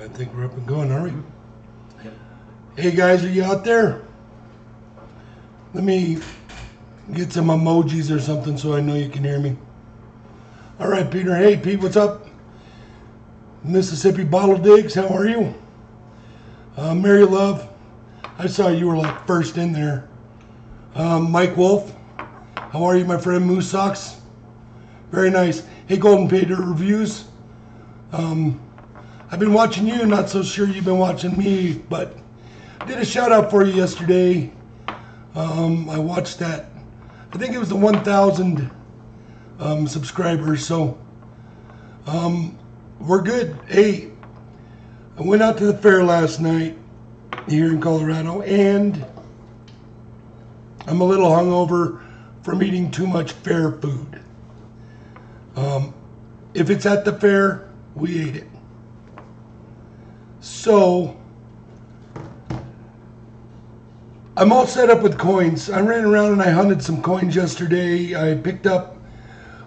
I think we're up and going, are we? Hey guys, are you out there? Let me get some emojis or something so I know you can hear me. All right, Peter. Hey, Pete, what's up? Mississippi Bottle Digs, how are you? Mary Love, I saw you were like first in there. Mike Wolfe, how are you, my friend? Moose Socks, very nice. Hey, Golden Peter Reviews. I've been watching you, not so sure you've been watching me, but I did a shout out for you yesterday. I watched that. I think it was the 1,000 subscribers, so we're good. Hey, I went out to the fair last night here in Colorado, and I'm a little hungover from eating too much fair food. If it's at the fair, we ate it. So I'm all set up with coins. I ran around and I hunted some coins yesterday. I picked up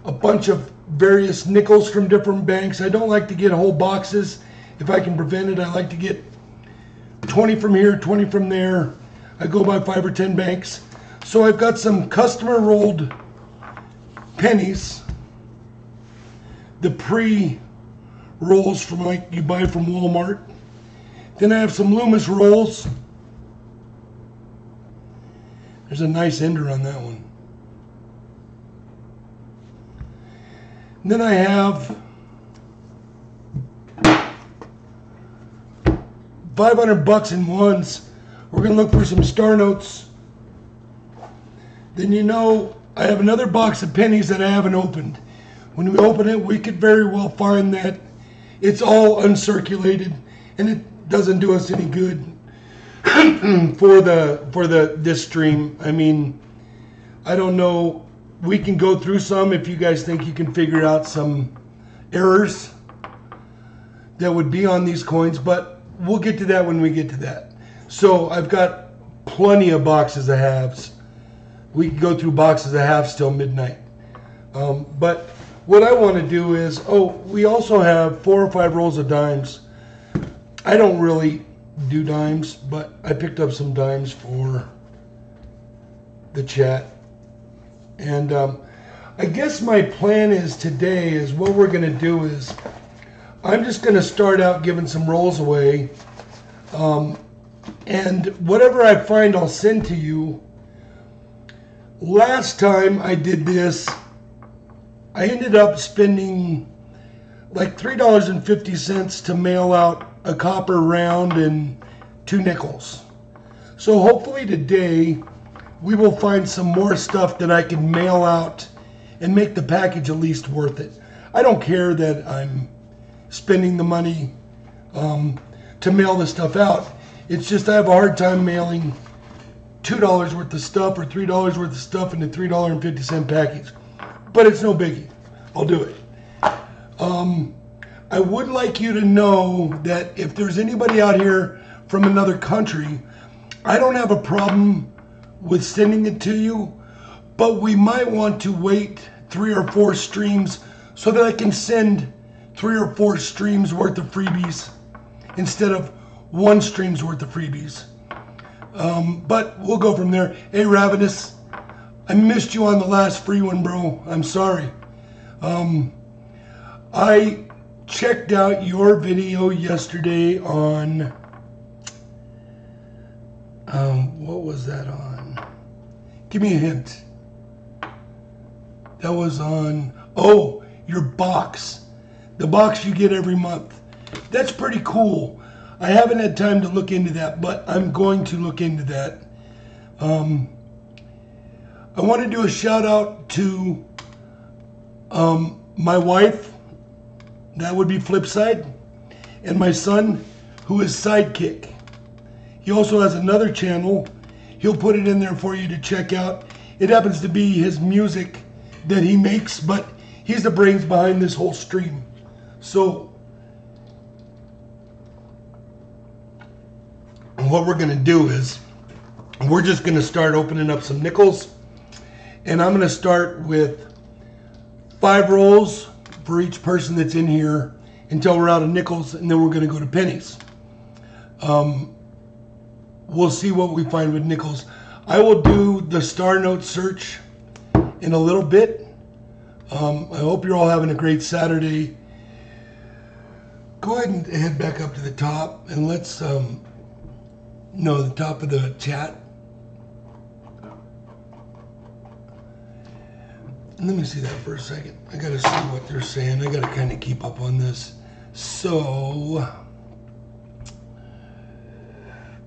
a bunch of various nickels from different banks. I don't like to get whole boxes. If I can prevent it, I like to get 20 from here, 20 from there. I go by 5 or 10 banks. So I've got some customer rolled pennies, the pre-rolls from like you buy from Walmart. Then I have some Loomis rolls. There's a nice ender on that one. And then I have 500 bucks in ones. We're gonna look for some star notes. Then I have another box of pennies that I haven't opened. When we open it, we could very well find that it's all uncirculated and it doesn't do us any good for this stream. I mean, I don't know. We can go through some if you guys think you can figure out some errors that would be on these coins, but we'll get to that when we get to that. So I've got plenty of boxes of halves. We can go through boxes of halves till midnight. But what I want to do is, we also have 4 or 5 rolls of dimes. I don't really do dimes, but I picked up some dimes for the chat. And I guess my plan is today is what we're going to do is I'm just going to start out giving some rolls away. And whatever I find, I'll send to you. Last time I did this, I ended up spending like $3.50 to mail out a copper round and 2 nickels. So hopefully today we will find some more stuff that I can mail out and make the package at least worth it. I don't care that I'm spending the money to mail the stuff out. It's just I have a hard time mailing $2 worth of stuff or $3 worth of stuff in a $3.50 package. But it's no biggie. I'll do it. I would like you to know that if there's anybody out here from another country, I don't have a problem with sending it to you, but we might want to wait 3 or 4 streams so that I can send 3 or 4 streams worth of freebies instead of 1 stream's worth of freebies. But we'll go from there. Hey, Ravenous, I missed you on the last free one, bro. I'm sorry. I checked out your video yesterday on, what was that on? Give me a hint. That was on, your box. The box you get every month. That's pretty cool. I haven't had time to look into that, but I'm going to look into that. I want to do a shout out to my wife, that would be Flipside, and my son, who is Sidekick. He also has another channel. He'll put it in there for you to check out. It happens to be his music that he makes, but he's the brains behind this whole stream. So what we're going to do is we're just going to start opening up some nickels, and I'm going to start with 5 rolls for each person that's in here, until we're out of nickels, and then we're going to go to pennies. We'll see what we find with nickels. I will do the star note search in a little bit. I hope you're all having a great Saturday. Go ahead and head back up to the top, and let's, the top of the chat. Let me see that for a second. I gotta see what they're saying. I gotta kind of keep up on this. So,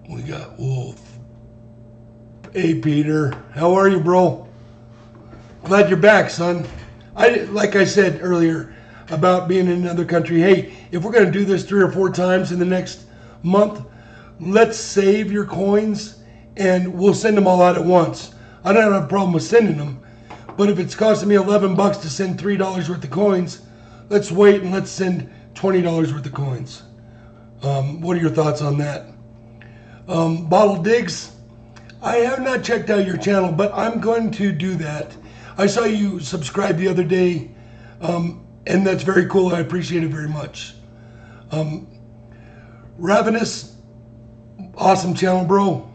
we got Wolfe. Hey, Peter. How are you, bro? Glad you're back, son. Like I said earlier about being in another country, hey, if we're going to do this 3 or 4 times in the next month, let's save your coins and we'll send them all out at once. I don't have a problem with sending them, but if it's costing me $11 to send $3 worth of coins, let's wait and let's send $20 worth of coins. What are your thoughts on that? Bottle Digs, I have not checked out your channel, but I'm going to do that. I saw you subscribe the other day, and that's very cool. I appreciate it very much. Ravenous, awesome channel, bro.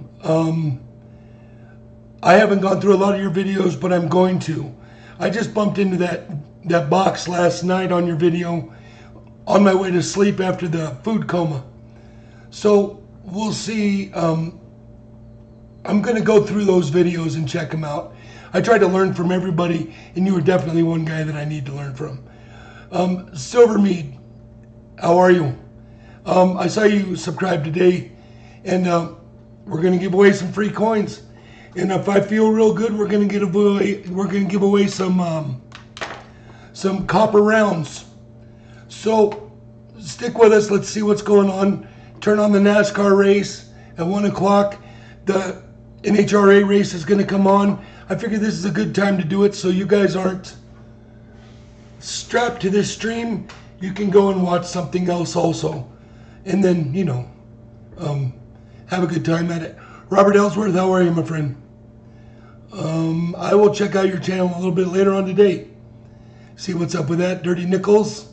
I haven't gone through a lot of your videos, but I'm going to. I just bumped into that box last night on your video on my way to sleep after the food coma. So we'll see. I'm going to go through those videos and check them out. I try to learn from everybody, and you are definitely one guy that I need to learn from. Silvermead, how are you? I saw you subscribe today, and we're going to give away some free coins. And if I feel real good, we're going to give away some copper rounds. So stick with us. Let's see what's going on. Turn on the NASCAR race at 1 o'clock. The NHRA race is going to come on. I figure this is a good time to do it so you guys aren't strapped to this stream. You can go and watch something else also. And then, have a good time at it. Robert Ellsworth, how are you, my friend? I will check out your channel a little bit later on today. See what's up with that. Dirty Nickels.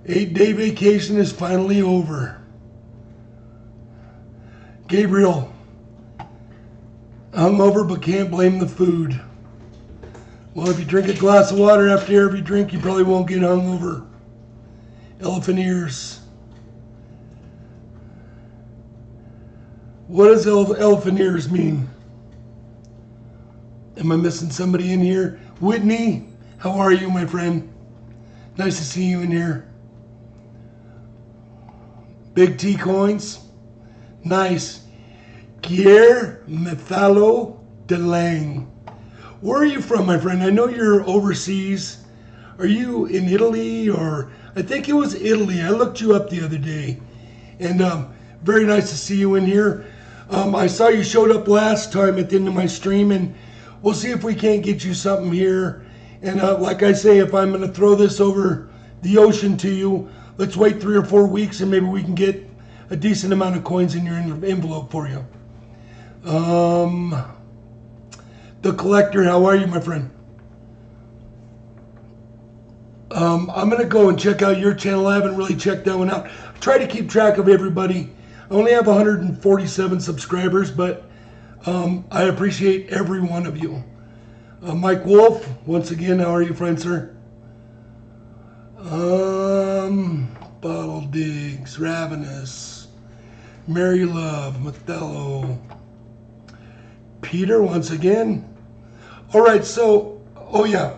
8-day vacation is finally over. Gabriel. Hungover but can't blame the food. Well, if you drink a glass of water after every drink, you probably won't get hungover. Elephant ears. What does elephant ears mean? Am I missing somebody in here? Whitney, how are you, my friend? Nice to see you in here. Big T coins. Nice. Garrett Methalo Delang. Where are you from, my friend? I know you're overseas. Are you in Italy, or I think it was Italy. I looked you up the other day. And very nice to see you in here. I saw you showed up last time at the end of my stream, and we'll see if we can't get you something here. And like I say, if I'm going to throw this over the ocean to you, let's wait 3 or 4 weeks and maybe we can get a decent amount of coins in your envelope for you. The Collector, how are you, my friend? I'm going to go and check out your channel. I haven't really checked that one out. I try to keep track of everybody. I only have 147 subscribers, but I appreciate every one of you. Mike Wolfe, once again, how are you, friend, sir? Bottle Digs, Ravenous, Mary Love, Mathello, Peter, once again. All right, so, oh yeah,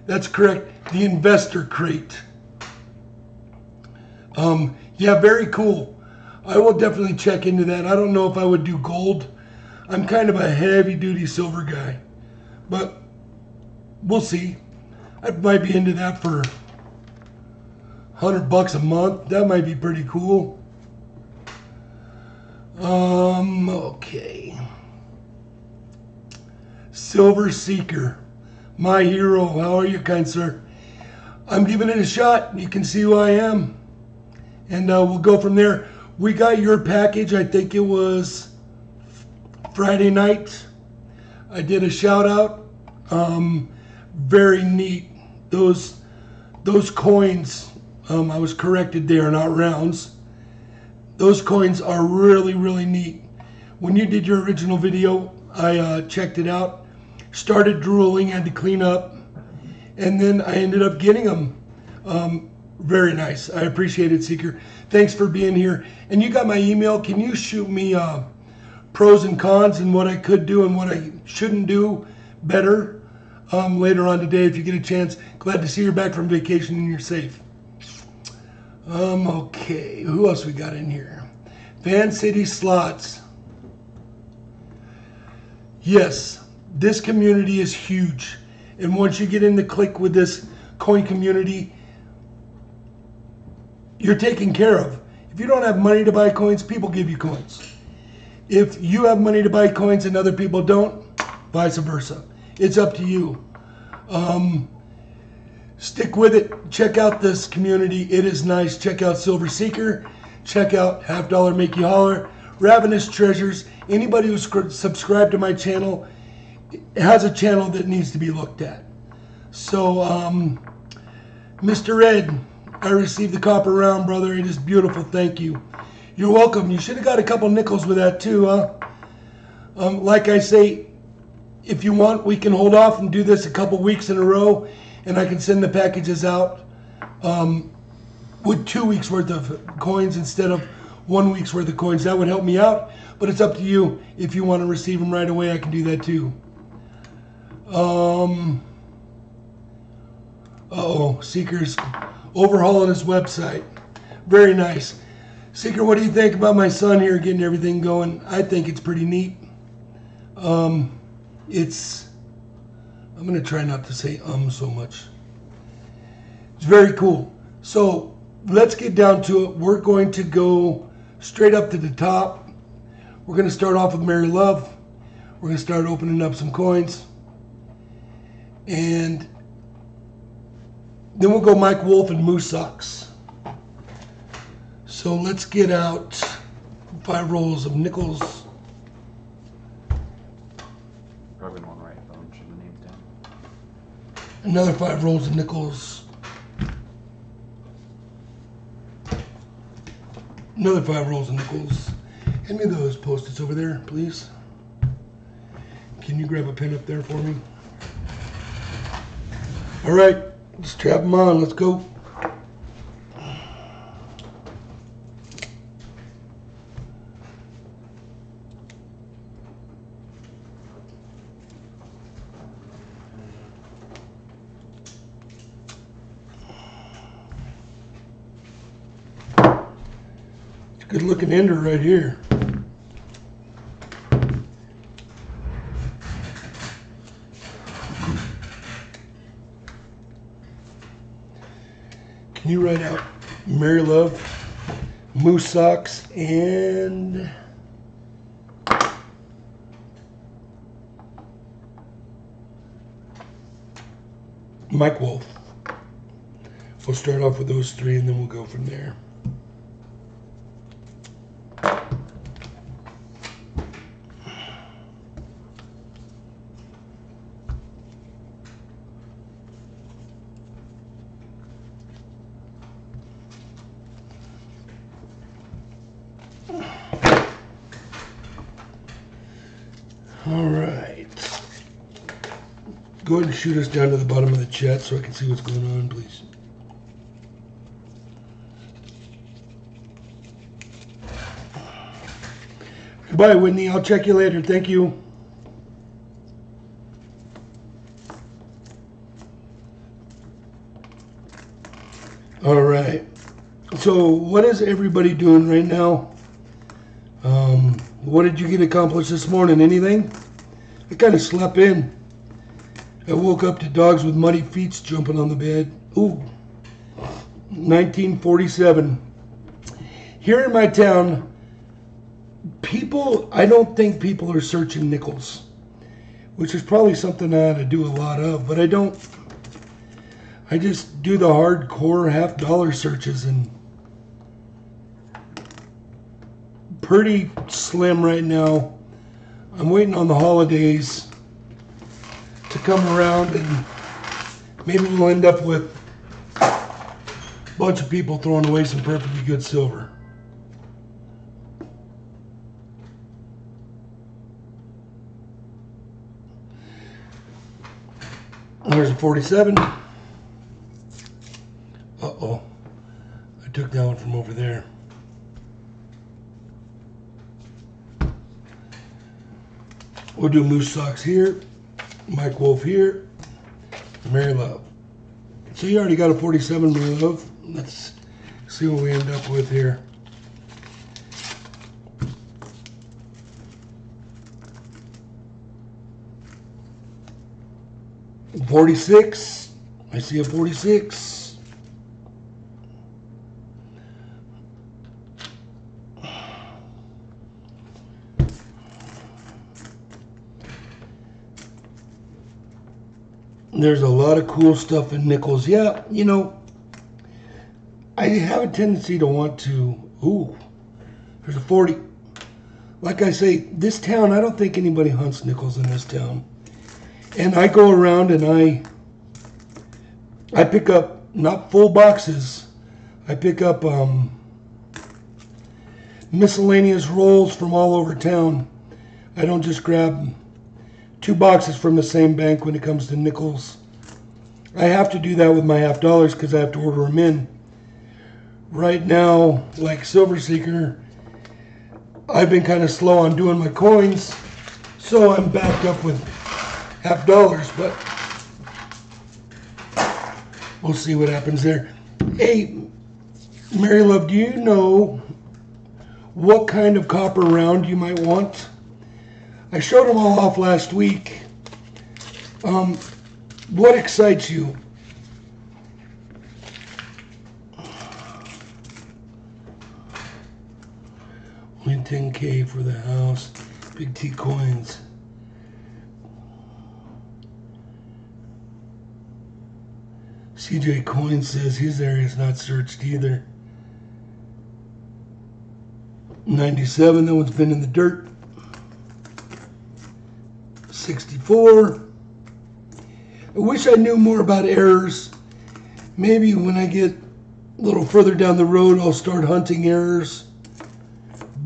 that's correct. The Investor Crate. Yeah, very cool. I will definitely check into that. I don't know if I would do gold. I'm kind of a heavy-duty silver guy, but we'll see. I might be into that for $100 a month. That might be pretty cool. Okay. Silver Seeker, my hero. How are you, kind sir? I'm giving it a shot. You can see who I am, and we'll go from there. We got your package. I think it was Friday night. I did a shout out. Very neat. Those coins. I was corrected, they are not rounds. Those coins are really, really neat. When you did your original video, I checked it out, started drooling, had to clean up, and then I ended up getting them. Very nice. I appreciate it, Seeker. Thanks for being here. And you got my email. Can you shoot me pros and cons and what I could do and what I shouldn't do better later on today if you get a chance? Glad to see you're back from vacation and you're safe. Okay. Who else we got in here? Fan City Slots. Yes, this community is huge. And once you get in the click with this coin community, you're taken care of. If you don't have money to buy coins, people give you coins. If you have money to buy coins and other people don't, vice versa. It's up to you. Stick with it. Check out this community. It is nice. Check out Silver Seeker. Check out Half Dollar Make You Holler. Ravenous Treasures. Anybody who's subscribed to my channel has a channel that needs to be looked at. So, Mr. Ed, I received the copper round, brother. It is beautiful. Thank you. You're welcome. You should have got a couple nickels with that too, huh? Like I say, if you want, we can hold off and do this a couple weeks in a row, and I can send the packages out with 2 weeks worth of coins instead of 1 week's worth of coins. That would help me out, but it's up to you. If you want to receive them right away, I can do that too. Seeker's overhauling his website. Very nice. Seeker, what do you think about my son here getting everything going? I think it's pretty neat. I'm going to try not to say so much. It's very cool. So let's get down to it. We're going to go straight up to the top. We're going to start off with Mary Love. We're going to start opening up some coins. And then we'll go Mike Wolfe and Moose Socks. So let's get out 5 rolls of nickels. Probably one right phone, should have named down. Another 5 rolls of nickels. Another 5 rolls of nickels. Hand me those Post-its over there, please. Can you grab a pen up there for me? All right, strap them on. Let's go. Good looking ender right here. Can you write out Mary Love, Moose Socks, and Mike Wolfe? We'll start off with those 3 and then we'll go from there. All right. Go ahead and shoot us down to the bottom of the chat so I can see what's going on, please. Goodbye, Whitney. I'll check you later. Thank you. All right. So what is everybody doing right now? What did you get accomplished this morning? Anything? I kind of slept in. I woke up to dogs with muddy feet jumping on the bed. Ooh. 1947. Here in my town, I don't think people are searching nickels, which is probably something I ought to do a lot of, but I don't. I just do the hardcore $half-dollar searches, and pretty slim right now. I'm waiting on the holidays to come around, and maybe we'll end up with Bunch of people throwing away some perfectly good silver. There's a 47. Uh-oh. I took that one from over there. We'll do Moose Socks here. Mike Wolfe here. Mary Love. So you already got a 47, Mary Love. Let's see what we end up with here. $46. I see a 46. There's a lot of cool stuff in nickels. Yeah, you know, I have a tendency to want to... Ooh, there's a 40. Like I say, this town, I don't think anybody hunts nickels in this town. And I go around and I pick up, not full boxes, I pick up miscellaneous rolls from all over town. I don't just grab 2 boxes from the same bank when it comes to nickels. I have to do that with my half dollars because I have to order them in. Right now, like Silver Seeker, I've been kind of slow on doing my coins, so I'm backed up with half dollars, but we'll see what happens there. Hey, Mary Love, do you know what kind of copper round you might want? I showed them all off last week. What excites you? Only 10K for the house. Big T coins. CJ Coin says his area is not searched either. 97, that one's been in the dirt. 64. I wish I knew more about errors. Maybe when I get a little further down the road, I'll start hunting errors.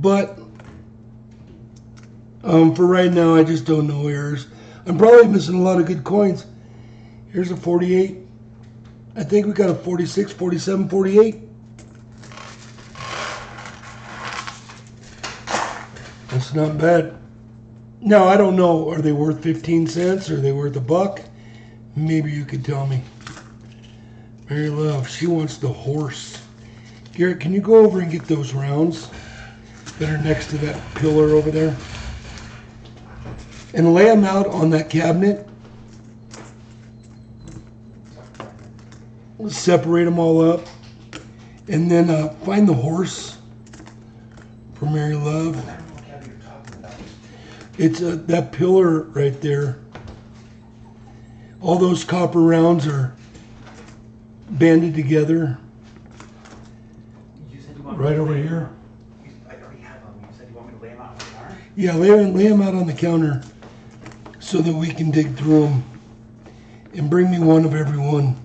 But for right now, I just don't know errors. I'm probably missing a lot of good coins. Here's a 48. I think we got a 46, 47, 48. That's not bad. Now, I don't know, are they worth 15 cents? Or are they worth $1? Maybe you could tell me. Mary Love, she wants the horse. Garrett, can you go over and get those rounds that are next to that pillar over there? And lay them out on that cabinet. Separate them all up. And then find the horse for Mary Love. It's that pillar right there. All those copper rounds are banded together. Right over here. I already have them. You said you want me to lay them out on the counter? Yeah, lay them out on the counter so that we can dig through them. And bring me one of every one.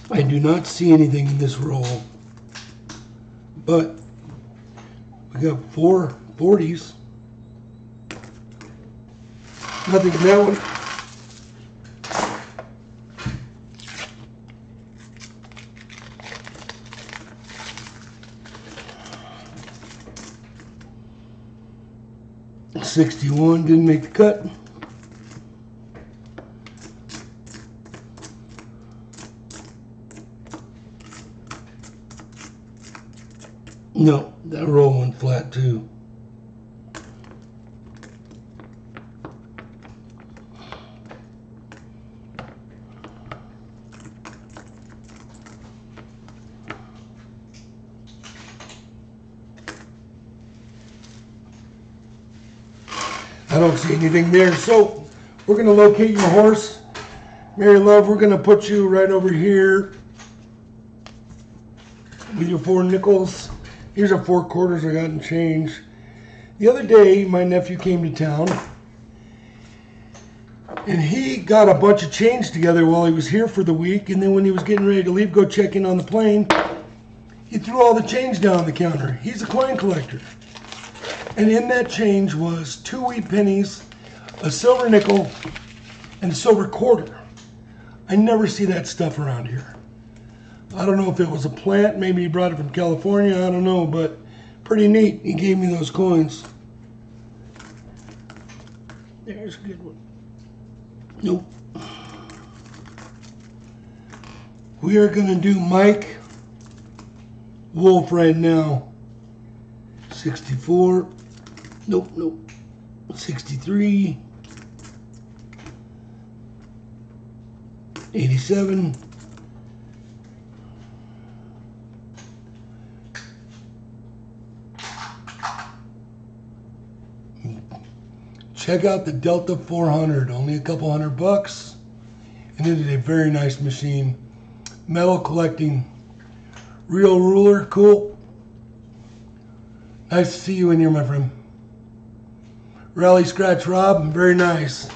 I do not see anything in this roll. But we got 4 40s. Nothing in that one. $61 didn't make the cut. No, that roll went flat too. I don't see anything there. So we're going to locate your horse. Mary Love, we're going to put you right over here with your 4 nickels. Here's our 4 quarters I got in change. The other day, my nephew came to town, And he got a bunch of change together while he was here for the week, and then when he was getting ready to leave, go check in on the plane, he threw all the change down the counter. He's a coin collector. And in that change was 2 wheat pennies, a silver nickel, and a silver quarter. I never see that stuff around here. I don't know if it was a plant, maybe he brought it from California, I don't know, but pretty neat. He gave me those coins. There's a good one. Nope. We are going to do Mike Wolfe right now. 64. Nope, nope. 63. 87. Check out the Delta 400, only a couple $100, and it is a very nice machine. Metal collecting, real ruler, cool. Nice to see you in here, my friend. Rally Scratch Rob, very nice.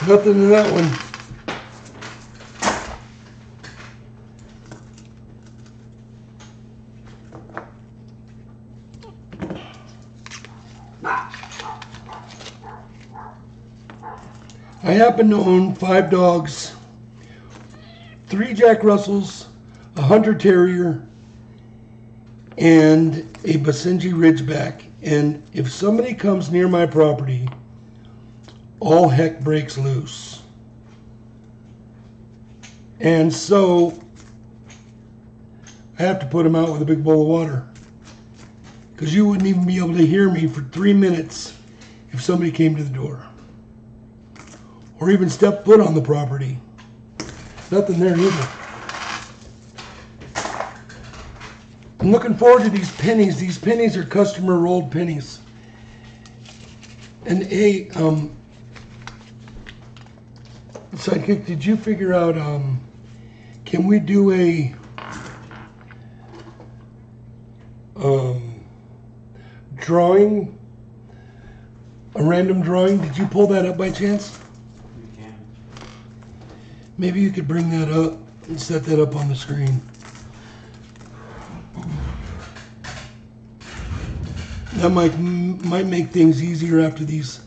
Nothing in that one. I happen to own 5 dogs, 3 Jack Russells, a Hunter Terrier, and a Basenji Ridgeback. And if somebody comes near my property, all heck breaks loose. And so I have to put them out with a big bowl of water, because you wouldn't even be able to hear me for 3 minutes if somebody came to the door or even stepped foot on the property. Nothing there either. I'm looking forward to these pennies. These pennies are customer rolled pennies. And hey, Sidekick, did you figure out, can we do a drawing, a random drawing? Did you pull that up by chance? We can. Maybe you could bring that up and set that up on the screen. That might make things easier after these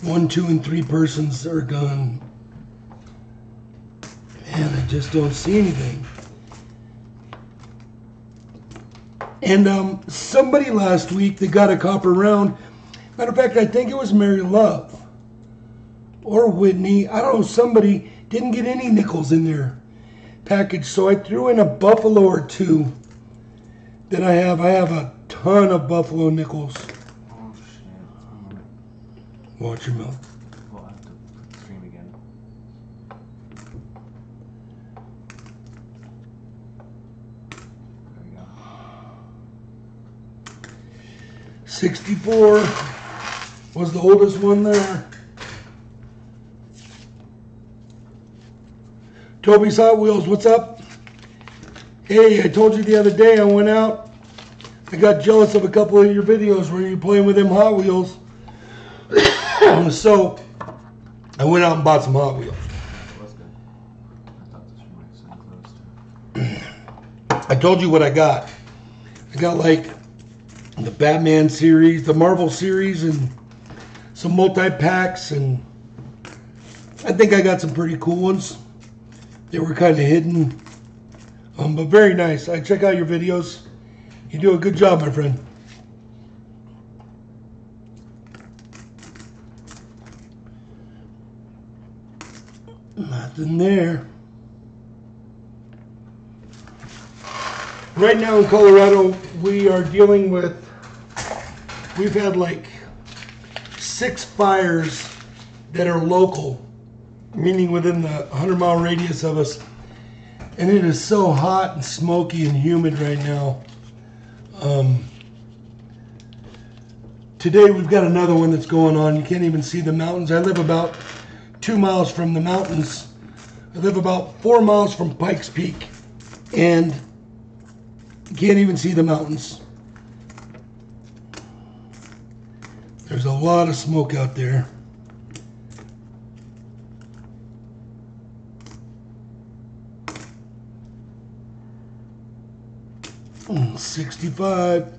1, 2, and 3 persons are gone. Man, I just don't see anything. And somebody last week that got a copper round, matter of fact, I think it was Mary Love or Whitney, I don't know, somebody didn't get any nickels in their package, so I threw in a buffalo or 2 that I have. I have a ton of buffalo nickels. Oh shit. Watch your mouth. We'll have to put the stream again. There we go. 64 was the oldest one there. Toby's Hot Wheels, what's up? Hey, I told you the other day I went out. I got jealous of a couple of your videos where you're playing with them Hot Wheels. So I went out and bought some Hot Wheels. That was good. I thought this might sound close to. I told you what I got. I got like the Batman series, the Marvel series, and some multi-packs, and I think I got some pretty cool ones. They were kind of hidden, but very nice. I check out your videos. You do a good job, my friend. Nothing there. Right now in Colorado, we are dealing with, we've had like 6 fires that are local meaning within the 100-mile radius of us. And it is so hot and smoky and humid right now. Today we've got another one that's going on. You can't even see the mountains. I live about 2 miles from the mountains. I live about 4 miles from Pikes Peak, and you can't even see the mountains. There's a lot of smoke out there. 65.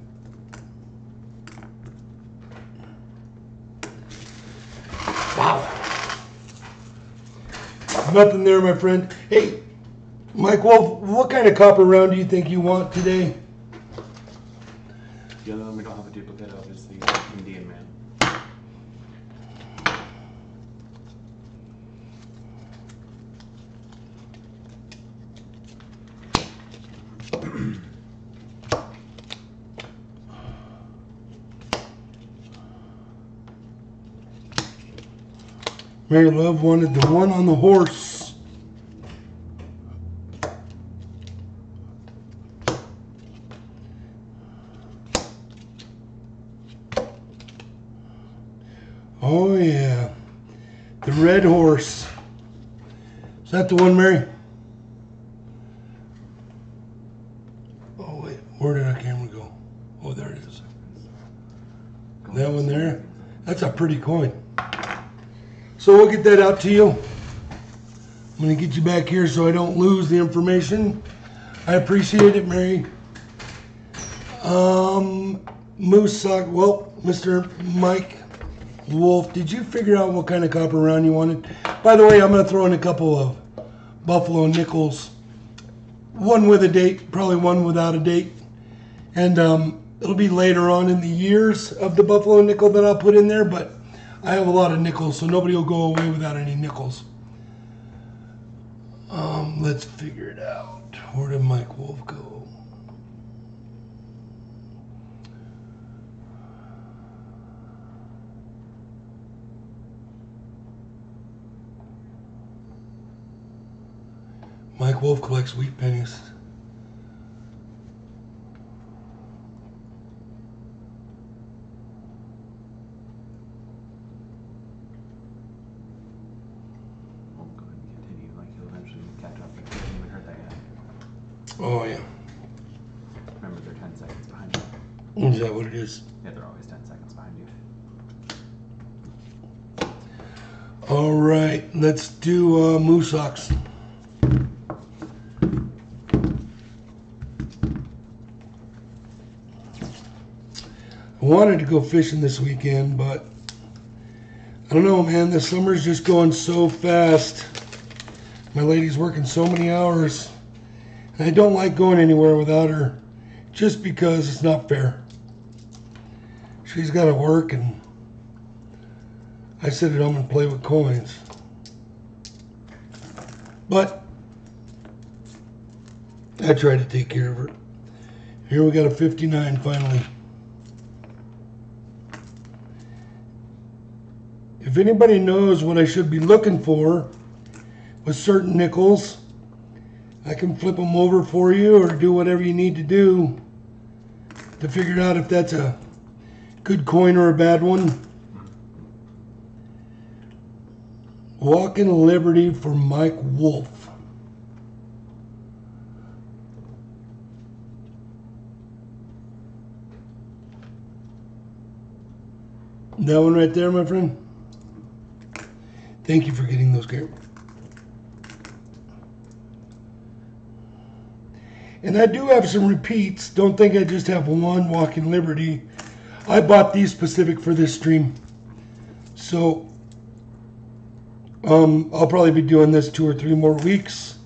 Wow. Nothing there, my friend. Hey, Mike Wolfe, what kind of copper round do you think you want today? The other one we don't have a duplicate of is the Indian Man. Mary Love wanted the one on the horse. Oh yeah, the red horse. Is that the one, Mary? Oh wait, where did our camera go? Oh, there it is. That one there? That's a pretty coin. So we'll get that out to you. I'm going to get you back here so I don't lose the information. I appreciate it, Mary. Moose Sock. Well, Mr. Mike Wolfe, did you figure out what kind of copper round you wanted? By the way, I'm going to throw in a couple of Buffalo nickels. One with a date, probably one without a date. And it'll be later on in the years of the Buffalo nickel that I'll put in there, but I have a lot of nickels, so nobody will go away without any nickels. Let's figure it out. Where did Mike Wolfe go? Mike Wolfe collects wheat pennies. Oh, yeah. Remember, they're 10 seconds behind you. Is that what it is? Yeah, they're always 10 seconds behind you. All right, let's do moose ox. I wanted to go fishing this weekend, but I don't know, man. The summer's just going so fast. My lady's working so many hours. I don't like going anywhere without her just because it's not fair. She's got to work, and I sit at home and play with coins. But I try to take care of her. Here we got a 59 finally. If anybody knows what I should be looking for with certain nickels, I can flip them over for you or do whatever you need to do to figure out if that's a good coin or a bad one. Walking Liberty for Mike Wolfe. That one right there, my friend. Thank you for getting those, Garrett. And I do have some repeats. Don't think I just have one Walking Liberty. I bought these specific for this stream. So I'll probably be doing this 2 or 3 more weeks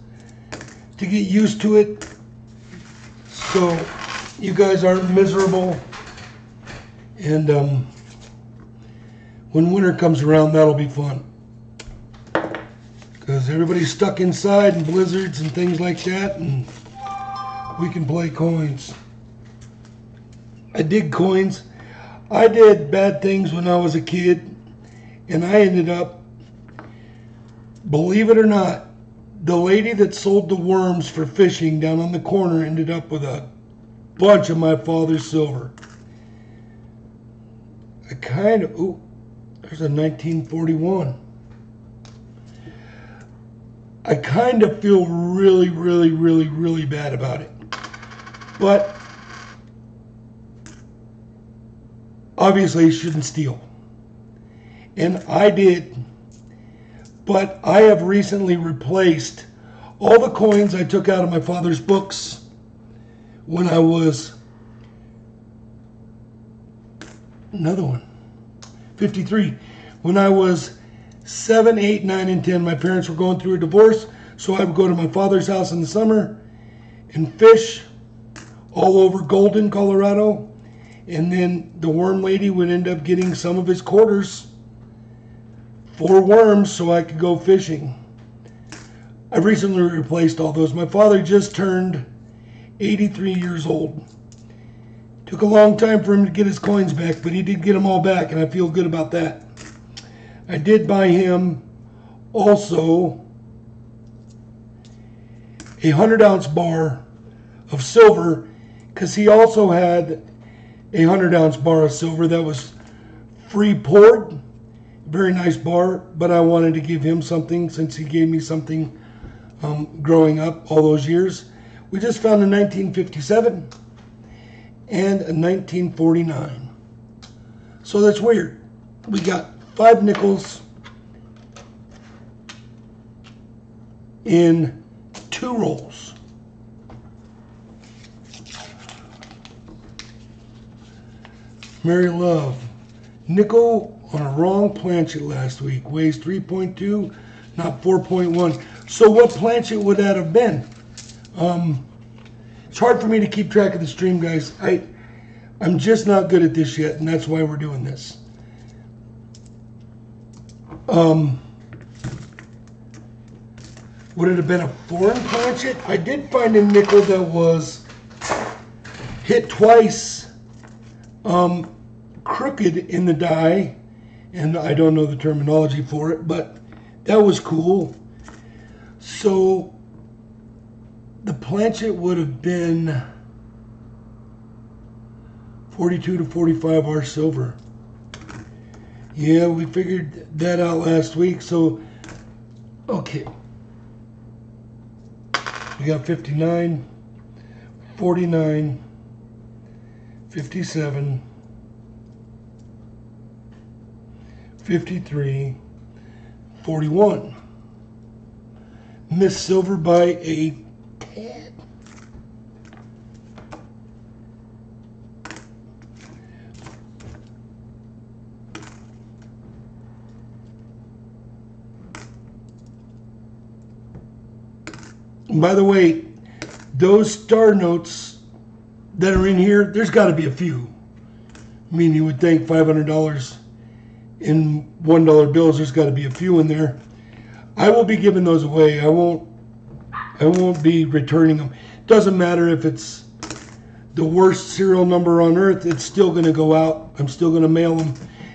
to get used to it, so you guys aren't miserable. And when winter comes around, that'll be fun, because everybody's stuck inside and blizzards and things like that, and we can play coins. I dig coins. I did bad things when I was a kid, and I ended up Believe it or not, the lady that sold the worms for fishing down on the corner ended up with a bunch of my father's silver. I kind of, ooh, there's a 1941. I kind of feel really, really, really, really bad about it. But obviously, you shouldn't steal. And I did. But I have recently replaced all the coins I took out of my father's books when I was, another one, 53. When I was 7, 8, 9, and 10, my parents were going through a divorce, so I would go to my father's house in the summer and fish all over Golden, Colorado, and then the worm lady would end up getting some of his quarters for worms so I could go fishing. I've recently replaced all those. My father just turned 83 years old. Took a long time for him to get his coins back, but he did get them all back, and I feel good about that. I did buy him also a 100-ounce bar of silver, because he also had a 100-ounce bar of silver that was free poured. Very nice bar, but I wanted to give him something since he gave me something growing up all those years. We just found a 1957 and a 1949. So that's weird. We got 5 nickels in 2 rolls. Mary Love. Nickel on a wrong planchet last week. Weighs 3.2, not 4.1. So what planchet would that have been? It's hard for me to keep track of the stream, guys. I'm just not good at this yet, and that's why we're doing this. Would it have been a foreign planchet? I did find a nickel that was hit twice, crooked in the die, and I don't know the terminology for it, but that was cool. So the planchet would have been 42 to 45 R silver. Yeah, we figured that out last week. So, okay. We got 59, 49, 57, 53, 41. Missed silver by a tad. By the way, those star notes that are in here, there's got to be a few. I mean, you would think $500 in $1 bills, there's got to be a few in there. I will be giving those away. I won't be returning them. Doesn't matter if it's the worst serial number on earth, it's still going to go out. I'm still going to mail them.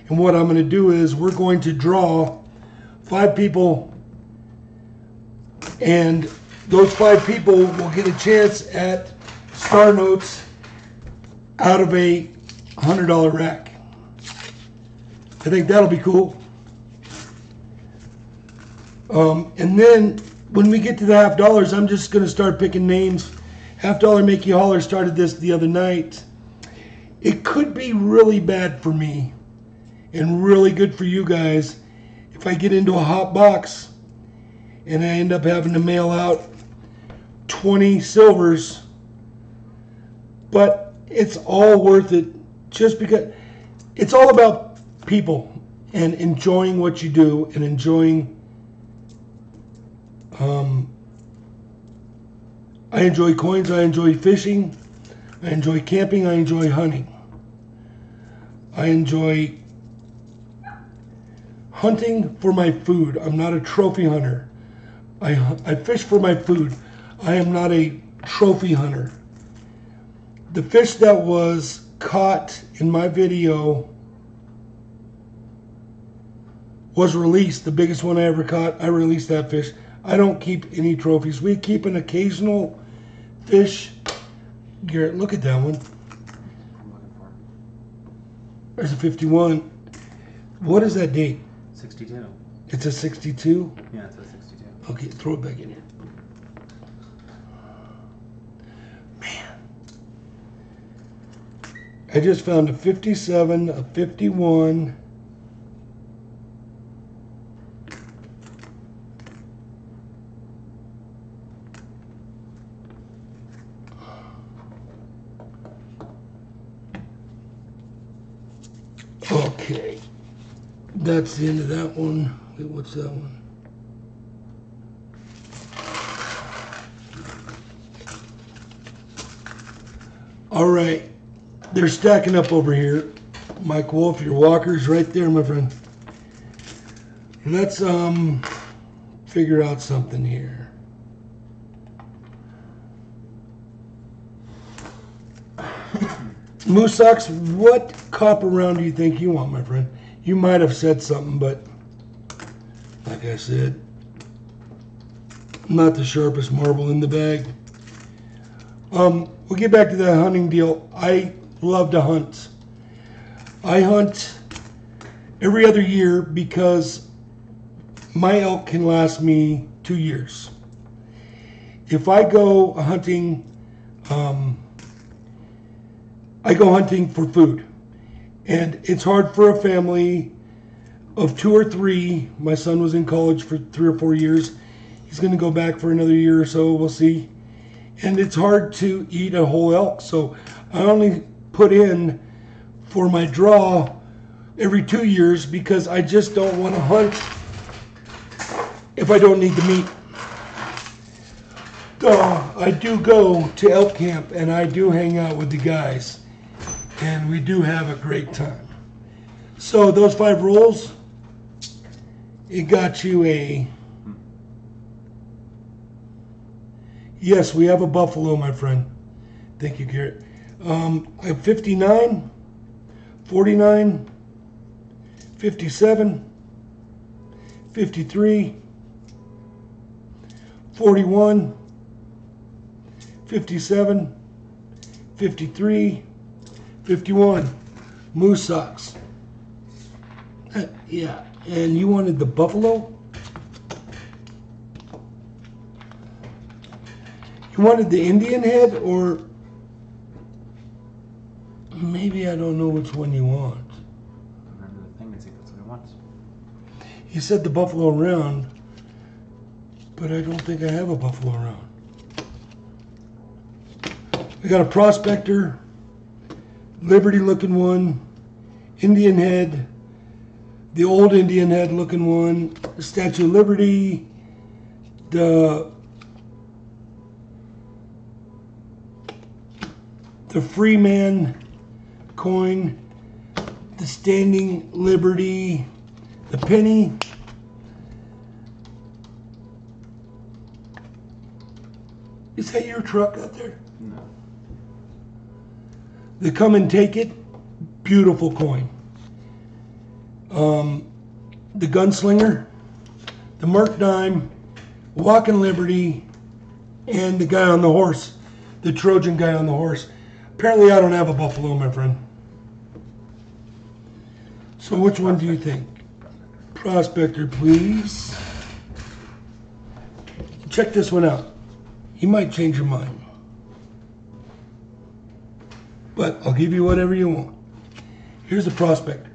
And what I'm going to do is we're going to draw 5 people, and those 5 people will get a chance at star notes out of a $100 rack. I think that'll be cool. And then when we get to the half dollars, I'm just going to start picking names. Half Dollar Make You Holler started this the other night. It could be really bad for me and really good for you guys if I get into a hot box and I end up having to mail out 20 silvers. But it's all worth it, just because it's all about people and enjoying what you do and enjoying. I enjoy coins, I enjoy fishing, I enjoy camping, I enjoy hunting. I enjoy hunting for my food. I'm not a trophy hunter. I fish for my food. I am not a trophy hunter. The fish that was caught in my video was released, the biggest one I ever caught. I released that fish. I don't keep any trophies. We keep an occasional fish. Garrett, look at that one. I'm looking for There's a 51. What is that date? 62. It's a 62? Yeah, it's a 62. Okay, throw it back in here. Man. I just found a 57, a 51. Okay. That's the end of that one. Wait, what's that one? All right, they're stacking up over here. Mike Wolfe, your walker's right there, my friend. Let's figure out something here. Moose Socks, what copper round do you think you want, my friend? You might have said something, but like I said, not the sharpest marble in the bag. We'll get back to that hunting deal. I love to hunt. I hunt every other year because my elk can last me 2 years. If I go hunting, I go hunting for food. And it's hard for a family of 2 or 3. My son was in college for 3 or 4 years. He's going to go back for another year or so. We'll see. And it's hard to eat a whole elk. So I only put in for my draw every 2 years because I just don't want to hunt if I don't need the meat. I do go to elk camp and I do hang out with the guys. And we do have a great time. So those 5 rolls, it got you a... Yes, we have a buffalo, my friend. Thank you, Garrett. I have 59, 49, 57, 53, 41, 57, 53, 51. Moose Socks. Yeah, and you wanted the buffalo? You wanted the Indian head, or maybe I don't know which one you want. Remember the thing and see if that's what he wants. He said the buffalo round, but I don't think I have a buffalo round. I got a prospector, Liberty looking one, Indian head, the old Indian head looking one, the Statue of Liberty, the Freeman coin, the Standing Liberty, the penny, is that your truck out there? No. The Come and Take It, beautiful coin. The Gunslinger, the Merc Dime, Walking Liberty, and the guy on the horse, the Trojan guy on the horse. Apparently I don't have a buffalo, my friend. So which one do you think? Prospector, please. Check this one out. You might change your mind. But I'll give you whatever you want. Here's the prospector.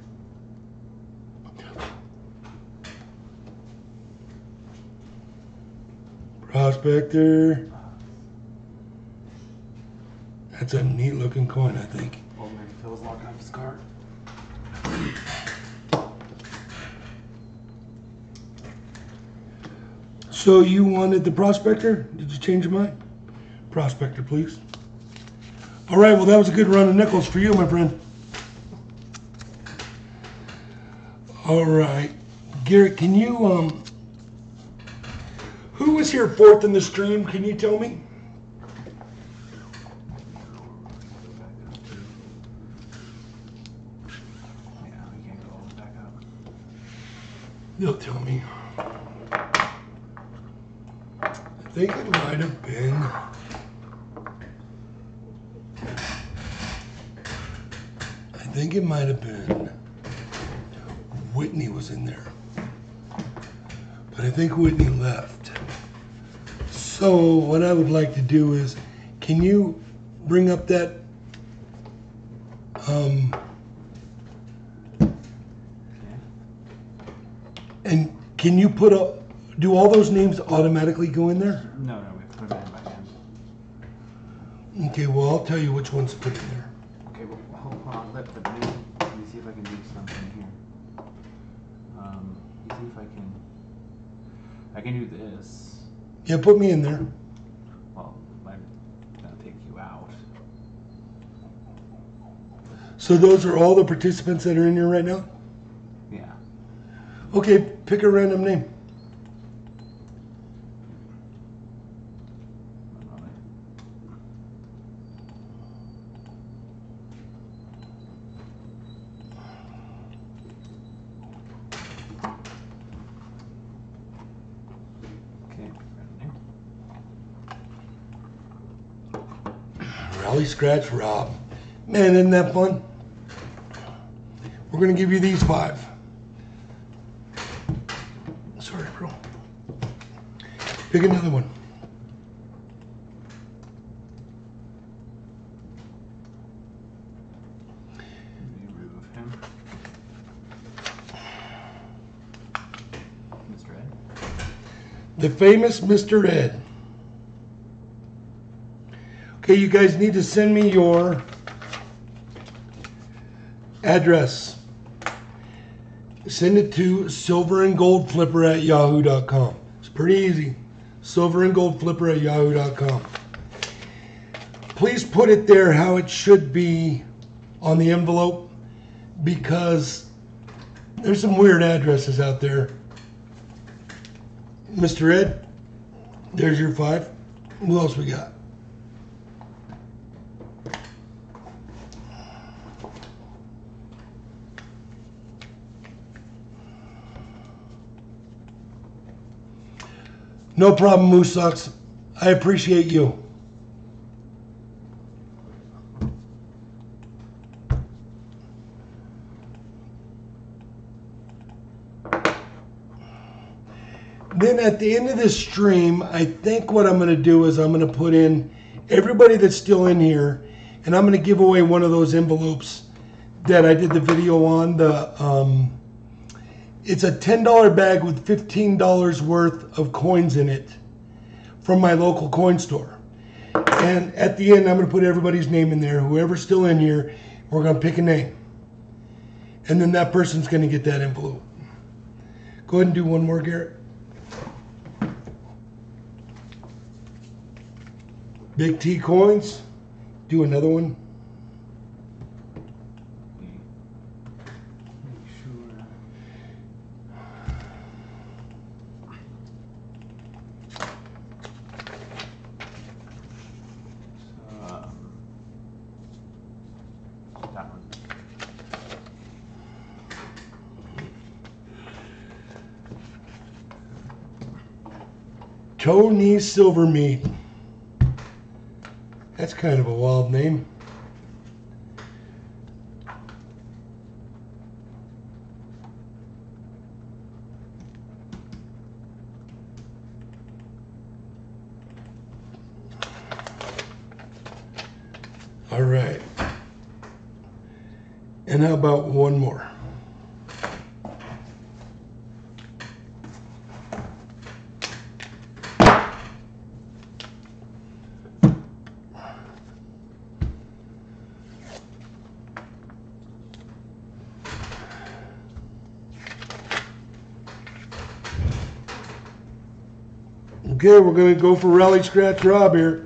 Prospector. That's a neat looking coin, I think. Old man Phil's locking up his car. So you wanted the prospector? Did you change your mind? Prospector, please. All right, well, that was a good run of nickels for you, my friend. All right. Garrett, can you, who was here fourth in the stream? Can you tell me? Yeah, we can't go all the way back up. They'll tell me. I think it might have been. I think it might have been. Whitney was in there. But I think Whitney left. So what I would like to do is, can you bring up that and can you put a, do all those names automatically go in there? No, we have to put them in by hand. Okay, well I'll tell you which ones to put in there. Okay, well, hold on, let me see if I can do something here. You see if I can do this. Yeah, put me in there. Well, I'm gonna take you out. So those are all the participants that are in here right now? Yeah. Okay, pick a random name. Okay, Rally Scratch Rob. Man, isn't that fun? We're gonna give you these 5. Sorry, bro. Pick another one. remove him. Mr. Ed. The famous Mr. Ed. Okay, you guys need to send me your address. Send it to silverandgoldflipper@yahoo.com. It's pretty easy. Silverandgoldflipper@yahoo.com. Please put it there how it should be on the envelope, because there's some weird addresses out there. Mr. Ed, there's your 5. Who else we got? No problem, Moose Socks. I appreciate you. Then at the end of this stream, I think what I'm going to do is I'm going to put in everybody that's still in here, and I'm going to give away one of those envelopes that I did the video on. It's a $10 bag with $15 worth of coins in it from my local coin store. And at the end, I'm going to put everybody's name in there. Whoever's still in here, we're going to pick a name. And then that person's going to get that envelope. Go ahead and do one more, Garrett. Big T coins. Do another one. That one. Tony Silvermeat. That's kind of a wild name. All right. And how about one more? Okay, we're going to go for Rally Scratch Rob here.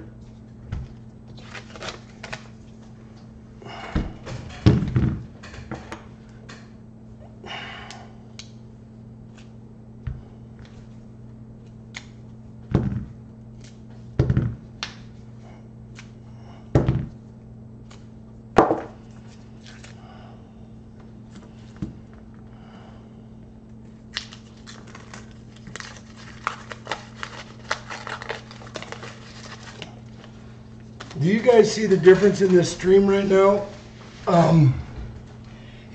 Do you guys see the difference in this stream right now?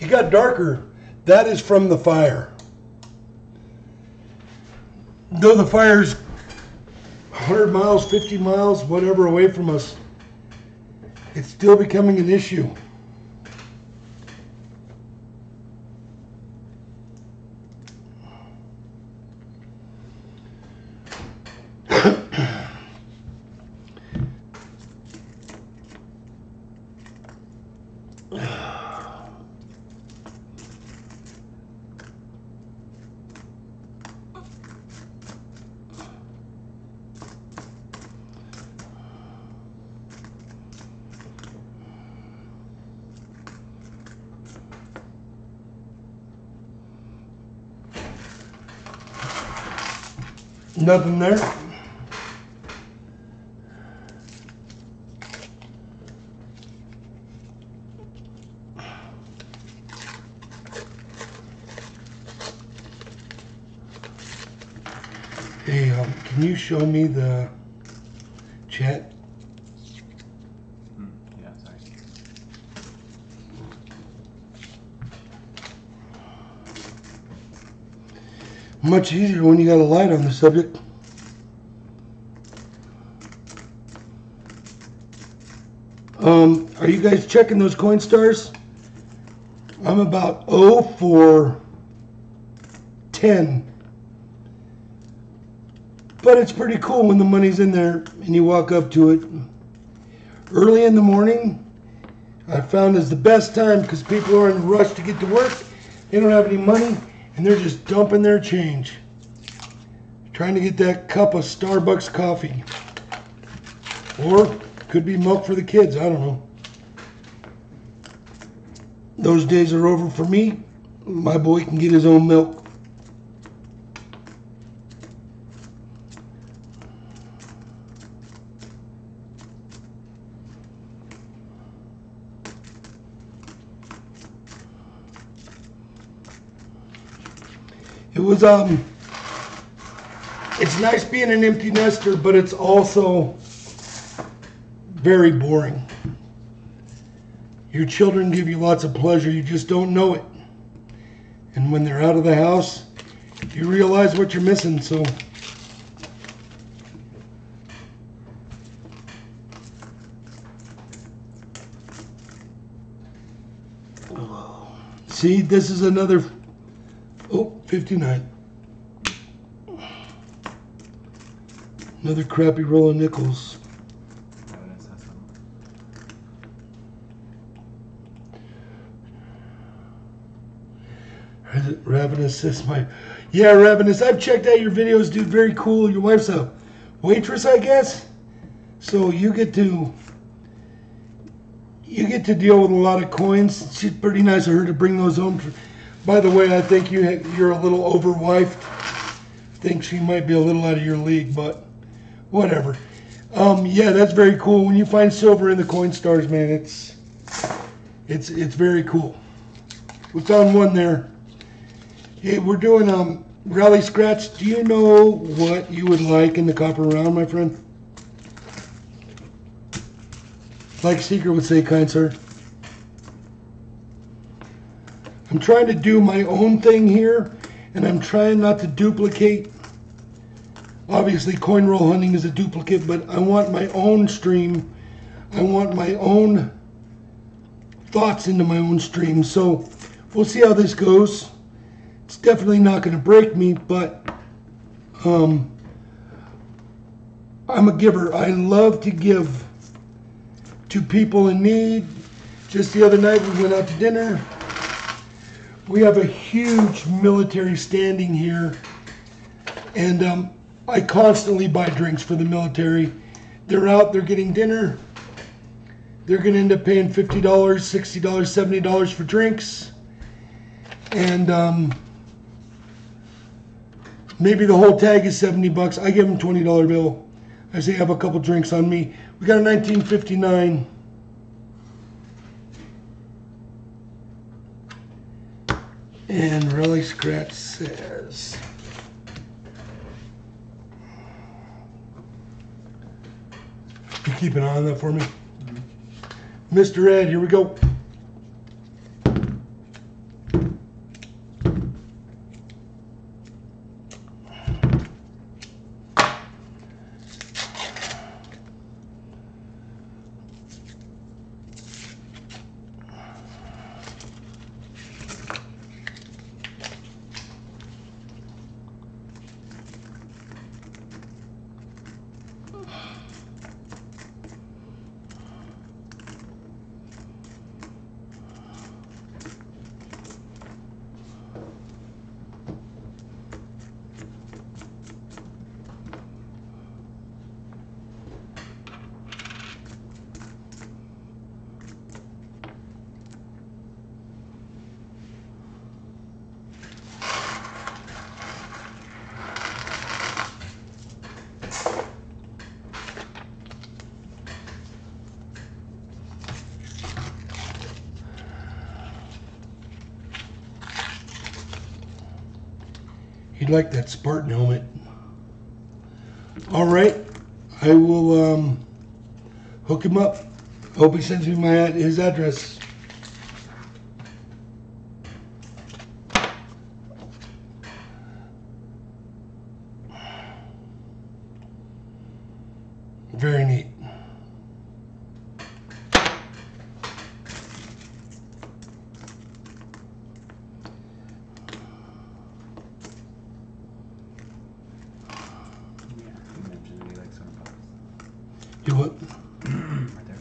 It got darker. That is from the fire. Though the fire's 100 miles, 50 miles, whatever away from us, it's still becoming an issue. Nothing there. Hey, can you show me the chat? Yeah, sorry. Much easier when you got a light on the subject. Are you guys checking those coin stars? I'm about 0 for 10. But it's pretty cool when the money's in there and you walk up to it. Early in the morning, I found is the best time because people are in a rush to get to work. They don't have any money and they're just dumping their change. Trying to get that cup of Starbucks coffee. Or could be milk for the kids, I don't know. Those days are over for me. My boy can get his own milk. It was, it's nice being an empty nester, but it's also very boring. Your children give you lots of pleasure, you just don't know it. And when they're out of the house, you realize what you're missing, so. See, this is another, 59. Another crappy roll of nickels. Ravenous says yeah, Ravenous, I've checked out your videos, dude, very cool. Your wife's a waitress, I guess, so you get to deal with a lot of coins. She's pretty nice of her to bring those home. By the way, I think you're a little overwifed. I think she might be a little out of your league, but whatever. Yeah, that's very cool. When you find silver in the coin stars, man, it's very cool. We found one there. Hey, we're doing Rally Scratch. Do you know what you would like in the copper round, my friend? Like Seeker would say, kind sir. I'm trying to do my own thing here, and I'm trying not to duplicate. Obviously, coin roll hunting is a duplicate, but I want my own stream. I want my own thoughts into my own stream. So we'll see how this goes. It's definitely not going to break me, but I'm a giver. I love to give to people in need. Just the other night we went out to dinner. We have a huge military standing here, and I constantly buy drinks for the military. They're out, they're getting dinner. They're going to end up paying $50, $60, $70 for drinks. And maybe the whole tag is 70 bucks. I give them $20 bill. I say have a couple drinks on me. We got a 1959. And Rally Scratch says, keep an eye on that for me? Mr. Ed, here we go. He'd like that Spartan helmet. All right, I will hook him up. Hope he sends me his address. Very neat. You what? Right there.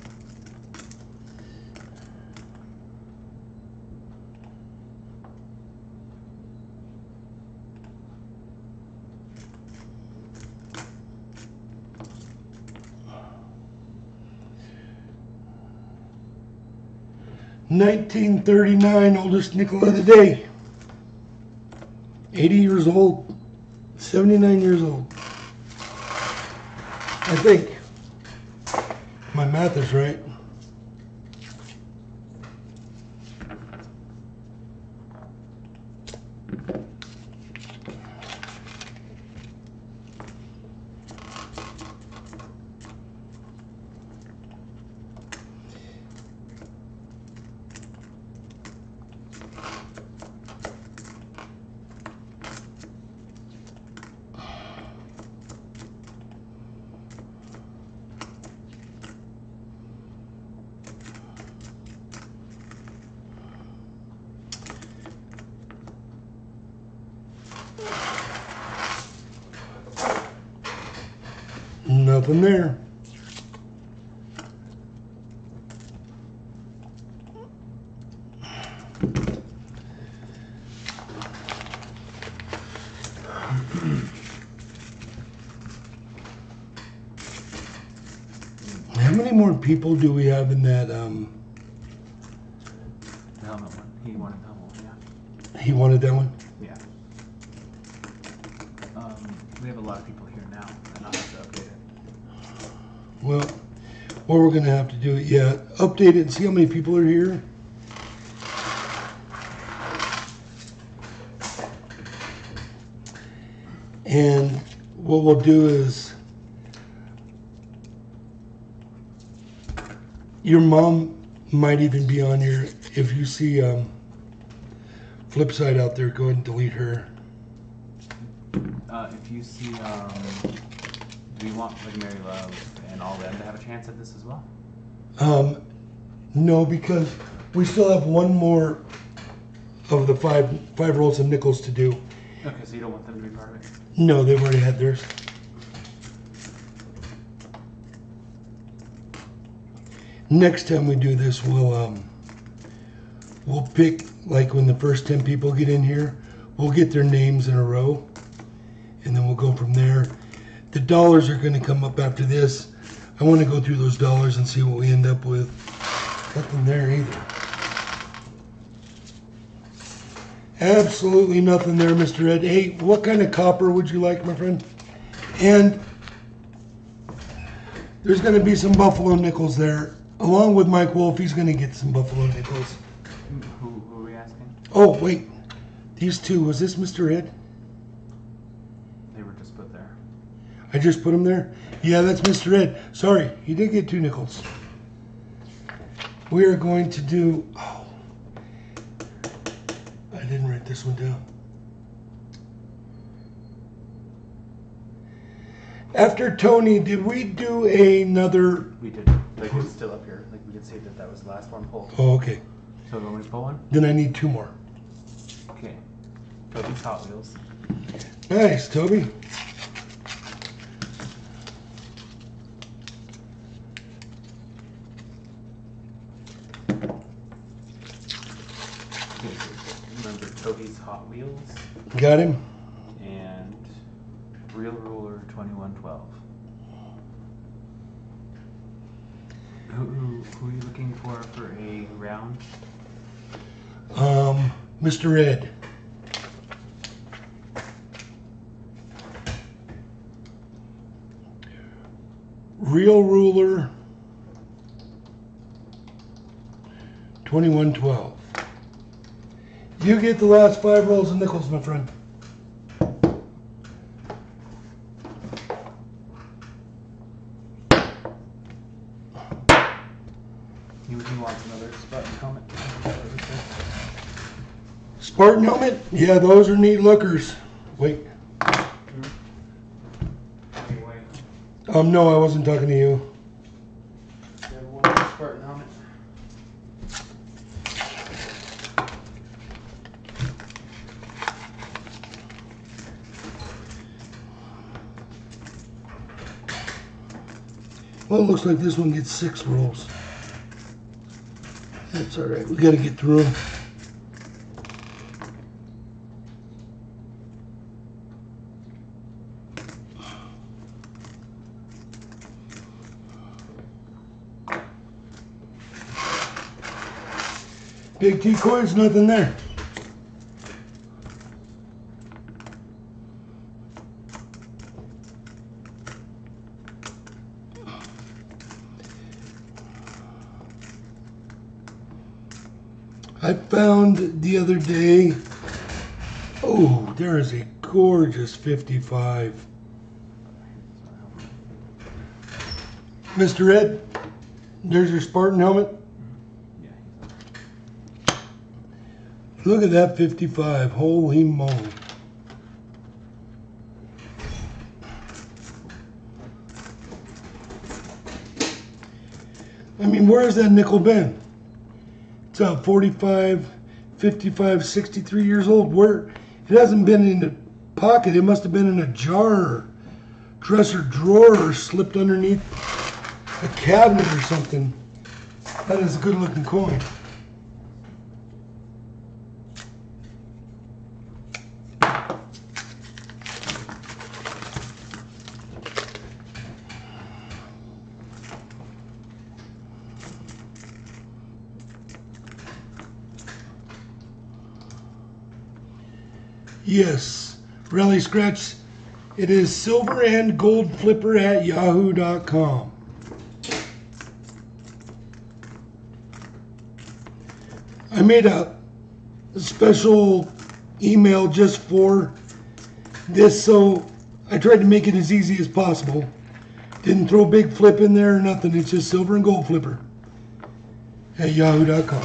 $19.39, oldest nickel of the day. 80 years old. 79 years old. I think. My math is right. Nothing there. How many more people do we have in that? The helmet one. He wanted the helmet one, yeah. He wanted that one? Yeah. We have a lot of people here now. I'm not have to update it. Well, what we're going to have to do, yeah, update it and see how many people are here. And what we'll do is, your mom might even be on here. If you see Flipside out there, go ahead and delete her. If you see, do you want like Mary Love and all them to have a chance at this as well? No, because we still have one more of the five rolls of nickels to do. Okay, so you don't want them to be part of it? No, they've already had theirs. Next time we do this, we'll pick, like when the first 10 people get in here, we'll get their names in a row, and then we'll go from there. The dollars are going to come up after this. I want to go through those dollars and see what we end up with. Nothing there either. Absolutely nothing there, Mr. Ed. Hey, what kind of copper would you like, my friend? And there's going to be some Buffalo nickels there. Along with Mike Wolfe, he's going to get some Buffalo nickels. Who are we asking? Oh, wait. These two, was this Mr. Ed? They were just put there. I just put them there? Yeah, that's Mr. Ed. Sorry, you did get 2 nickels. We are going to do... Oh, I didn't write this one down. After Tony, did we do another... We did. Like, it's still up here. Like, we could say that that was the last one pulled. Oh, okay. So, do you want me to pull one? Then I need 2 more. Okay. Toby's Hot Wheels. Nice, Toby. Okay, so remember Toby's Hot Wheels Got him. and Real Ruler 2112. Who are you looking for a round? Mr. Ed. Real Ruler 2112. You get the last 5 rolls of nickels, my friend. He wants another Spartan helmet. Spartan helmet? Yeah, those are neat lookers. Wait. No, I wasn't talking to you. Spartan helmet. Well, it looks like this one gets 6 rolls. That's all right. We got to get through them. Big T coins, nothing there. I found the other day, oh, there is a gorgeous 55. Mr. Ed, there's your Spartan helmet. Look at that 55. Holy moly. I mean, where has that nickel been? It's 45, 55, 63 years old. Where it hasn't been in the pocket. It must have been in a jar, dresser drawer, or slipped underneath a cabinet or something. That is a good looking coin. Yes, Rally Scratch. It is silver and gold flipper at yahoo.com. I made a special email just for this, so I tried to make it as easy as possible. Didn't throw big flip in there or nothing. It's just silver and gold flipper at yahoo.com.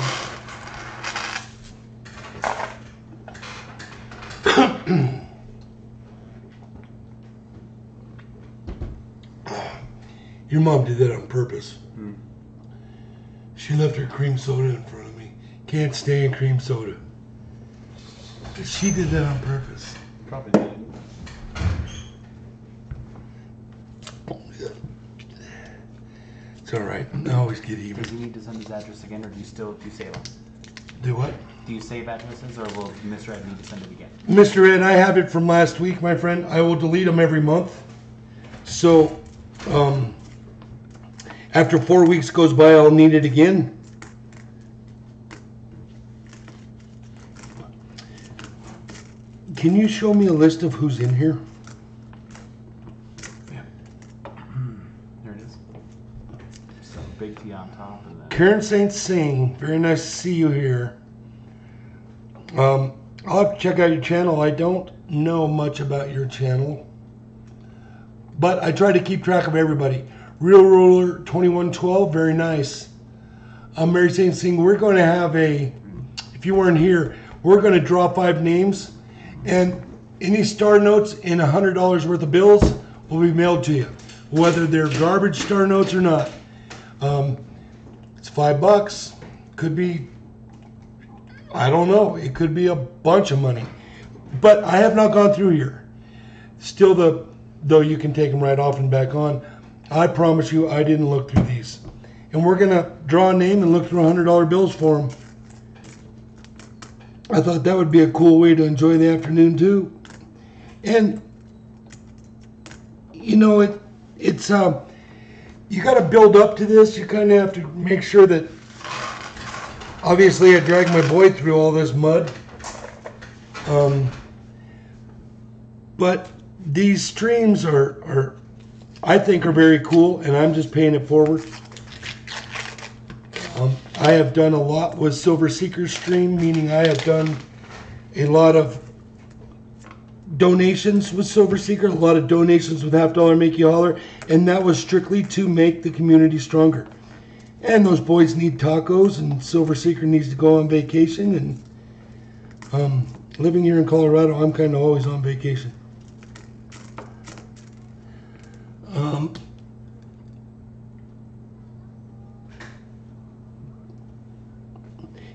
Your mom did that on purpose. She left her cream soda in front of me. Can't stand cream soda. But she did that on purpose. Probably did. It's all right. I always get even. Does he need to send his address again, or do you save them? Do what? Do you save addresses, or will Mr. Ed need to send it again? Mr. Ed, I have it from last week, my friend. I will delete them every month. So, after 4 weeks goes by, I'll need it again. Can you show me a list of who's in here? Yeah. There it is. So big T on top, and then Karen St. Sing, very nice to see you here. I'll have to check out your channel. I don't know much about your channel, but I try to keep track of everybody. Real Ruler 2112, very nice. Mary St. Sing, we're going to have if you weren't here, we're going to draw 5 names, and any star notes in $100 worth of bills will be mailed to you, whether they're garbage star notes or not. It's $5. Could be, I don't know, it could be a bunch of money. But I have not gone through here. Still, though you can take them right off and back on, I promise you I didn't look through these. And we're going to draw a name and look through $100 bills for them. I thought that would be a cool way to enjoy the afternoon too. And, you know, it's you got to build up to this. You kind of have to make sure that, obviously I dragged my boy through all this mud. But these streams are, I think, are very cool, and I'm just paying it forward. I have done a lot with Silver Seeker stream, meaning I have done a lot of donations with Silver Seeker, a lot of donations with $50 Make You Holler, and that was strictly to make the community stronger. And those boys need tacos, and Silver Seeker needs to go on vacation, and living here in Colorado, I'm kind of always on vacation.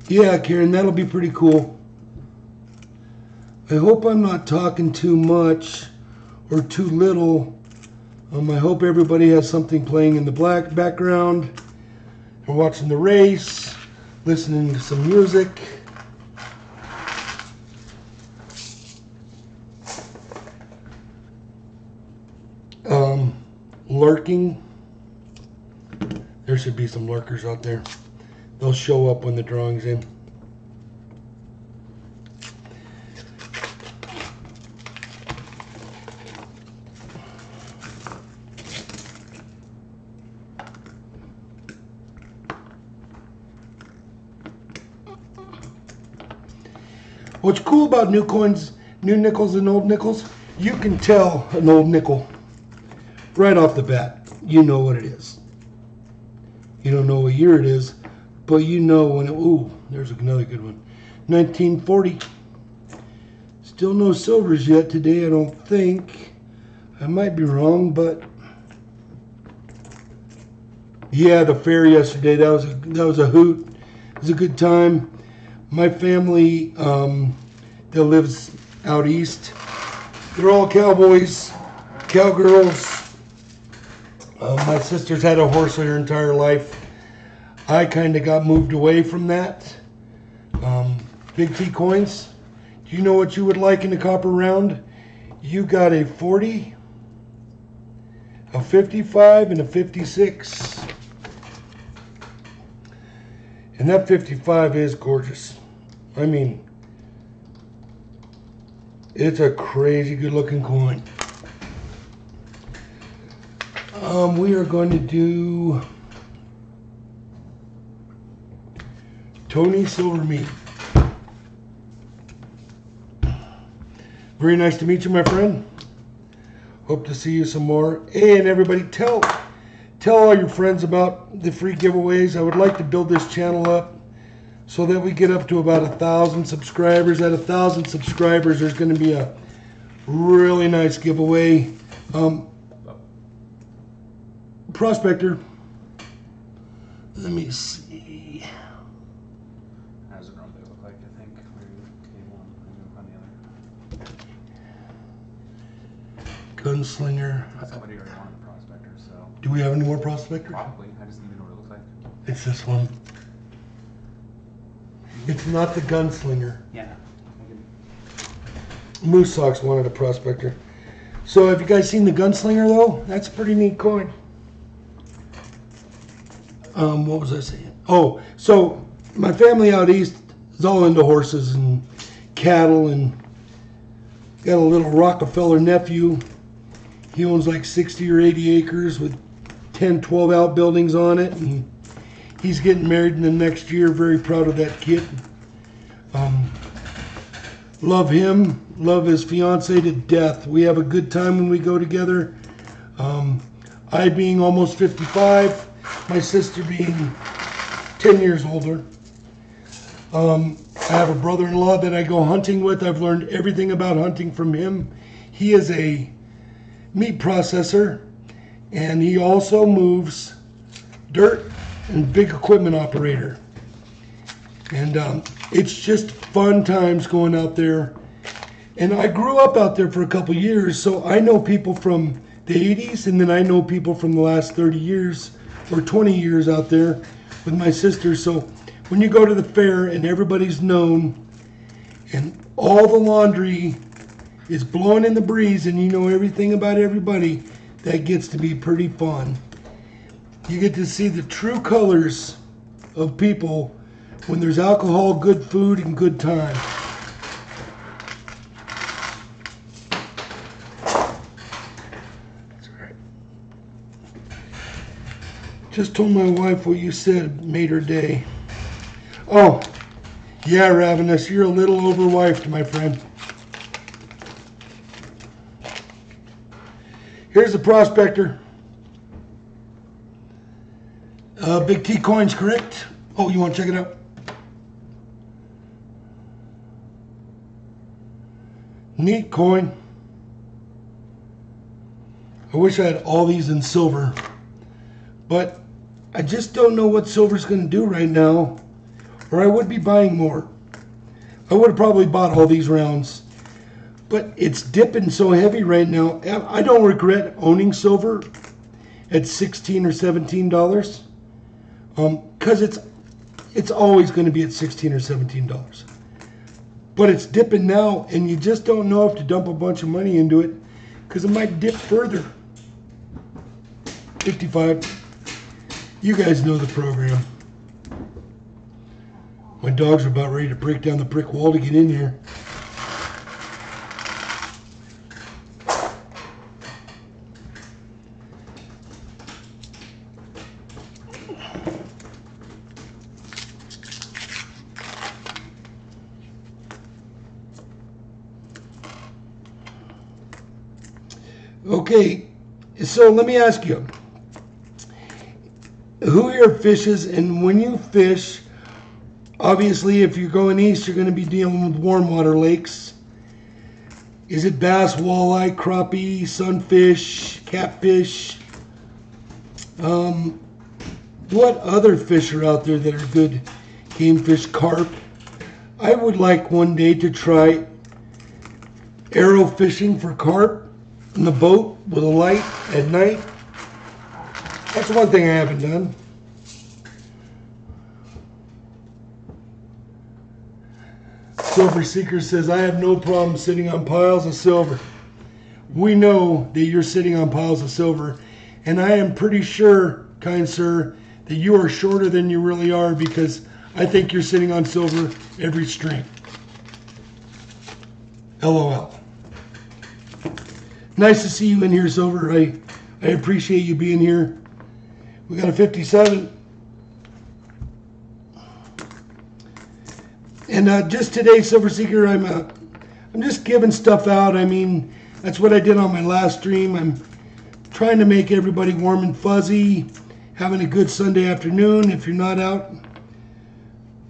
Yeah, Karen, that'll be pretty cool. I hope I'm not talking too much or too little. I hope everybody has something playing in the background. We're watching the race, listening to some music. Lurking. There should be some lurkers out there. They'll show up when the drawing's in. What's cool about new coins, new nickels and old nickels, you can tell an old nickel right off the bat. You know what it is. You don't know what year it is, but you know when it, ooh, there's another good one. 1940. Still no silvers yet today, I don't think. I might be wrong, but yeah, the fair yesterday, that was a hoot. It was a good time. My family that lives out east, they're all cowboys, cowgirls. My sister's had a horse her entire life. I kind of got moved away from that. Big T coins. Do you know what you would like in a copper round? You got a 40, a 55, and a 56. And that 55 is gorgeous. I mean, it's a crazy good looking coin. We are going to do Tony Silvermeat. Very nice to meet you, my friend. Hope to see you some more. Hey, and everybody, tell all your friends about the free giveaways. I would like to build this channel up so that we get up to about 1,000 subscribers. At 1,000 subscribers, there's going to be a really nice giveaway. Prospector. Let me see. How does it normally look like, I think? Where you one, move on the other. Gunslinger. Somebody already wanted a prospector, so. Do we have any more prospectors? Probably. I just need to know what it looks like. It's this one. It's not the Gunslinger. Yeah. Moose Sox wanted a prospector. So have you guys seen the Gunslinger though? That's a pretty neat coin. What was I saying? Oh, so my family out east is all into horses and cattle, and got a little Rockefeller nephew. He owns like 60 or 80 acres with 10, 12 outbuildings on it, and he's getting married in the next year. Very proud of that kid. Love him. Love his fiance to death. We have a good time when we go together. I being almost 55, my sister being 10 years older. I have a brother-in-law that I go hunting with. I've learned everything about hunting from him. He is a meat processor, and he also moves dirt and big equipment operator. And it's just fun times going out there. And I grew up out there for a couple years, so I know people from the 80s, and then I know people from the last 30 years or 20 years out there with my sister. So when you go to the fair and everybody's known and all the laundry is blowing in the breeze and you know everything about everybody, that gets to be pretty fun. You get to see the true colors of people when there's alcohol, good food, and good time. That's all right. Just told my wife what you said made her day. Oh, yeah, Ravenous, you're a little overwifed, my friend. Here's the prospector. Big T coins, correct? Oh, you want to check it out? Neat coin. I wish I had all these in silver, but I just don't know what silver's going to do right now, or I would be buying more. I would have probably bought all these rounds, but it's dipping so heavy right now. I don't regret owning silver at $16 or $17, because it's always going to be at $16 or $17. But it's dipping now, and you just don't know if to dump a bunch of money into it, because it might dip further. 55. You guys know the program. My dogs are about ready to break down the brick wall to get in here. Okay, so let me ask you, who here fishes? And when you fish, obviously if you're going east, you're going to be dealing with warm water lakes. Is it bass, walleye, crappie, sunfish, catfish? What other fish are out there that are good game fish? Carp. I would like one day to try arrow fishing for carp in the boat with a light at night. That's one thing I haven't done. Silver Seeker says, I have no problem sitting on piles of silver. We know that you're sitting on piles of silver, and I am pretty sure, kind sir, that you are shorter than you really are, because I think you're sitting on silver every string. LOL. Nice to see you in here, Silver. I appreciate you being here. We got a 57. And just today, Silver Seeker, I'm just giving stuff out. I mean, that's what I did on my last stream. I'm trying to make everybody warm and fuzzy, having a good Sunday afternoon. If you're not out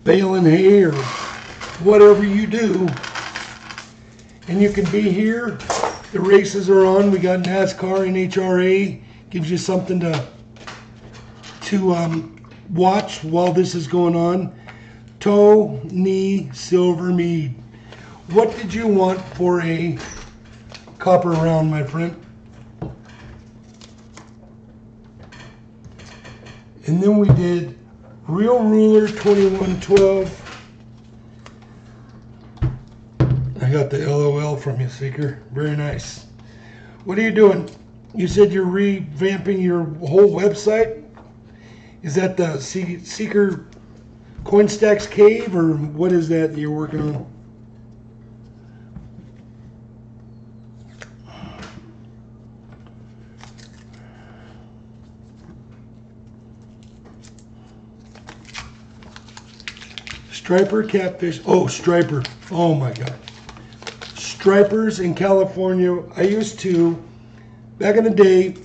baling hay or whatever you do, and you can be here. The races are on. We got NASCAR, NHRA. Gives you something to watch while this is going on. Tony Silver Mead. What did you want for a copper round, my friend? And then we did Real Ruler 2112. I got the LOL from you, Seeker. Very nice. What are you doing? You said you're revamping your whole website? Is that the Seeker CoinStacks Cave, or what is that you're working on? Striper, catfish. Oh, striper. Oh my God. Stripers in California. I used to, back in the day,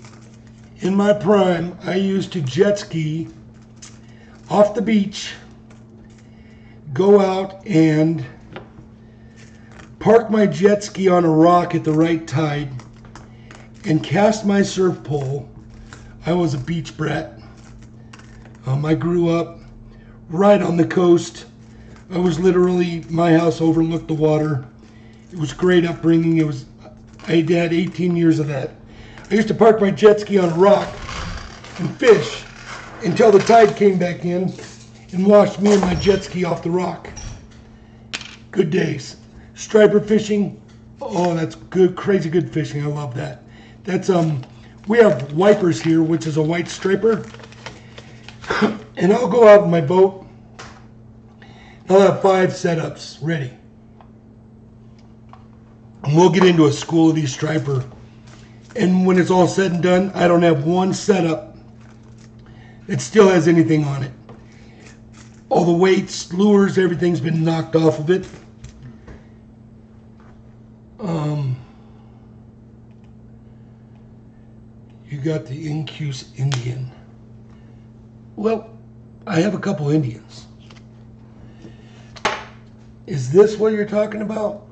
In my prime, I used to jet ski off the beach, go out and park my jet ski on a rock at the right tide, and cast my surf pole. I was a beach brat. I grew up right on the coast. I was literally, my house overlooked the water. It was great upbringing. I had 18 years of that. I used to park my jet ski on a rock and fish until the tide came back in and washed me and my jet ski off the rock. Good days. Striper fishing, oh, that's good, crazy good fishing. I love that. That's we have wipers here, which is a white striper, and I'll go out in my boat. I'll have 5 setups ready, and we'll get into a school of these striper. And when it's all said and done, I don't have one setup that still has anything on it. All the weights, lures, everything's been knocked off of it. You got the Incuse Indian. Well, I have a couple Indians. Is this what you're talking about?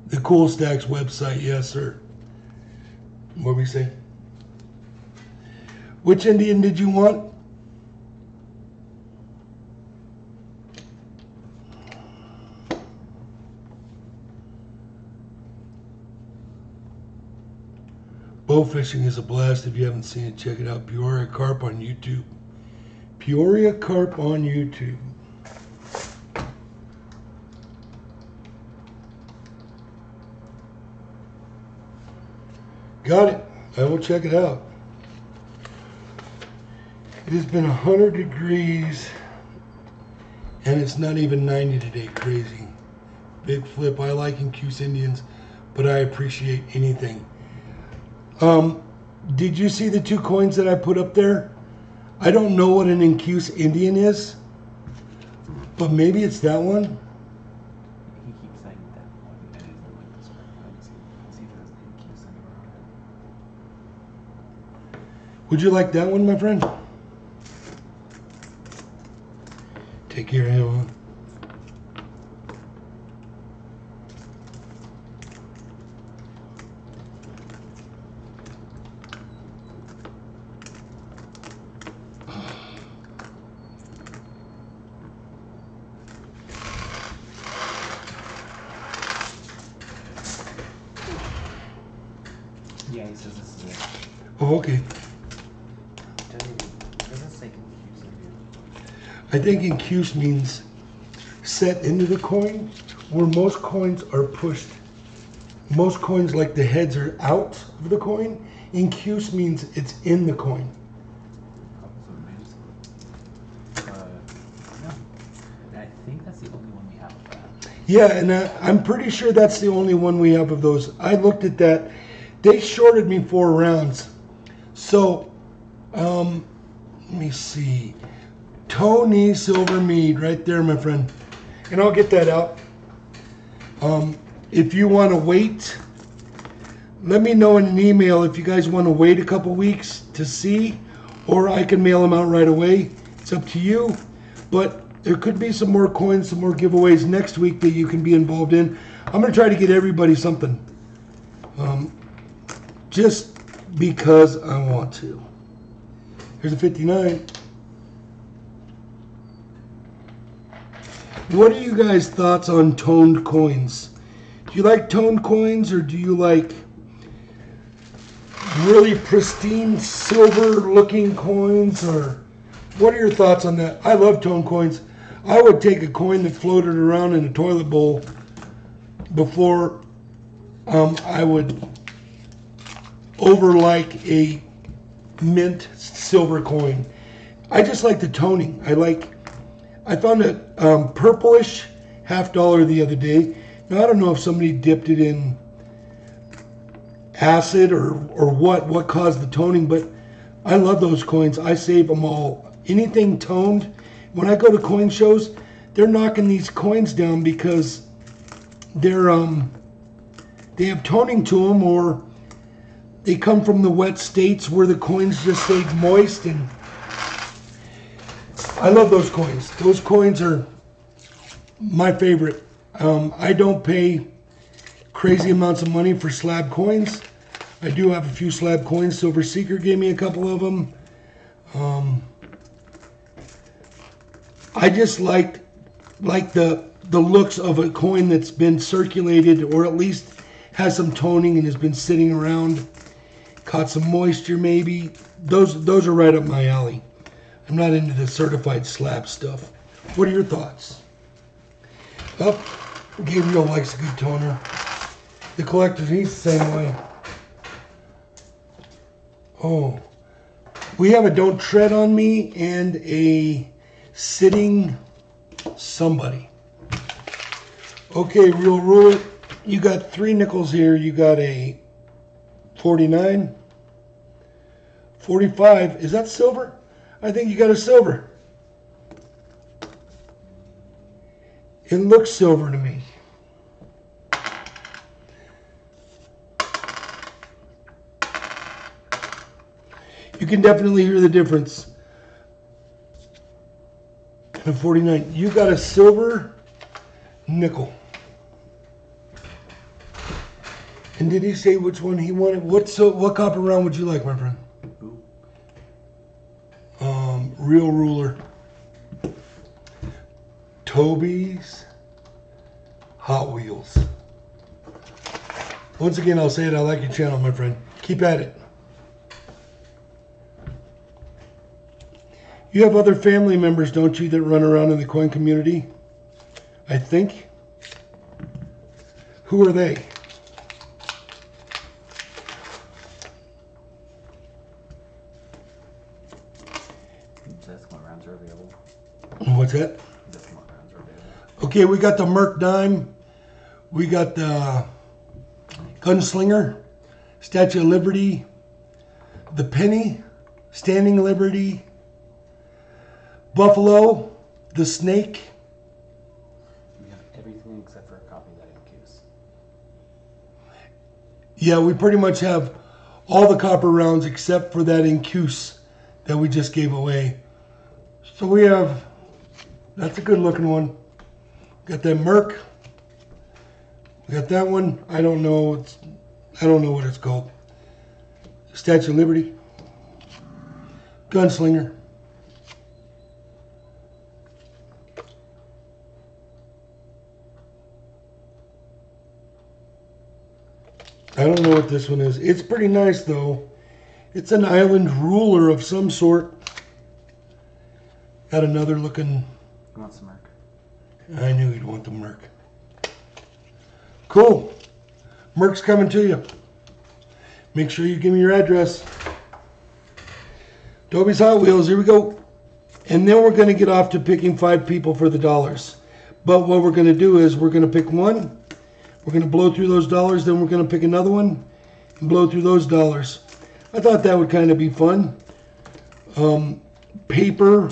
The Cool Stacks website, yes, sir. What we say? Which Indian did you want? Bow fishing is a blast. If you haven't seen it, check it out. Peoria Carp on YouTube. Peoria Carp on YouTube. Got it. I will check it out. It has been 100 degrees and it's not even 90 today. Crazy. Big flip. I like Incuse Indians, but I appreciate anything. Did you see the 2 coins that I put up there? I don't know what an Incuse Indian is, but maybe it's that one. He keeps saying that one, and it's the link to script. I just see if there's an Incuse anywhere on it. Would you like that one, my friend? Take care, everyone. Yeah, he says this is it. Oh, okay. Doesn't say Incuse Indian. I think Incuse means set into the coin, where most coins are pushed. Most coins, like the heads, are out of the coin. Incuse means it's in the coin. No. And I think that's the only one we have of that. Yeah, and I'm pretty sure that's the only one we have of those. I looked at that. They shorted me 4 rounds. So, let me see. Tony Silver Mead, right there, my friend. And I'll get that out. If you want to wait, let me know in an email if you guys want to wait a couple weeks to see, or I can mail them out right away. It's up to you. But there could be some more coins, some more giveaways next week that you can be involved in. I'm going to try to get everybody something. Just because I want to. Here's a 59. What are you guys' thoughts on toned coins? Do you like toned coins, or do you like really pristine silver looking coins, or what are your thoughts on that? I love toned coins. I would take a coin that floated around in a toilet bowl before I would overlike a mint silver coin. I just like the toning. I found a purplish $50 the other day. Now I don't know if somebody dipped it in acid or what caused the toning, but I love those coins. I save them all. Anything toned. When I go to coin shows, they're knocking these coins down because they're they have toning to them, or they come from the wet states where the coins just stay moist. And I love those coins. Those coins are my favorite. I don't pay crazy amounts of money for slab coins. I do have a few slab coins. Silver Seeker gave me a couple of them. I just like the looks of a coin that's been circulated, or at least has some toning and has been sitting around, caught some moisture maybe. Those are right up my alley. I'm not into the certified slab stuff. What are your thoughts? Oh, Gabriel likes a good toner. The collector, he's the same way. Oh, we have a Don't Tread on Me and a Sitting Somebody. Okay, Real Rule It. You got 3 nickels here. You got a 49, 45. Is that silver? I think you got a silver. It looks silver to me. You can definitely hear the difference. And 49. You got a silver nickel. And did he say which one he wanted? What copper round would you like, my friend? Real Ruler. Toby's Hot Wheels. Once again, I'll say it. I like your channel, my friend. Keep at it. You have other family members, don't you, that run around in the coin community? I think. Who are they? Decimal rounds are available. What's that? Decimal rounds are available. Okay, we got the Merc Dime. We got the Gunslinger, Statue of Liberty, the Penny, Standing Liberty, Buffalo, the Snake. We have everything except for a copy of that incuse. Yeah, we pretty much have all the copper rounds except for that incuse that we just gave away. So we have, that's a good looking one. Got that Merc. We got that one. I don't know what it's called. Statue of Liberty. Gunslinger. I don't know what this one is. It's pretty nice though. It's an island ruler of some sort. Got another looking. You want some Merc? I knew you'd want the Merc. Cool. Merc's coming to you. Make sure you give me your address. Toby's Hot Wheels, here we go. And then we're going to get off to picking 5 people for the dollars. But what we're going to do is we're going to pick one. We're going to blow through those dollars. Then we're going to pick another one and blow through those dollars. I thought that would kind of be fun. Paper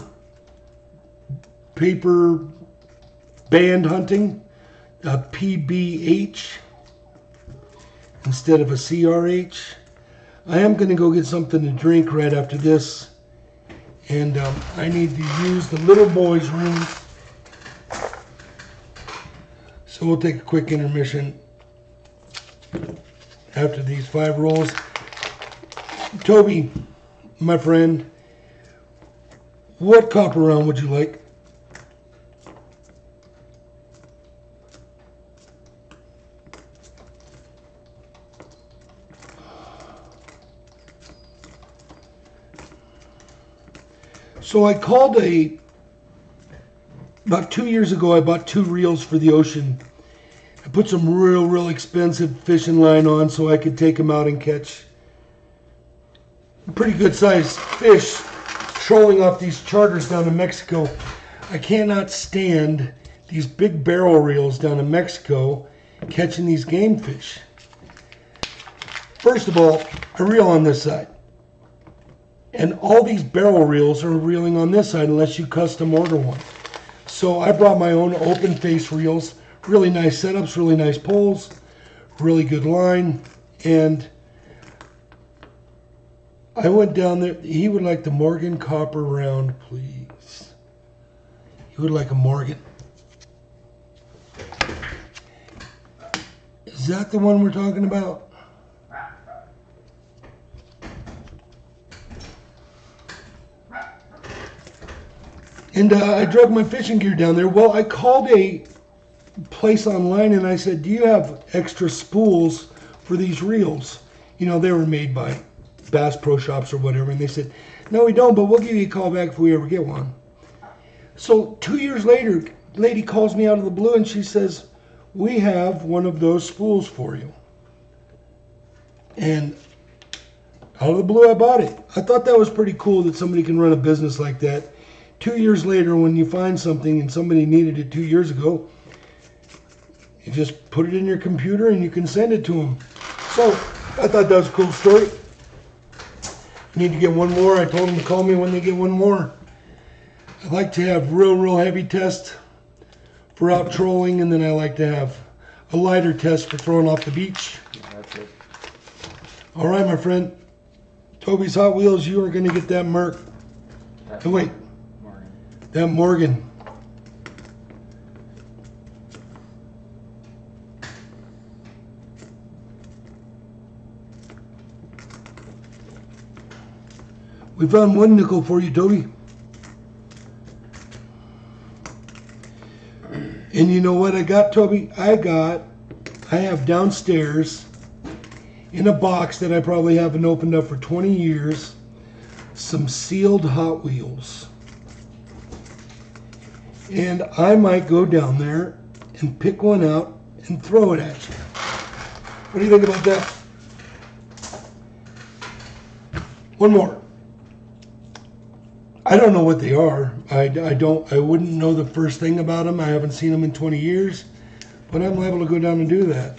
band hunting. PBH instead of a CRH. I am going to go get something to drink right after this, and I need to use the little boys' room, so we'll take a quick intermission after these 5 rolls. Toby, my friend, what copper round would you like? So I called about 2 years ago, I bought 2 reels for the ocean. I put some real expensive fishing line on so I could take them out and catch pretty good sized fish trolling off these charters down in Mexico. I cannot stand these big barrel reels down in Mexico catching these game fish. First of all, I reel on this side. And all these barrel reels are reeling on this side unless you custom order one. So I brought my own open face reels. Really nice setups, really nice poles, really good line. And I went down there. He would like the Morgan copper round, please. He would like a Morgan. Is that the one we're talking about? And I drug my fishing gear down there. Well, I called a place online and I said, do you have extra spools for these reels? You know, they were made by Bass Pro Shops or whatever. And they said, no, we don't, but we'll give you a call back if we ever get one. So 2 years later, lady calls me out of the blue and she says, we have one of those spools for you. And out of the blue, I bought it. I thought that was pretty cool that somebody can run a business like that. 2 years later, when you find something and somebody needed it 2 years ago, you just put it in your computer and you can send it to them. So I thought that was a cool story. Need to get one more. I told them to call me when they get one more. I like to have real heavy test for out trolling, and then I like to have a lighter test for throwing off the beach. That's it. All right, my friend. Toby's Hot Wheels, you are going to get that Merc. Oh, wait. Morgan. That Morgan. We found one nickel for you, Toby. And you know what I got, Toby? I have downstairs in a box that I probably haven't opened up for 20 years, some sealed Hot Wheels. And I might go down there and pick one out and throw it at you. What do you think about that? One more. I don't know what they are. I wouldn't know the first thing about them. I haven't seen them in 20 years, but I'm liable to go down and do that.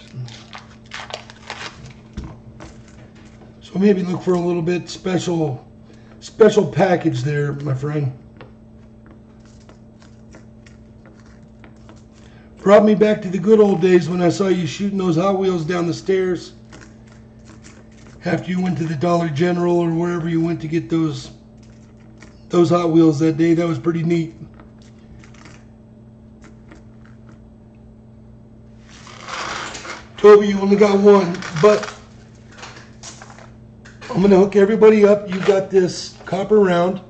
So maybe look for a little bit special package there, my friend. Brought me back to the good old days when I saw you shooting those Hot Wheels down the stairs after you went to the Dollar General or wherever you went to get those Hot Wheels that day. That was pretty neat. Toby, you only got one, but I'm going to hook everybody up. You got this copper round.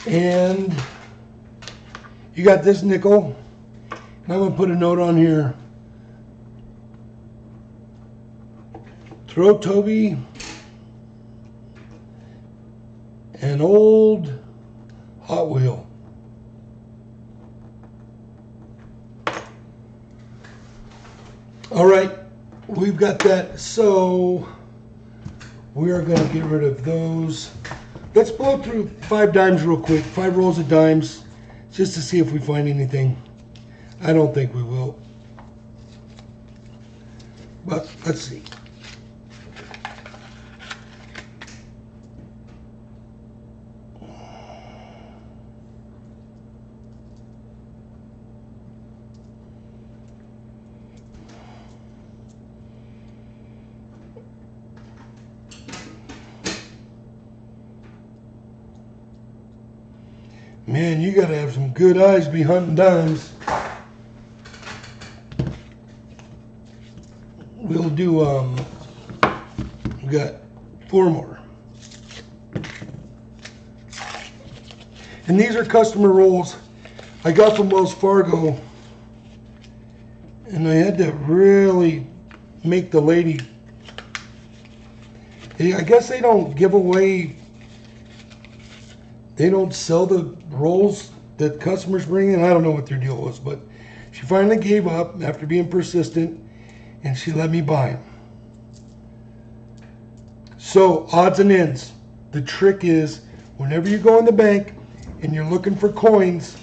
And you got this nickel. And I'm going to put a note on here. Throw Toby an old Hot Wheel. All right, we've got that. So we are going to get rid of those. Let's blow through 5 dimes real quick, 5 rolls of dimes, just to see if we find anything. I don't think we will, but let's see. Man, you gotta have some good eyes to be hunting dimes. We'll do, we got 4 more. And these are customer rolls I got from Wells Fargo. And I had to really make the lady, I guess they don't give away, they don't sell the rolls that customers bring in. I don't know what their deal was, but she finally gave up after being persistent and she let me buy them. So odds and ends. The trick is whenever you go in the bank and you're looking for coins,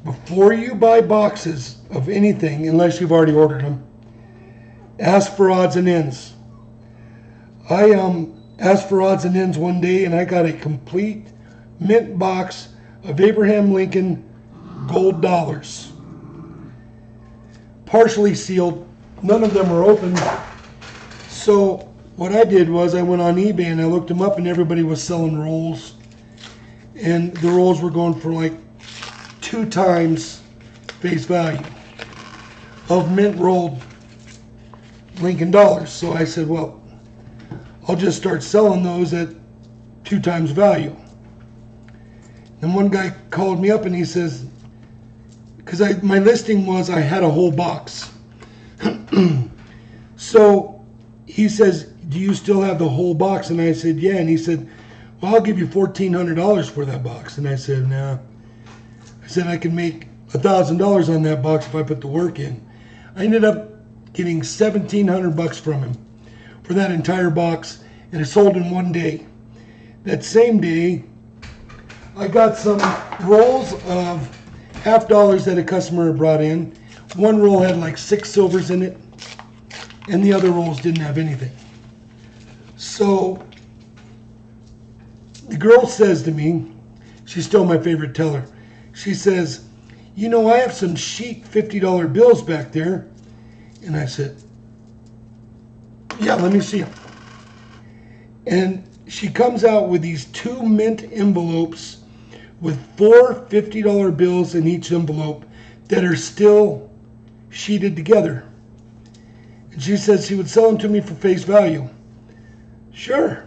before you buy boxes of anything, unless you've already ordered them, ask for odds and ends. I asked for odds and ends one day and I got a complete mint box of Abraham Lincoln gold dollars. Partially sealed. None of them were open. So what I did was I went on eBay and I looked them up, and everybody was selling rolls. And the rolls were going for like 2 times face value of mint rolled Lincoln dollars. So I said, well, I'll just start selling those at 2 times value. And one guy called me up and he says, because my listing was I had a whole box. So he says, do you still have the whole box? And I said, yeah. And he said, well, I'll give you $1,400 for that box. And I said, no. I said, I can make $1,000 on that box if I put the work in. I ended up getting $1,700 from him for that entire box, and it sold in one day. That same day, I got some rolls of $half that a customer had brought in. One roll had like 6 silvers in it, and the other rolls didn't have anything. So the girl says to me, she's still my favorite teller, she says, you know, I have some chic $50 bills back there. And I said, yeah, let me see them. And she comes out with these 2 mint envelopes with 4 $50 bills in each envelope that are still sheeted together. And she says she would sell them to me for face value. Sure.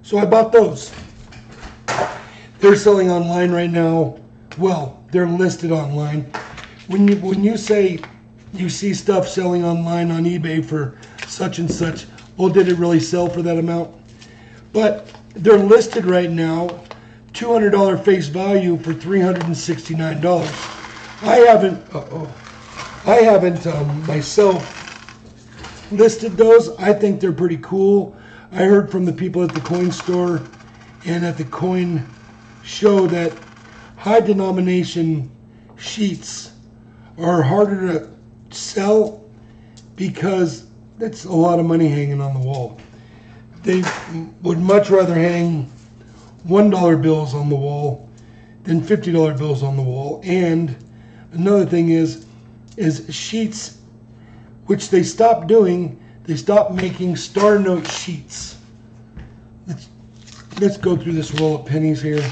So I bought those. They're selling online right now. Well, they're listed online. When you say you see stuff selling online on eBay for such and such, well, did it really sell for that amount? But they're listed right now, $200 face value for $369. I haven't myself listed those. I think they're pretty cool. I heard from the people at the coin store and at the coin show that high denomination sheets are harder to sell because it's a lot of money hanging on the wall. They would much rather hang $1 bills on the wall than $50 bills on the wall. And another thing is sheets, which they stopped doing. They stopped making star note sheets. Let's go through this roll of pennies here.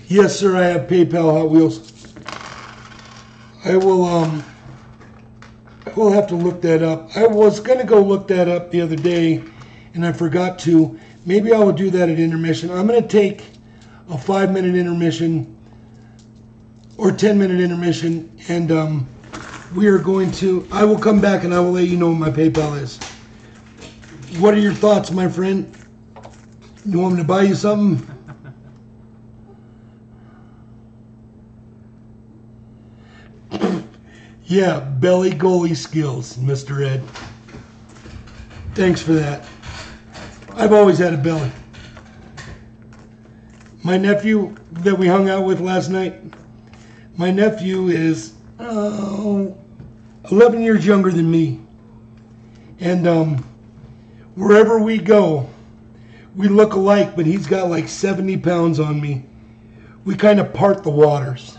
Yes, sir, I have PayPal Hot Wheels. I will have to look that up. I was going to go look that up the other day, and I forgot to. Maybe I will do that at intermission. I'm going to take a 5-minute intermission or 10-minute intermission, and we are going to, I will come back and I will let you know what my PayPal is. What are your thoughts, my friend? You want me to buy you something? Yeah, belly goalie skills, Mr. Ed. Thanks for that. I've always had a belly. My nephew that we hung out with last night, my nephew is 11 years younger than me. And wherever we go, we look alike, but he's got like 70 pounds on me. We kind of part the waters.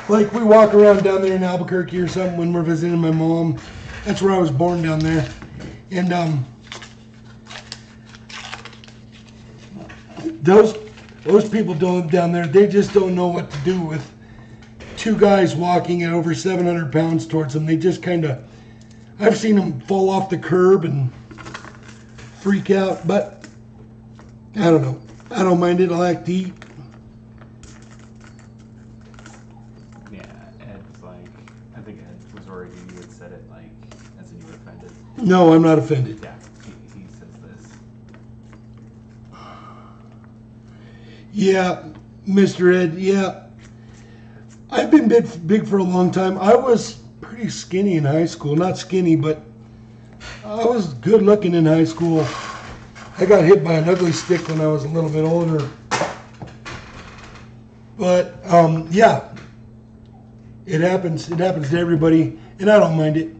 Like we walk around down there in Albuquerque or something when we're visiting my mom. That's where I was born, down there. And those people down there, they just don't know what to do with 2 guys walking at over 700 pounds towards them. They just kind of, I've seen them fall off the curb and freak out, but I don't know. I don't mind it. I like to eat. I think Ed was worried you had said it like as in you were offended. No, I'm not offended. Yeah, he says this. Yeah, Mr. Ed, yeah. I've been big for a long time. I was pretty skinny in high school. Not skinny, but I was good looking in high school. I got hit by an ugly stick when I was a little bit older. But, yeah. It happens. It happens to everybody, and I don't mind it.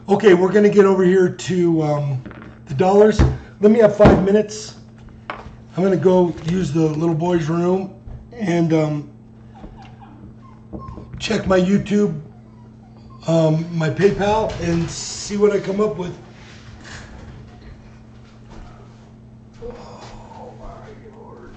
Okay, we're going to get over here to the dollars. Let me have 5 minutes. I'm going to go use the little boy's room and check my YouTube, my PayPal, and see what I come up with. Oh my Lord.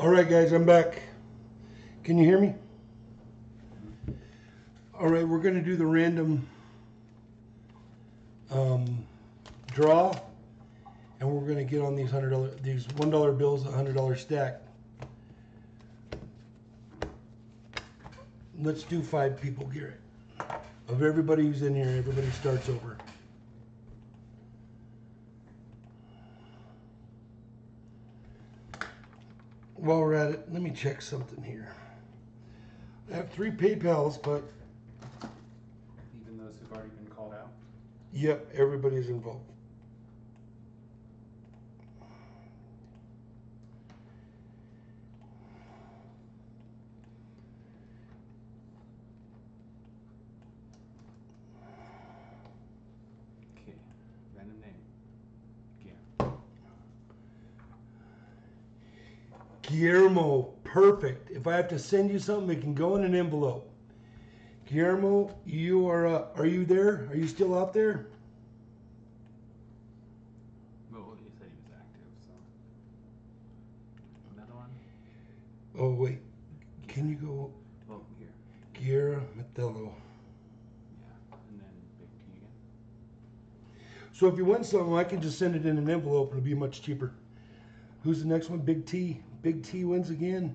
All right, guys, I'm back. Can you hear me? All right, we're going to do the random draw, and we're going to get on these these $1 bills, a $100 stack. Let's do 5 people, Garrett. Of everybody who's in here, everybody starts over. While we're at it, let me check something here. I have 3 PayPals, but Even those who've already been called out. yep, everybody's involved. Okay. Random name. Yeah. Guillermo, perfect. If I have to send you something, it can go in an envelope. Guillermo, you are you there? Are you still out there? Well, you said he was active, so. Another one? Oh, wait. Can you go Well, here. Guillermo Metelo? Yeah. And then big T again. So if you want something, I can just send it in an envelope. It'll be much cheaper. Who's the next one? Big T. Big T wins again.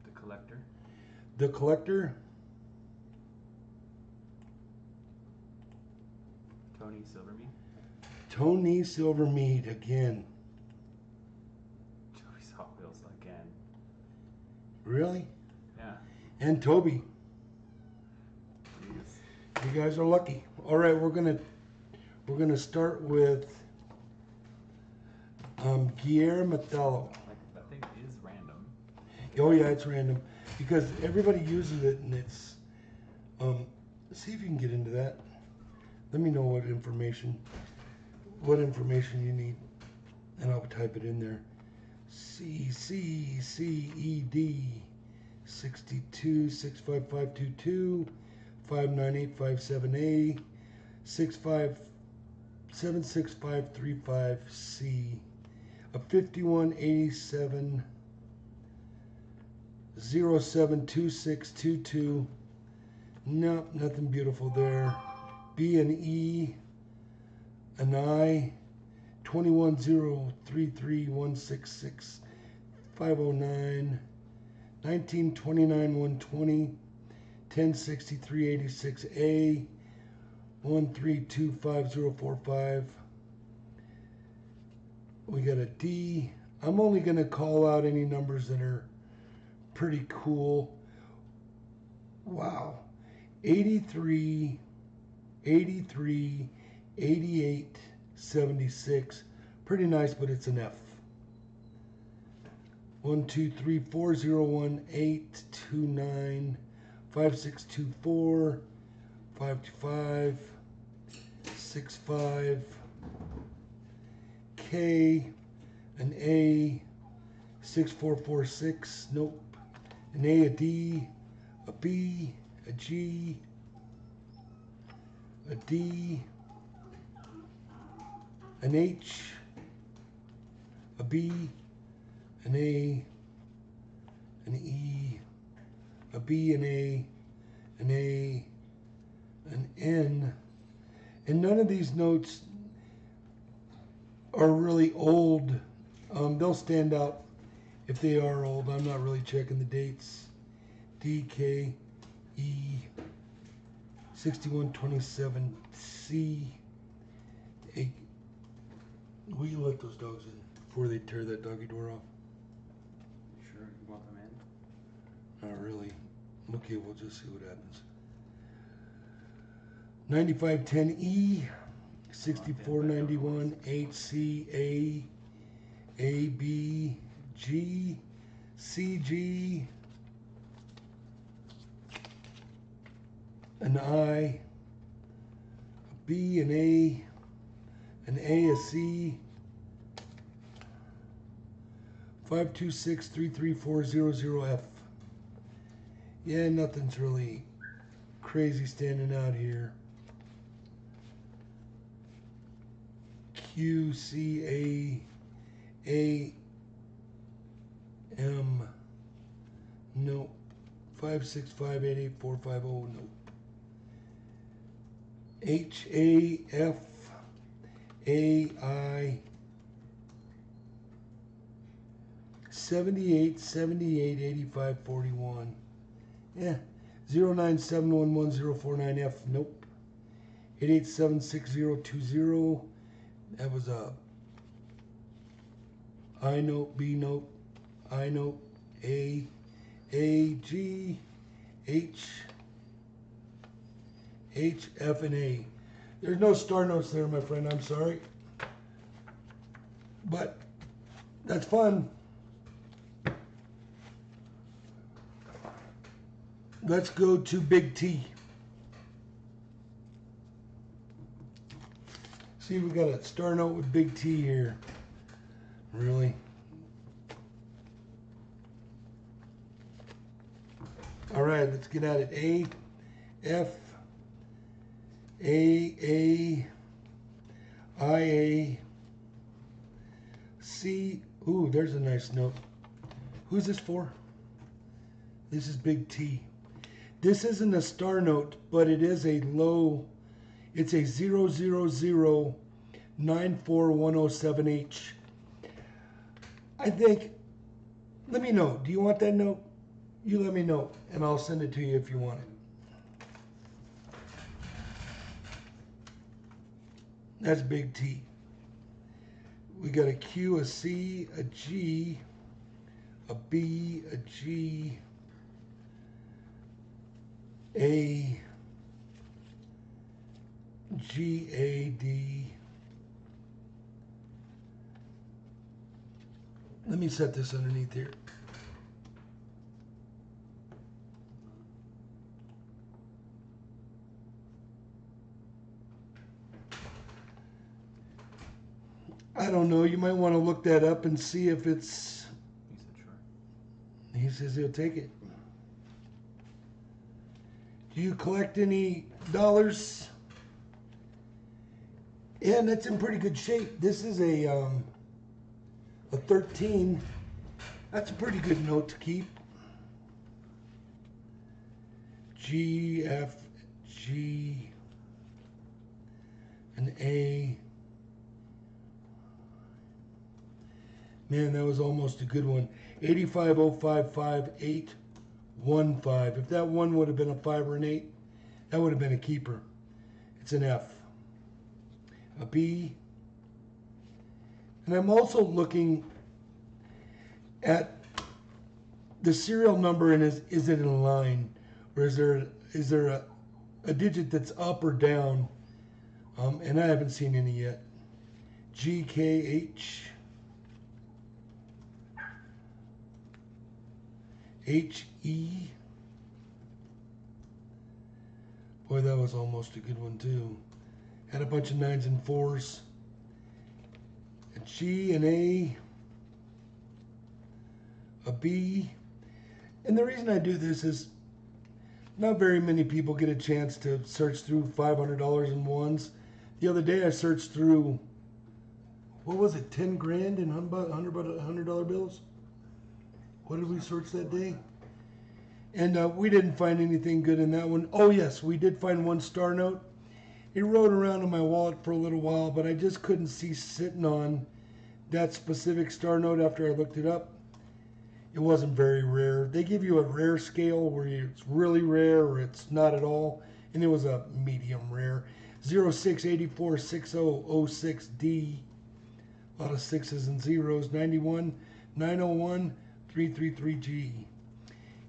The collector. The collector. Tony Silvermead. Tony Silvermead again. Joey Saw Wheels again. Really? Yeah. And Toby. Jeez. You guys are lucky. All right, we're gonna start with Guillermo Metelo. Like, that thing is random. Oh yeah, it's random because everybody uses it, and it's. See if you can get into that. Let me know what information you need, and I'll type it in there. CCCED 62 65522 59857A 76535C a 5187 072622. Nope, nothing beautiful there. B and E, an I, 21033166509 1929 120 106386A 1325045. We got a D. I'm only going to call out any numbers that are pretty cool. Wow. 83, 88, 76. Pretty nice, but it's an F. 1 2 3 4 0 1 8 2 9 5 6 2 4 5 2 5 6 5 K, an A, 6446. Nope. An A, a D, a B, a G, a D, an H, a B, an A, an E, a B, an A, an A, an N. And none of these notes are really old. They'll stand out if they are old. I'm not really checking the dates. D, K, E, 6127C. Will you let those dogs in before they tear that doggy door off? You sure you want them in? Not really. Okay, we'll just see what happens. 9510E, 6491 8C, A, B, G, CG, an I, a B, an A, a C, 5263340F. Yeah, nothing's really crazy standing out here. Q, C, A, M. Nope. 565884450. Nope. HAFAI 78788541. Yeah. 097111049F. Nope. 88762020. That was a I note, B note, I note, A, G, H, F, and A. There's no star notes there, my friend. I'm sorry. But that's fun. Let's go to Big T. See, we got a star note with Big T here. Really? All right, let's get at it. A, F, A, I, C. Ooh, there's a nice note. Who's this for? This is Big T. This isn't a star note, but it is a low. It's a 000941070H. I think, let me know. Do you want that note? You let me know, and I'll send it to you if you want it. That's Big T. We got a Q, a C, a G, a B, a G, A, G, A, D. Let me set this underneath here. I don't know. You might want to look that up and see if it's... He said sure. He says he'll take it. Do you collect any dollars? Yeah, and that's in pretty good shape. This is a 13. That's a pretty good note to keep. G, F, G, an A. Man, that was almost a good one. 85055-815. If that one would have been a 5 or an 8, that would have been a keeper. It's an F. A B. And I'm also looking at the serial number and is it in a line? Or is there a digit that's up or down? And I haven't seen any yet. G, K, H. H-E. Boy, that was almost a good one too. Had a bunch of 9s and 4s. A G, an A, a B. And the reason I do this is not very many people get a chance to search through $500 in ones. The other day I searched through, what was it, 10 grand in $100 bills? What did we search that day? And we didn't find anything good in that one. Oh yes, we did find one star note. It rode around in my wallet for a little while, but I just couldn't see sitting on that specific star note after I looked it up. It wasn't very rare. They give you a rare scale where it's really rare or it's not at all, and it was a medium rare. 06846006D. A lot of 6s and 0s. 91 901 333G.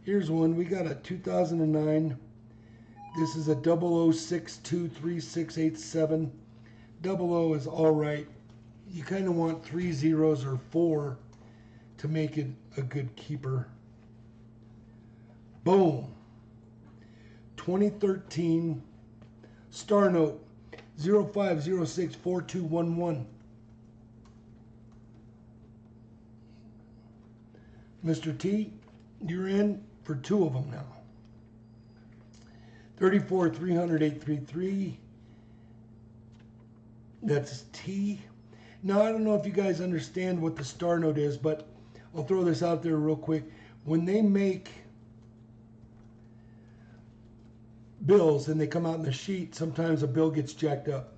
Here's one. We got a 2009. This is a 00623687. 00 is all right. You kind of want 3 zeros or 4 to make it a good keeper. Boom. 2013 star note 05064211. Mr. T, you're in for 2 of them now. 34-300-833. That's T. Now, I don't know if you guys understand what the star note is, but I'll throw this out there real quick. When they make bills and they come out in the sheet, sometimes a bill gets jacked up.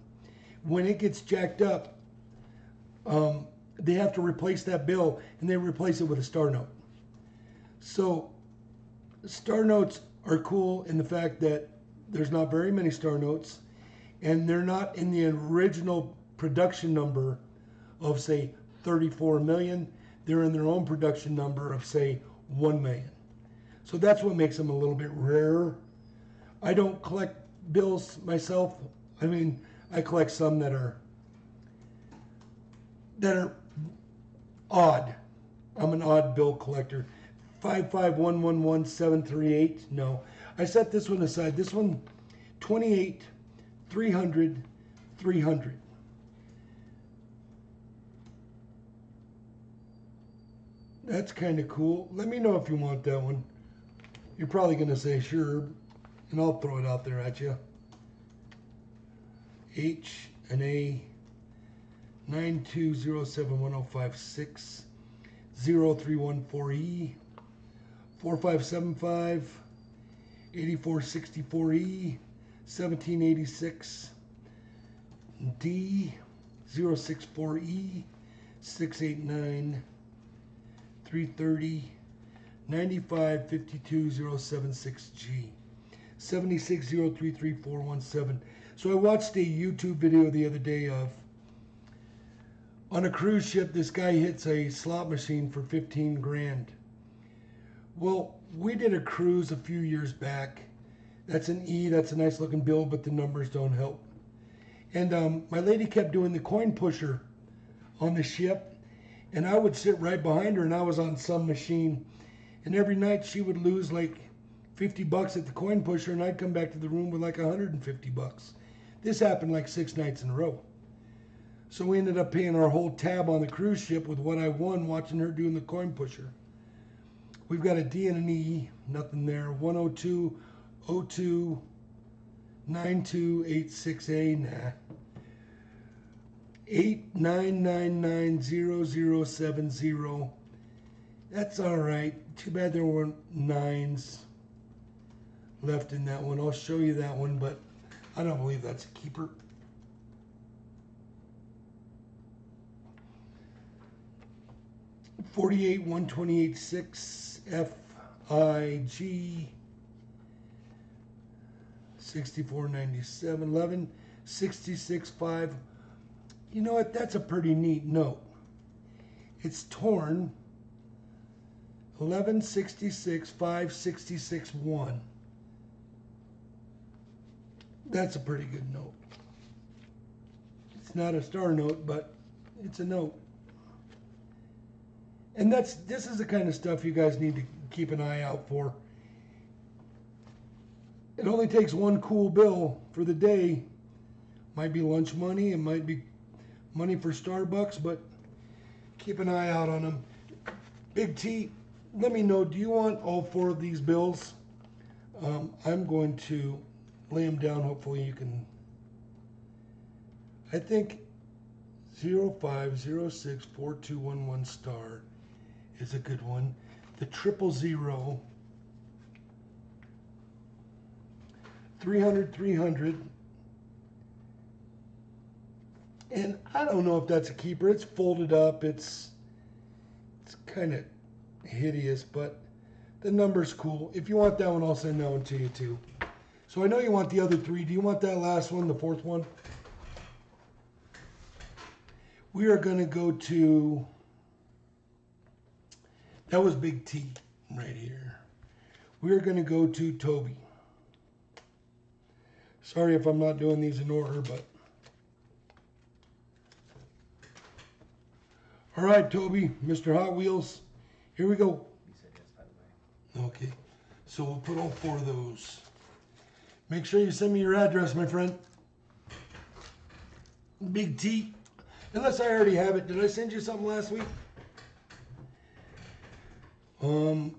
When it gets jacked up, they have to replace that bill, and they replace it with a star note. So star notes are cool in the fact that there's not very many star notes, and they're not in the original production number of, say, 34 million. They're in their own production number of, say, 1 million. So that's what makes them a little bit rarer. I don't collect bills myself. I mean, I collect some that are odd. I'm an odd bill collector. 55111 No. I set this one aside. This one, 28, 300, 300. That's kind of cool. Let me know if you want that one. You're probably going to say sure, and I'll throw it out there at you. H and A 92071056 0314E 4575 8464E 1786 D 064E 689 330 9552076G 760333417. So I watched a YouTube video the other day of, on a cruise ship, this guy hits a slot machine for 15 grand. Well, we did a cruise a few years back. That's an E, that's a nice looking bill, but the numbers don't help. And my lady kept doing the coin pusher on the ship, and I would sit right behind her, and I was on some machine, and every night she would lose like 50 bucks at the coin pusher, and I'd come back to the room with like 150 bucks. This happened like 6 nights in a row. So we ended up paying our whole tab on the cruise ship with what I won watching her doing the coin pusher. We've got a D and an E, nothing there. 10202 9286A, nah. 89990070. That's all right. Too bad there weren't 9s left in that one. I'll show you that one, but I don't believe that's a keeper. $48 128 6 FIG 6497 11 66 5. You know what? That's a pretty neat note. It's torn 1166 566 1. That's a pretty good note. It's not a star note, but it's a note. And this is the kind of stuff you guys need to keep an eye out for. It only takes one cool bill for the day. Might be lunch money, it might be money for Starbucks, but keep an eye out on them. Big T, let me know, do you want all 4 of these bills? I'm going to lay them down. Hopefully you can. I think 05064211 star is a good one. The 000 300 300. And I don't know if that's a keeper. It's folded up. It's kind of hideous, but the number's cool. If you want that one, I'll send that one to you too. So I know you want the other 3. Do you want that last one, the 4th one? We are going to go to, that was Big T right here. We are going to go to Toby. Sorry if I'm not doing these in order, but. All right, Toby, Mr. Hot Wheels, here we go. You said yes, by the way. Okay, so we'll put all 4 of those. Make sure you send me your address, my friend. Big T. Unless I already have it. Did I send you something last week?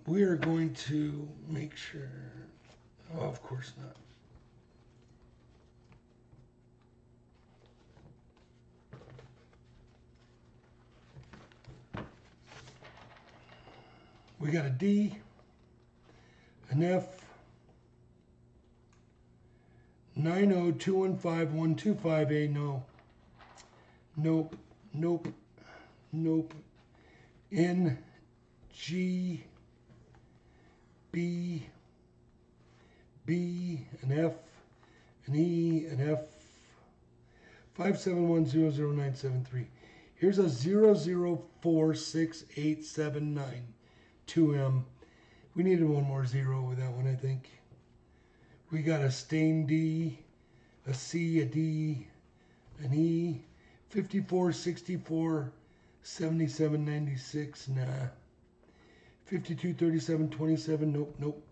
We are going to make sure. Oh, of course not. We got a D, an F, 902151258. No. Nope. Nope. Nope. N, G, B, B, an F, an E, an F, 571000973. Here's a 0046879 2M. We needed one more zero with that one, I think. We got a stain D, a C, a D, an E, 5464 7796. Nah. 523727. Nope, nope.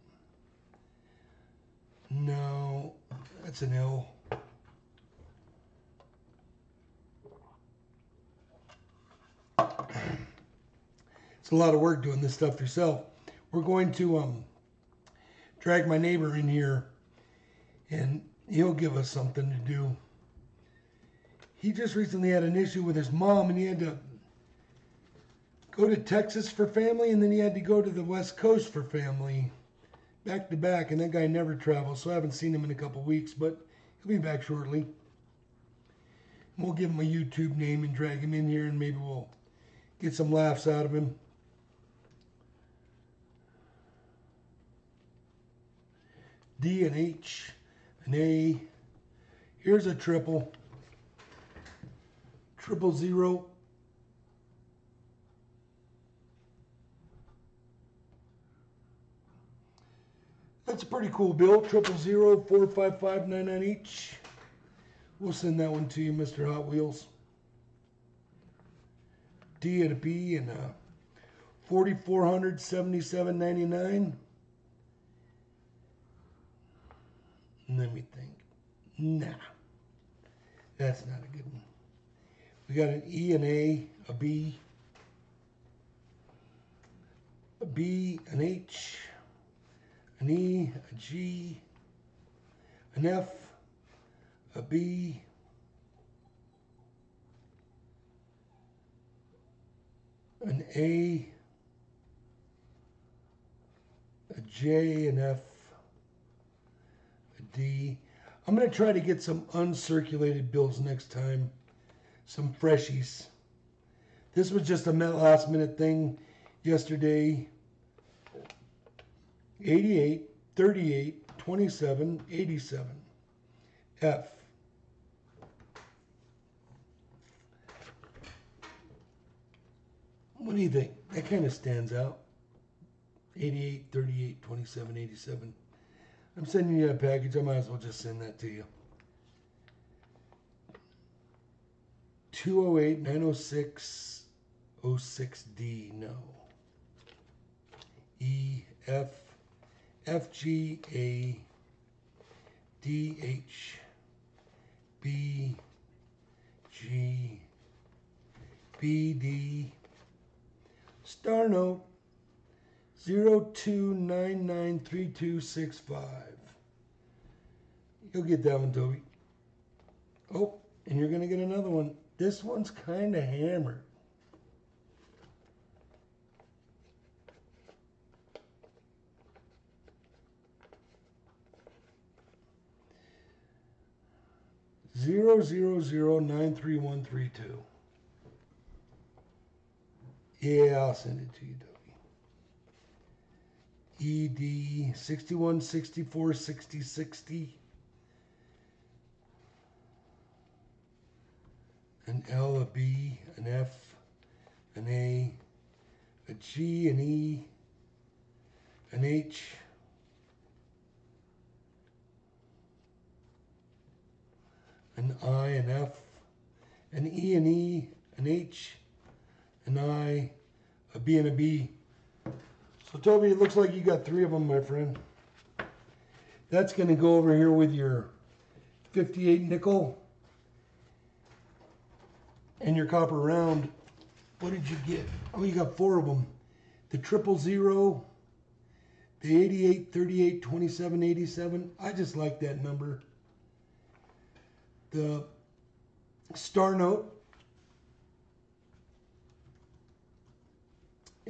No, that's an L. It's a lot of work doing this stuff yourself. We're going to drag my neighbor in here, and he'll give us something to do. He just recently had an issue with his mom, and he had to go to Texas for family, and then he had to go to the West Coast for family, back to back, and that guy never travels, so I haven't seen him in a couple weeks, but he'll be back shortly. And we'll give him a YouTube name and drag him in here, and maybe we'll get some laughs out of him. D, and H, an A. Here's a triple. 000. That's a pretty cool bill. 000 45599 each. We'll send that one to you, Mr. Hot Wheels. D and a B and a 4477.99. Let me think. Nah, that's not a good one. We got an E, an A, a B, an H, an E, a G, an F, a B, an A, a J, an F, a D. I'm going to try to get some uncirculated bills next time. Some freshies. This was just a last minute thing yesterday. 88, 38, 27, 87. F. What do you think? That kind of stands out. 88, 38, 27, 87. I'm sending you a package. I might as well just send that to you. 208 906 06D. No. E, F, FG, A, DH, B, G, BD, star note 02993265. You'll get that one, Toby. Oh, and you're going to get another one. This one's kind of hammered. Zero 93132. Yeah, I'll send it to you, Toby. ED 6164 6060. An L, a B, an F, an A, a G, an E, an H, an I, an F, an E, an E, an H, an I, a B, and a B. So Toby, it looks like you got 3 of them, my friend. That's going to go over here with your 58 nickel and your copper round. What did you get? Oh, you got 4 of them. The 000, the 88, 38, 27, 87. I just like that number. The star note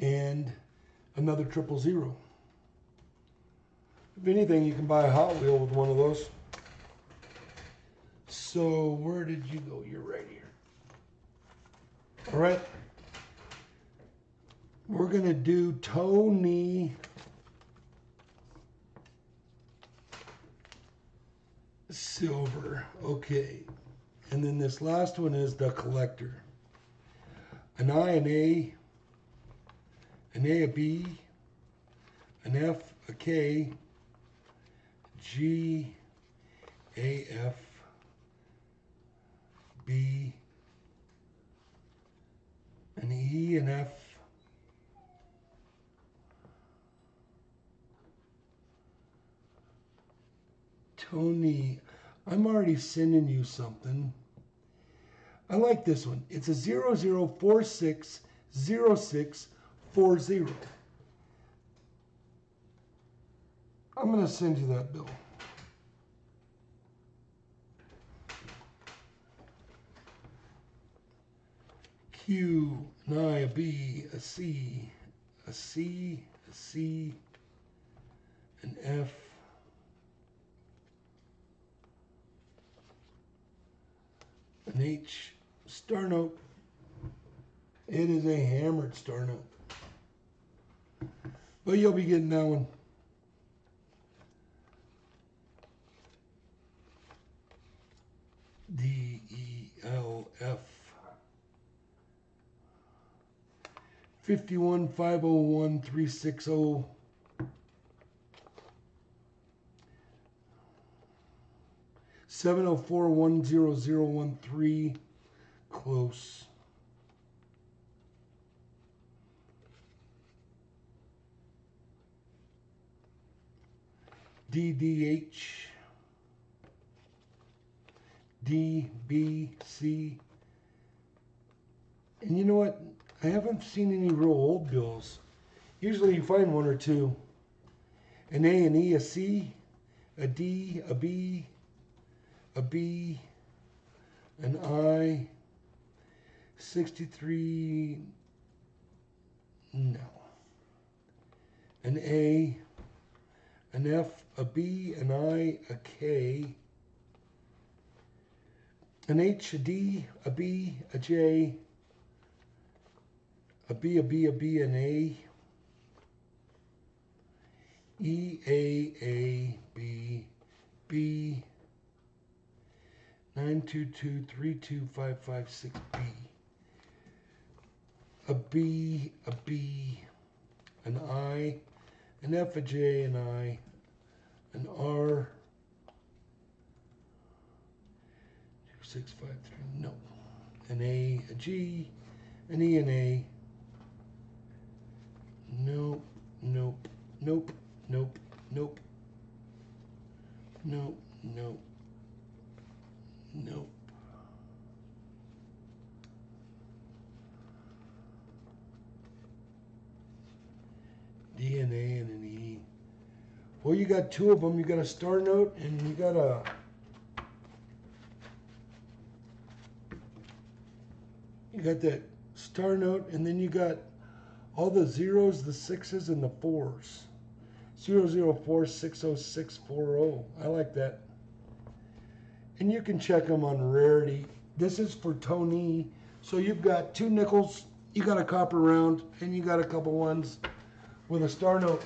and another 000. If anything, you can buy a Hot Wheel with one of those. So where did you go? You're right here. All right. We're going to do Tony Silver. Okay. And then this last one is the collector. An I, an A, a B, an F, a K, G, A, F, B, an E, an F, Tony, I'm already sending you something. I like this one. It's a 00460640. I'm going to send you that bill. Q, an I, a B, a C, a C, a C, an F, an H, star note. It is a hammered star note. But you'll be getting that one. D, E, L, F. 51501360. $704-10013, close. DDH, DBC. And you know what? I haven't seen any real old bills. Usually you find one or two. An A, an E, a C, a D, a B, a B, an I, 63, no, an A, an F, a B, an I, a K, an H, a D, a B, a J, a B, a B, a B, an A, E, A, B, B, 922325556B, a B, an I, an F, a J, an I, an R, 2653, no, an A, a G, an E, an A, nope, nope, nope, nope, nope, nope, nope. Nope. DNA and an E. Well, you got two of them. You got a star note and you got that star note, and then you got all the zeros, the sixes, and the fours. 0046064. I like that. And you can check them on rarity. This is for Tony. So you've got two nickels, you got a copper round, and you got a couple ones with a star note.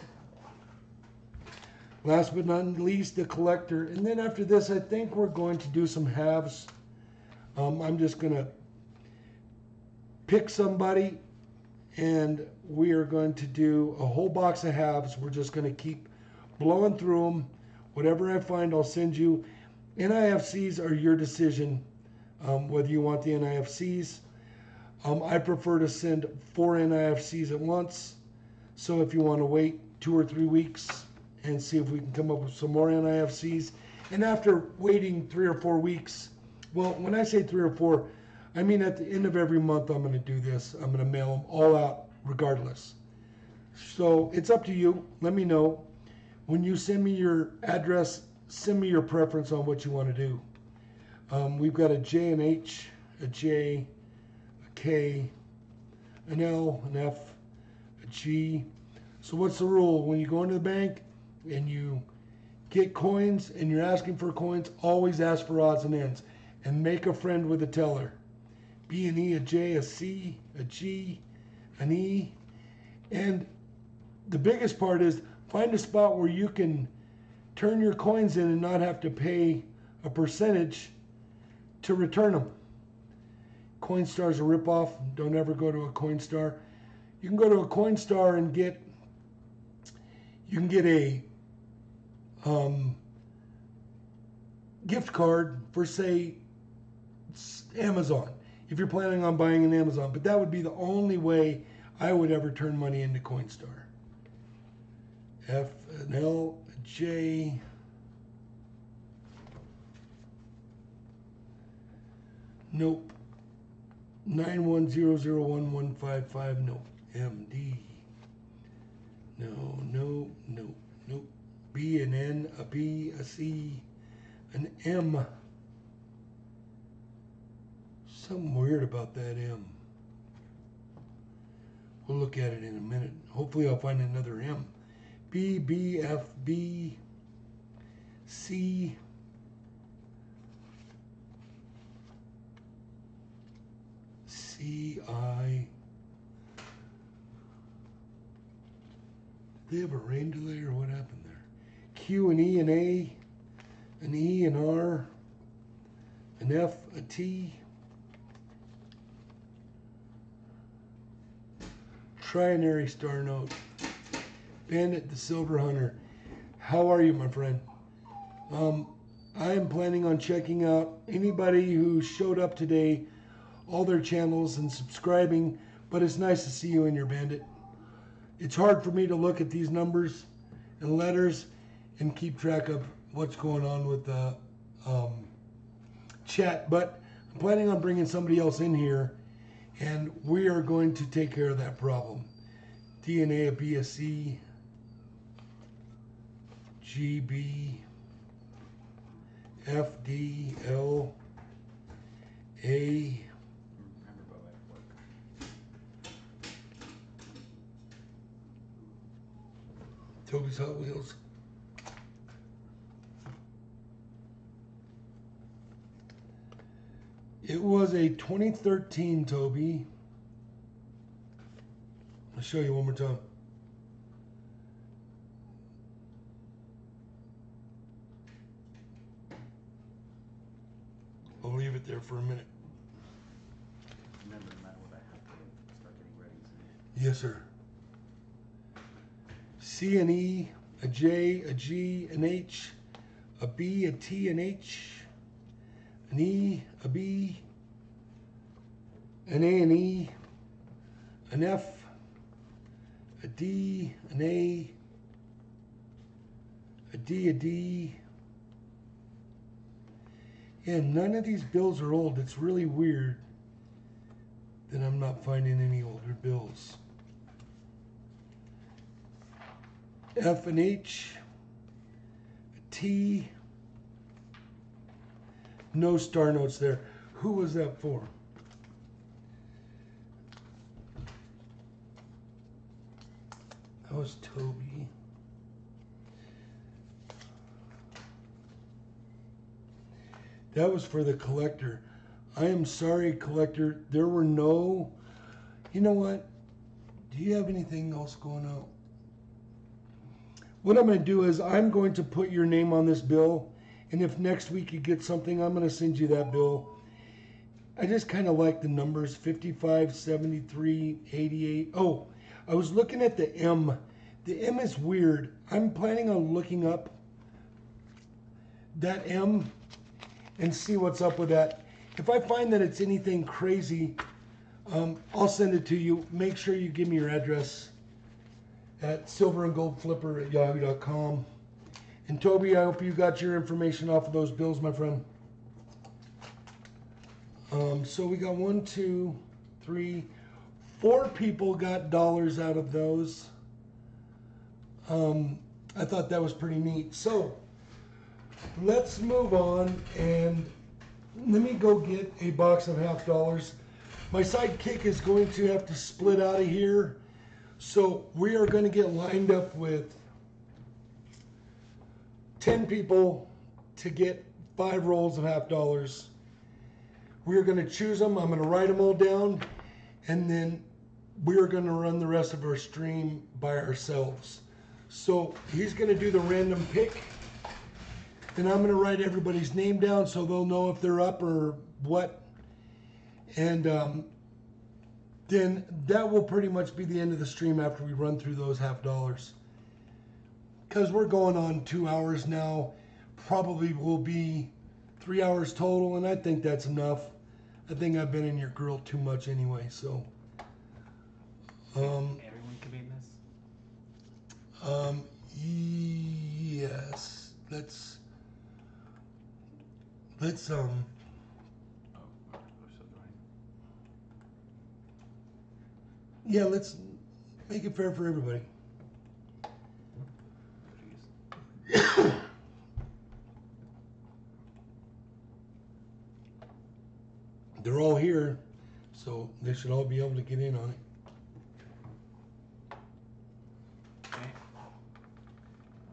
Last but not least, the collector. And then after this, I think we're going to do some halves. I'm just going to pick somebody, and we are going to do a whole box of halves. We're just going to keep blowing through them. Whatever I find, I'll send you. NIFCs are your decision, whether you want the NIFCs. I prefer to send 4 NIFCs at once. So if you want to wait 2 or 3 weeks and see if we can come up with some more NIFCs. And after waiting 3 or 4 weeks, well, when I say 3 or 4, I mean at the end of every month I'm going to do this. I'm going to mail them all out regardless. So it's up to you. Let me know. When you send me your address, send me your preference on what you want to do. We've got a J and H, a J, a K, an L, an F, a G. So what's the rule? When you go into the bank and you get coins and you're asking for coins, always ask for odds and ends. And make a friend with the teller. B, an E, a J, a C, a G, an E. And the biggest part is find a spot where you can turn your coins in and not have to pay a percentage to return them. Coinstar's a ripoff. Don't ever go to a Coinstar. You can go to a Coinstar and get a gift card for, say, Amazon, if you're planning on buying an Amazon. But that would be the only way I would ever turn money into Coinstar. F, an L, a J. Nope. 910011155. Nope. M, D. No, no, no, nope. B, an N, a B, a C, an M. Something weird about that M. We'll look at it in a minute. Hopefully I'll find another M. B, B, F, B, C, C, I. Did they have a rain delay or what happened there? Q, an E, an A, an E, an R, an F, a T. Trinary star note. Bandit the Silver Hunter. How are you, my friend? I am planning on checking out anybody who showed up today, all their channels, and subscribing, but it's nice to see you in your Bandit. It's hard for me to look at these numbers and letters and keep track of what's going on with the chat, but I'm planning on bringing somebody else in here, and we are going to take care of that problem. DNA, a B, a C, G, B, F, D, L, A. Remember about life work. Toby's Hot Wheels. It was a 2013 Toby. I'll show you one more time. I'll leave it there for a minute. Remember, no matter what I have to start getting ready. Yes, sir. C, an E, a J, a G, an H, a B, a T, an H, an E, a B, an A, an E, an F, a D, an A, a D, a D. Yeah, none of these bills are old. It's really weird that I'm not finding any older bills. F and H, a T. No star notes there. Who was that for? That was Toby. That was for the collector. I am sorry, collector. There were no... You know what? Do you have anything else going on? What I'm going to do is I'm going to put your name on this bill. And if next week you get something, I'm going to send you that bill. I just kind of like the numbers. 55, 73, 88. Oh, I was looking at the M. The M is weird. I'm planning on looking up that M and see what's up with that. If I find that it's anything crazy, I'll send it to you. Make sure you give me your address at silverandgoldflipper@yahoo.com. And Toby, I hope you got your information off of those bills, my friend. So we got 1, 2, 3, 4 people got dollars out of those. I thought that was pretty neat. So let's move on and let me go get a box of $50. My sidekick is going to have to split out of here. So we are going to get lined up with 10 people to get 5 rolls of $50. We are going to choose them. I'm going to write them all down, and then we are going to run the rest of our stream by ourselves. So he's going to do the random pick, and I'm going to write everybody's name down so they'll know if they're up or what. And then that will pretty much be the end of the stream after we run through those $50. Because we're going on 2 hours now. Probably will be 3 hours total, and I think that's enough. I think I've been in your grill too much anyway, so. Everyone can be in this? Yes. Let's Oh, we're still joining. yeah, let's make it fair for everybody. Jeez. They're all here, so they should all be able to get in on it. Okay.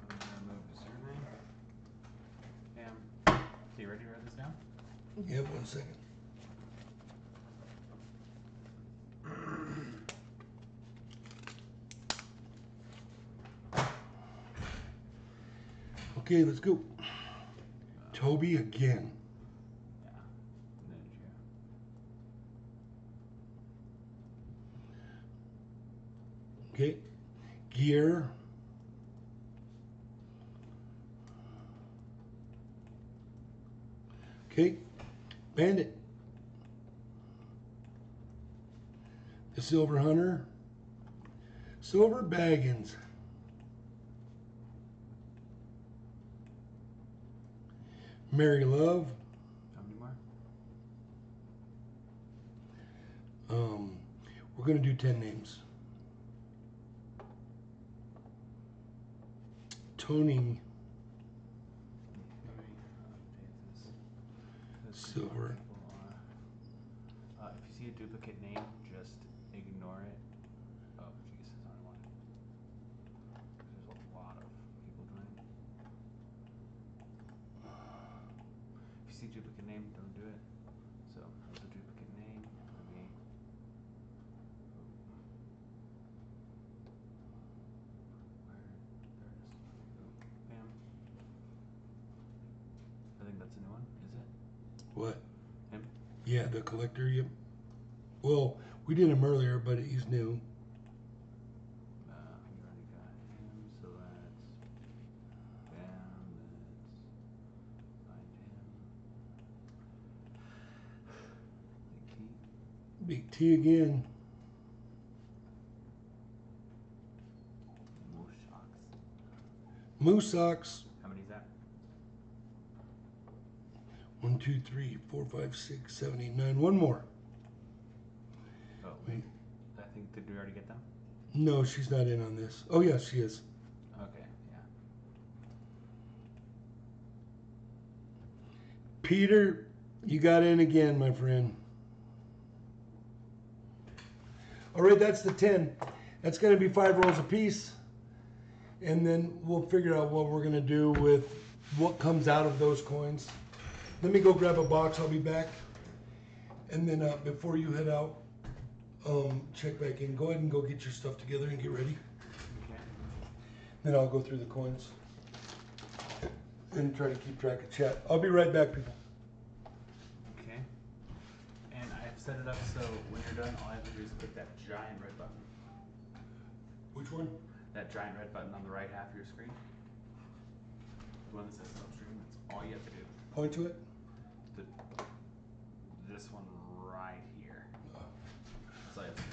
I'm gonna move the surname. So you ready to write this down? Yeah, 1 second. Okay, let's go. Toby again. Yeah. Ninja. Okay. Gear. Okay. Bandit. The Silver Hunter. Silver Baggins. Mary Love. How many more? We're going to do 10 names. Tony. Silver. If you see a duplicate name, just ignore it. Oh, jeez, that's not what I wanted. There's a lot of people joining. If you see a duplicate name, don't do it. So, there's a duplicate name. Let me. Where? There it is. Oh, bam. I think that's a new one, is it? What? Him? Yeah, the collector. Yep. Well, we did him earlier, but he's new. We already got him, so let's. Bam, let's find him. Big T again. Moose socks. Moose Socks. How many is that? 1, 2, 3, 4, 5, 6, 7, 8, 9. One more. Oh, Wait. I think, did we already get them? No, she's not in on this. Oh, yes, she is. Okay, yeah. Peter, you got in again, my friend. All right, that's the 10. That's going to be 5 rolls apiece. And then we'll figure out what we're going to do with what comes out of those coins. Let me go grab a box. I'll be back. And then before you head out, check back in. Go ahead and go get your stuff together and get ready. Okay. Then I'll go through the coins and try to keep track of chat. I'll be right back, people. Okay. And I've set it up so when you're done, all I have to do is click that giant red button. Which one? That giant red button on the right half of your screen. The one that says substream, that's all you have to do. Point to it. This one right here. That's all you have to do.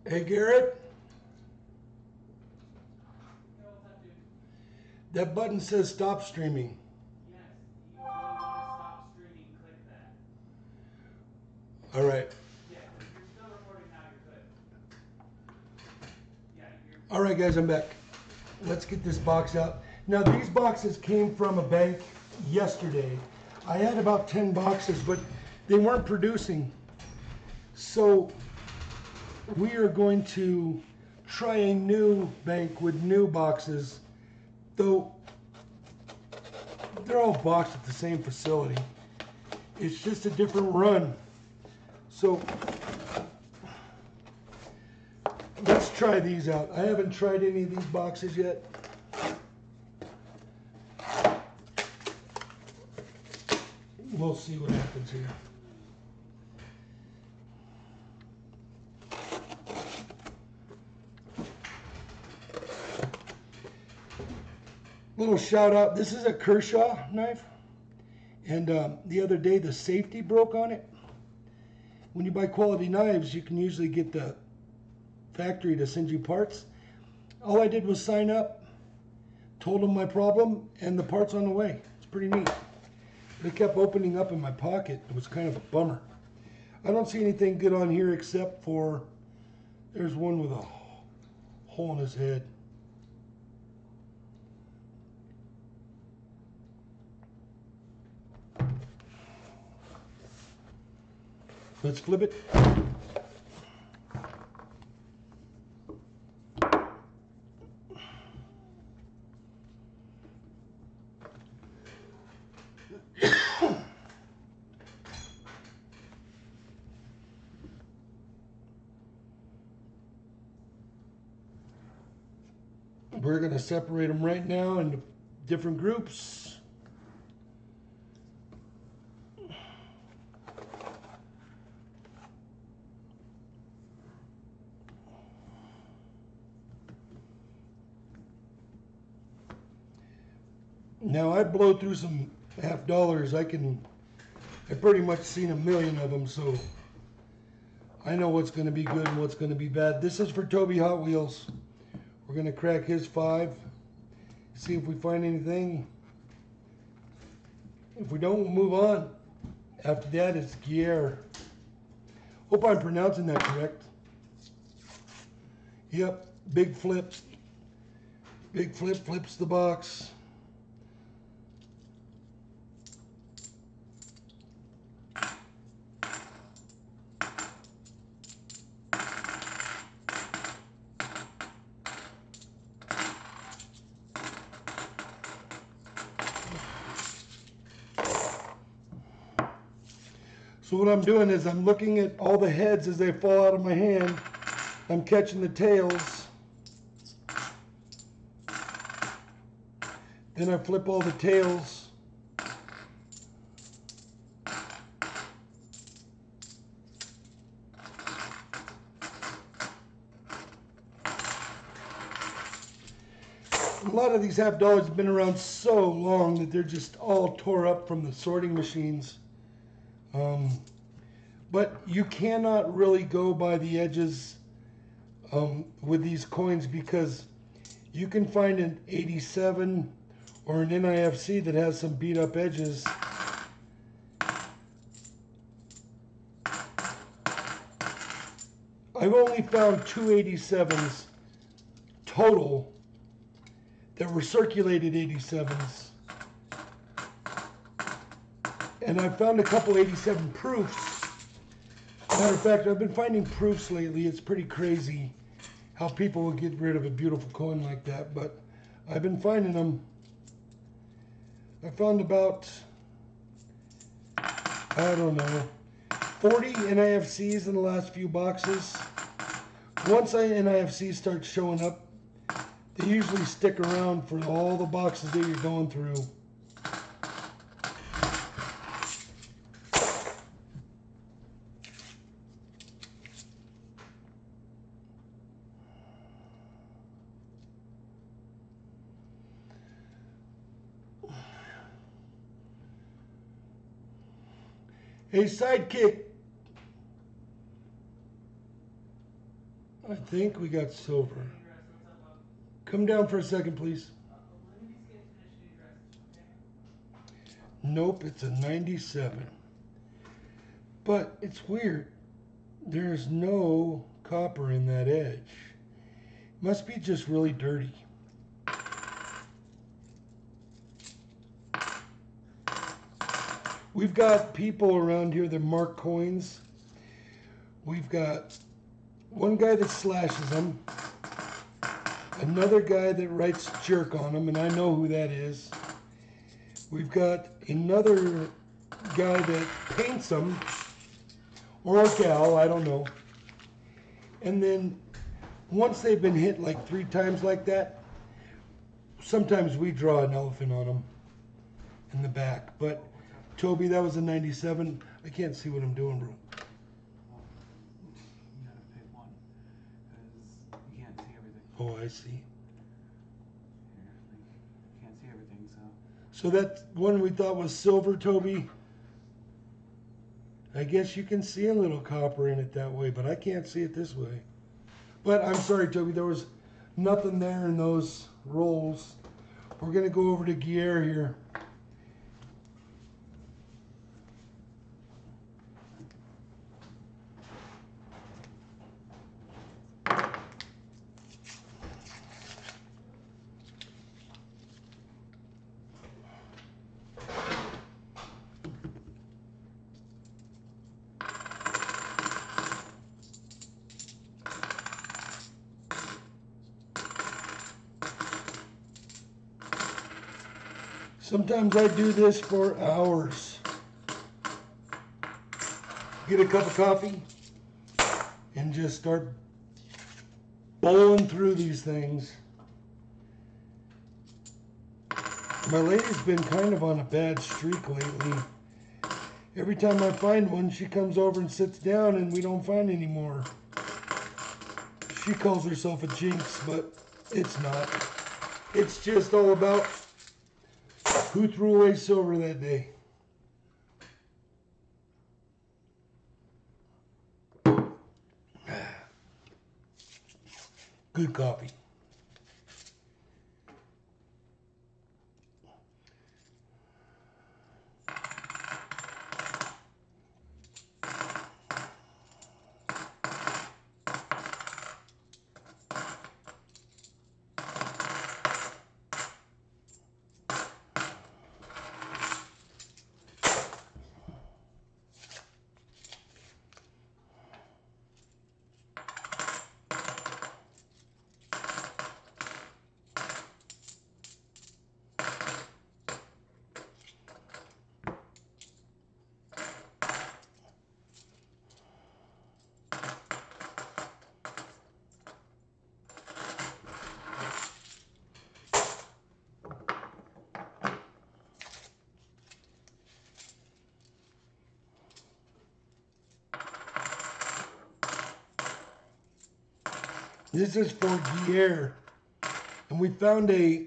Hey, Garrett, Yo, what's up, dude? that button says stop streaming. Yes, you really want to stop streaming, click that. All right. Yeah, because if you're still recording now, you're good. Yeah, you're... All right, guys, I'm back. Let's get this box out. Now, these boxes came from a bank yesterday. I had about 10 boxes, but they weren't producing. So we are going to try a new bank with new boxes, though they're all boxed at the same facility. It's just a different run. So let's try these out. I haven't tried any of these boxes yet. We'll see what happens here. Little shout out. This is a Kershaw knife. And the other day the safety broke on it. When you buy quality knives, you can usually get the factory to send you parts. All I did was sign up, told them my problem, and the part's on the way. It's pretty neat. But it kept opening up in my pocket. It was kind of a bummer. I don't see anything good on here except for there's one with a hole in his head. Let's flip it. We're going to separate them right now into different groups. Now I blow through some half dollars. I've pretty much seen a million of them, so I know what's going to be good and what's going to be bad. This is for Toby Hot Wheels. We're going to crack his 5, see if we find anything. If we don't, we'll move on. After that, it's Garrett. Hope I'm pronouncing that correct. Yep, big flips. Big flip flips the box. So what I'm doing is I'm looking at all the heads as they fall out of my hand. I'm catching the tails. Then I flip all the tails. A lot of these half dollars have been around so long that they're just all tore up from the sorting machines. But you cannot really go by the edges with these coins, because you can find an 87 or an NIFC that has some beat up edges. I've only found 2 87s total that were circulated 87s. And I found a couple 87 proofs. Matter of fact, I've been finding proofs lately. It's pretty crazy how people will get rid of a beautiful coin like that, but I've been finding them. I found about, I don't know, 40 NIFCs in the last few boxes. Once NIFCs start showing up, they usually stick around for all the boxes that you're going through. Hey, sidekick. I think we got silver. Come down for a second, please. Nope, it's a 97. But it's weird. There's no copper in that edge. Must be just really dirty. We've got people around here that mark coins. We've got one guy that slashes them, another guy that writes jerk on them, and I know who that is. We've got another guy that paints them, or a gal, I don't know. And then once they've been hit like 3 times like that, sometimes we draw an elephant on them in the back. But Toby, that was a 97. I can't see what I'm doing, bro. Well, you gotta pick one, because you can't see everything. Oh, I see. Here, like, you can't see everything, so. So that one we thought was silver, Toby. I guess you can see a little copper in it that way, but I can't see it this way. But I'm sorry, Toby, there was nothing there in those rolls. We're going to go over to Garrett here. Sometimes I do this for hours. Get a cup of coffee and just start bowling through these things. My lady's been kind of on a bad streak lately. Every time I find one, she comes over and sits down and we don't find any more. She calls herself a jinx, but it's not. It's just all about who threw away silver that day. Good coffee. This is for Garrett. And we found a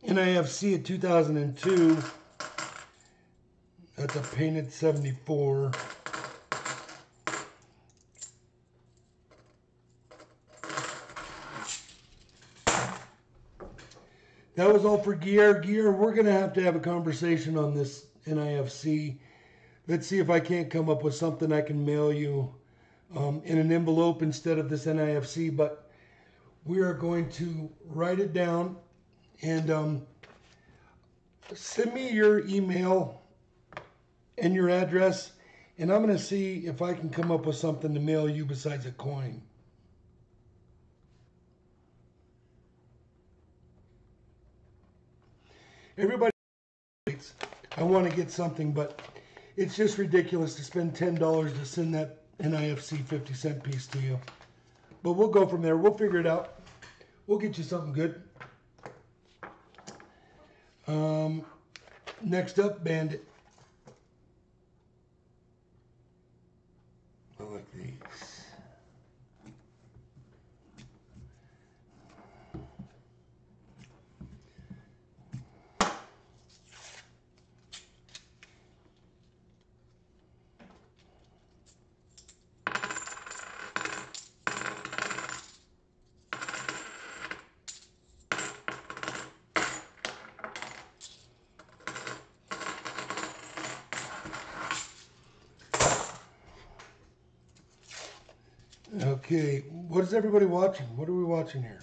NIFC of 2002. That's a painted 74. That was all for Garrett. Garrett, we're going to have a conversation on this NIFC. Let's see if I can't come up with something I can mail you in an envelope instead of this NIFC. But we are going to write it down and send me your email and your address, and I'm going to see if I can come up with something to mail you besides a coin. Everybody, I want to get something, but it's just ridiculous to spend $10 to send that NIFC 50-cent piece to you. But we'll go from there. We'll figure it out. We'll get you something good. Next up, Bandit. I like these. Okay, what is everybody watching? What are we watching here?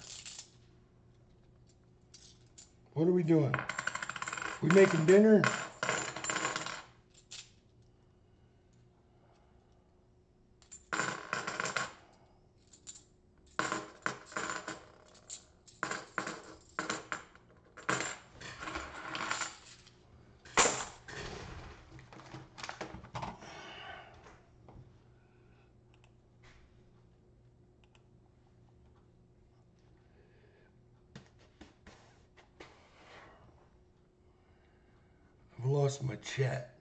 What are we doing? We making dinner? I've lost my chat.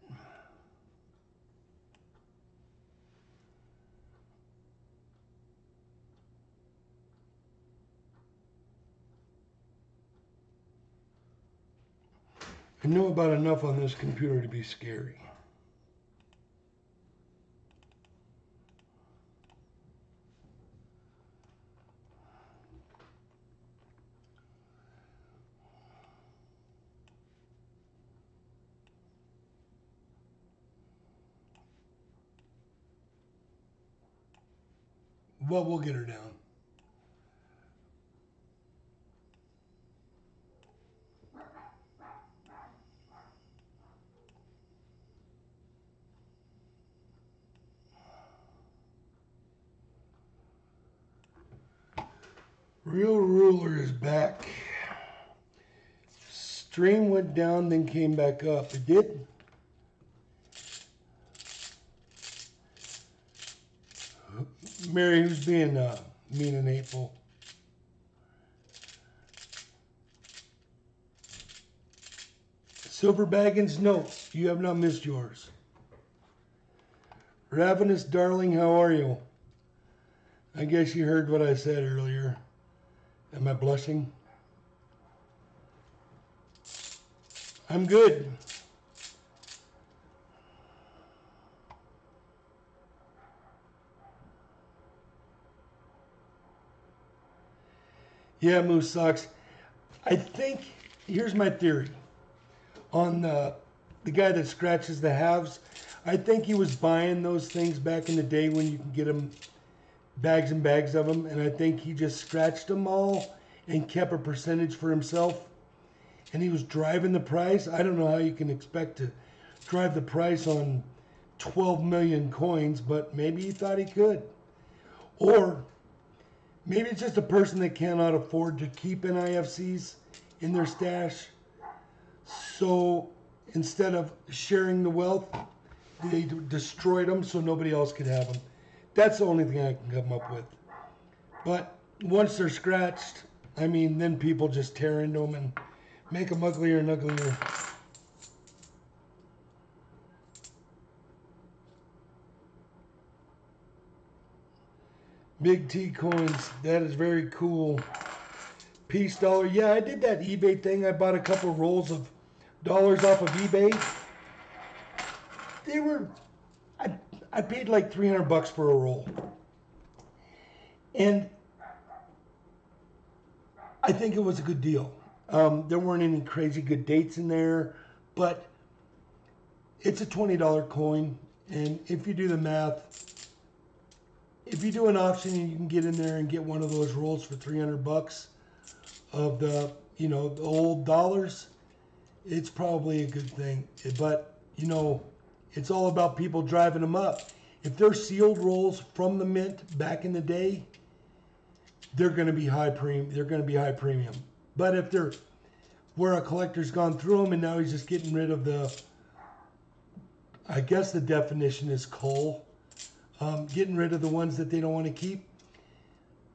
I know about enough on this computer to be scary. But we'll get her down. Real Ruler is back. Stream went down, then came back up. It did? Mary, who's being mean and hateful? Silver Baggins, no, you have not missed yours. Ravenous Darling, how are you? I guess you heard what I said earlier. Am I blushing? I'm good. Yeah, Moose Socks. I think, here's my theory. On the guy that scratches the halves, I think he was buying those things back in the day when you can get them, bags and bags of them, and I think he just scratched them all and kept a percentage for himself. And he was driving the price. I don't know how you can expect to drive the price on 12 million coins, but maybe he thought he could. Or maybe it's just a person that cannot afford to keep NIFCs in their stash. So instead of sharing the wealth, they destroyed them so nobody else could have them. That's the only thing I can come up with. But once they're scratched, I mean, then people just tear into them and make them uglier and uglier. Big T coins, that is very cool. Peace dollar, yeah, I did that eBay thing. I bought a couple rolls of dollars off of eBay. They were, I paid like 300 bucks for a roll. And I think it was a good deal. There weren't any crazy good dates in there, but it's a $20 coin. And if you do the math, if you do an auction and you can get in there and get one of those rolls for 300 bucks of the, you know, the old dollars, it's probably a good thing. But, you know, it's all about people driving them up. If they're sealed rolls from the mint back in the day, they're going to be high premium. They're going to be high premium. But if they're where a collector's gone through them and now he's just getting rid of the, I guess the definition is coal, getting rid of the ones that they don't want to keep.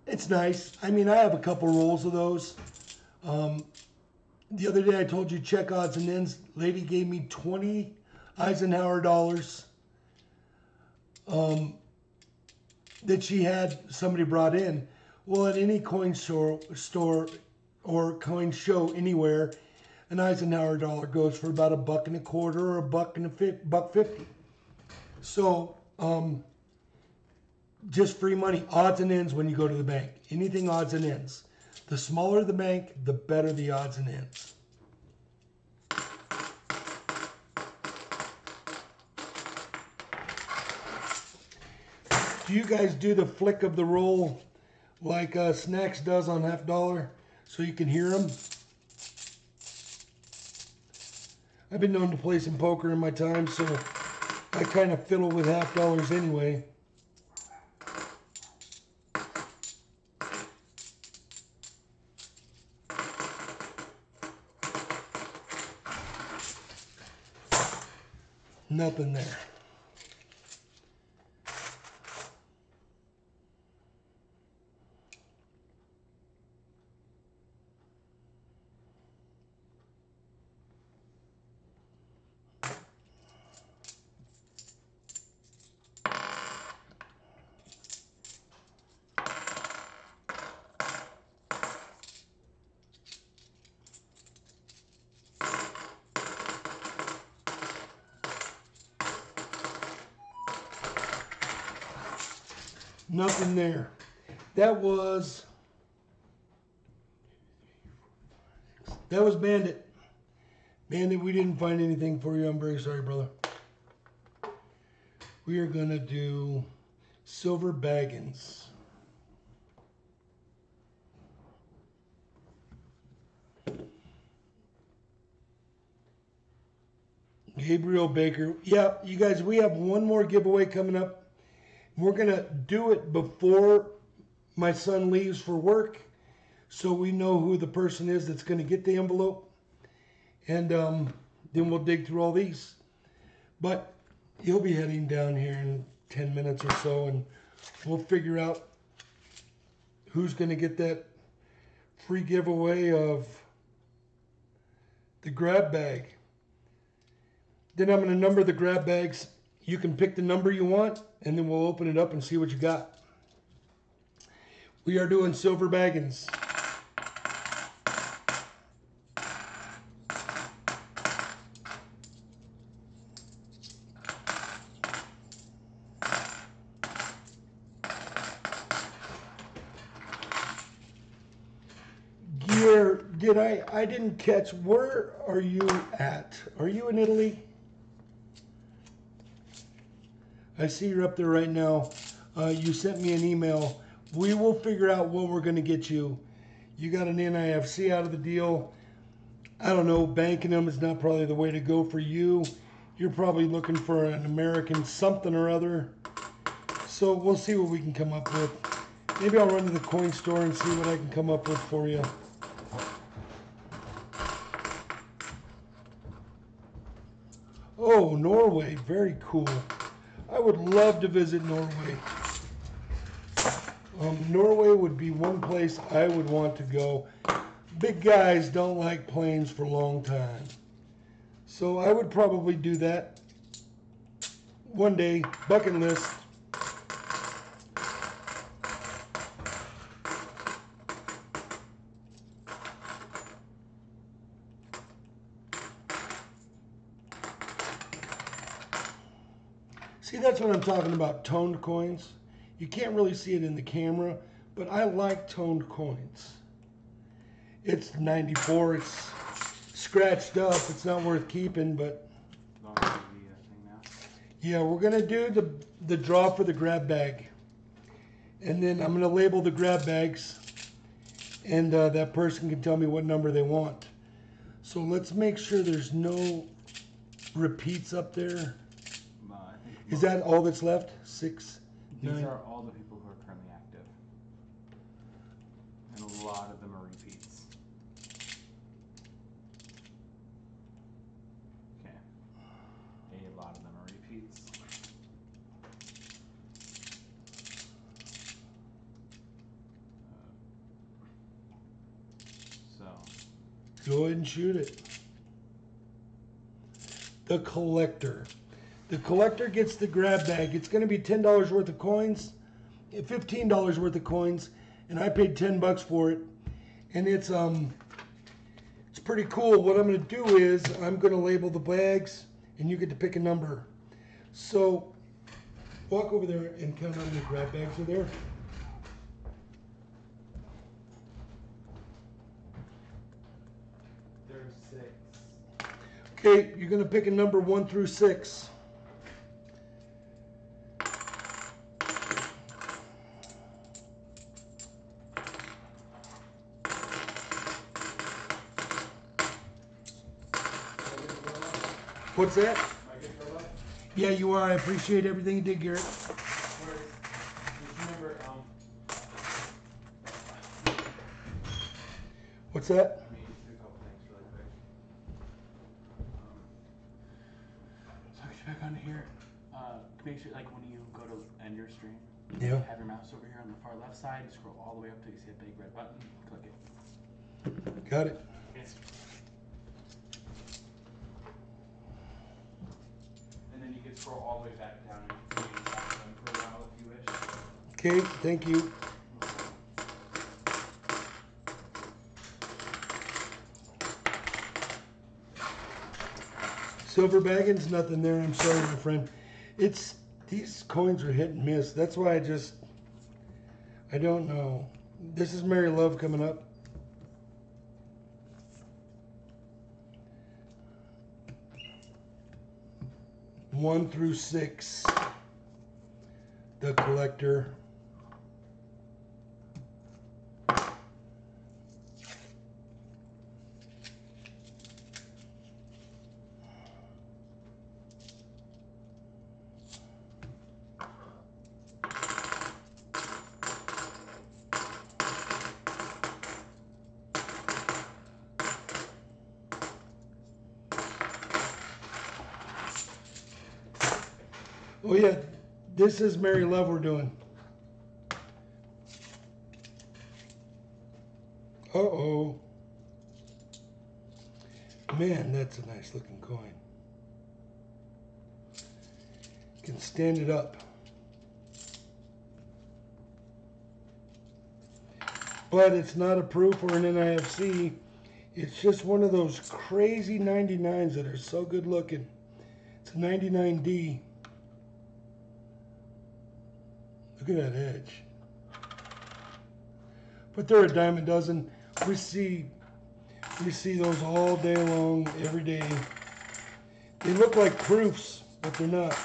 It's nice. I mean, I have a couple rolls of those. The other day I told you check odds and ends. Lady gave me 20 Eisenhower dollars that she had somebody brought in. Well, at any coin store or coin show anywhere, an Eisenhower dollar goes for about $1.25 or $1.50. So, just free money, odds and ends when you go to the bank. Anything odds and ends. The smaller the bank, the better the odds and ends. Do you guys do the flick of the roll like Snacks does on Half Dollar so you can hear them? I've been known to play some poker in my time, so I kind of fiddle with half dollars anyway. Nothing there. Nothing there. That was Bandit. Bandit, we didn't find anything for you. I'm very sorry, brother. We are going to do Silver Baggins. Gabriel Baker. Yeah, you guys, we have one more giveaway coming up. We're going to do it before my son leaves for work so we know who the person is that's going to get the envelope. And then we'll dig through all these. But he'll be heading down here in 10 minutes or so, and we'll figure out who's going to get that free giveaway of the grab bag. Then I'm going to number the grab bags. You can pick the number you want, and then we'll open it up and see what you got. We are doing Silver Baggins. Gear, I didn't catch, where are you at? Are you in Italy? I see you're up there right now. You sent me an email. We will figure out what we're going to get you. You got an NIFC out of the deal. I don't know, banking them is not probably the way to go for you. You're probably looking for an American something or other. So we'll see what we can come up with. Maybe I'll run to the coin store and see what I can come up with for you. Oh, Norway, very cool. I would love to visit Norway. Norway would be one place I would want to go. Big guys don't like planes for a long time. So I would probably do that. One day, bucket list. See, that's what I'm talking about, toned coins. You can't really see it in the camera, but I like toned coins. It's 94, it's scratched up, it's not worth keeping, but yeah, we're gonna do the draw for the grab bag. And then I'm gonna label the grab bags, and that person can tell me what number they want. So let's make sure there's no repeats up there. Is that all that's left? 6, 9? These are all the people who are currently active. And a lot of them are repeats. Okay. A lot of them are repeats. So. Go ahead and shoot it. The collector. The collector gets the grab bag. It's going to be $10 worth of coins, $15 worth of coins, and I paid $10 for it. And it's pretty cool. What I'm going to do is I'm going to label the bags, and you get to pick a number. So walk over there and count how many grab bags are there. There's 6. Okay, you're going to pick a number 1 through 6. What's that? Am I good for life? Yeah, you are. I appreciate everything you did, Garrett. Just remember, What's that? let me do a couple things really quick. So I get back on here. Make sure, like, when you go to end your stream, Yeah. have your mouse over here on the far left side. Scroll all the way up till you see a big red button. Click it. Got it. Okay. And then you can scroll all the way back down and you can tap them for a while if you wish. Okay, thank you. Silver baggins, nothing there. I'm sorry, my friend. These coins are hit and miss. That's why I don't know. This is Mary Love coming up. One through 6. The collector. Oh yeah, this is Mary Love we're doing. Uh-oh. Man, that's a nice looking coin. Can stand it up. But it's not a proof or an NIFC. It's just one of those crazy 99s that are so good looking. It's a 99D. Look at that edge. But they're a dime a dozen. We see those all day long, every day. They look like proofs, but they're not.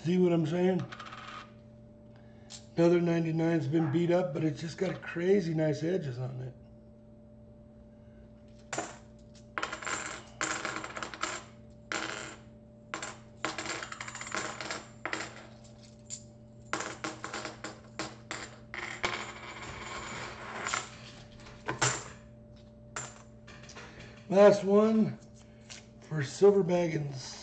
See what I'm saying? Another 99's been beat up, but it's just got crazy nice edges on it. Last one for silver baggins.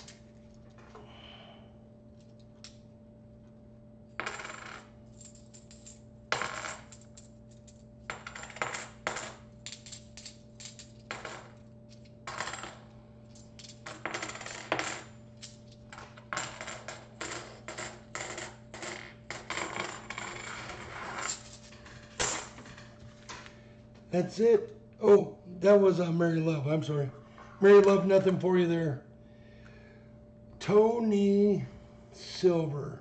That's it. Oh, that was Mary Love. I'm sorry. Mary Love, nothing for you there. Tony Silver.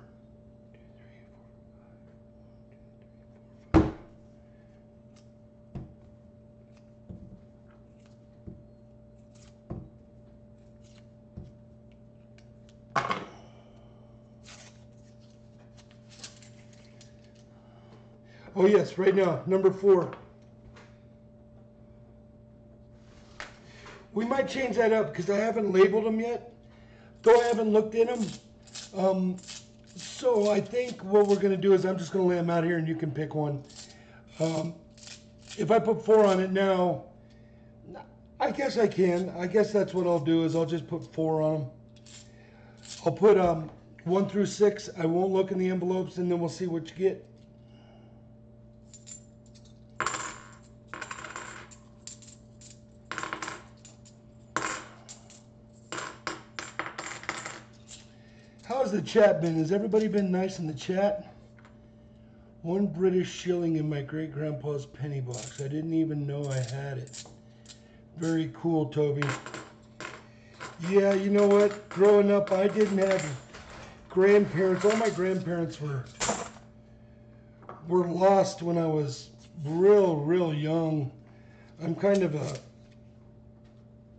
Oh yes, right now, number 4. We might change that up because I haven't labeled them yet, though I haven't looked in them. So I think what we're going to do is I'm just going to lay them out here and you can pick one. If I put 4 on it now, I guess I can. I guess that's what I'll do is I'll just put 4 on them. I'll put 1 through 6. I won't look in the envelopes and then we'll see what you get. How's the chat been? Has everybody been nice in the chat? 1 British shilling in my great-grandpa's penny box. I didn't even know I had it. Very cool, Toby. Yeah, you know what? Growing up, I didn't have grandparents. All my grandparents were lost when I was real young. I'm kind of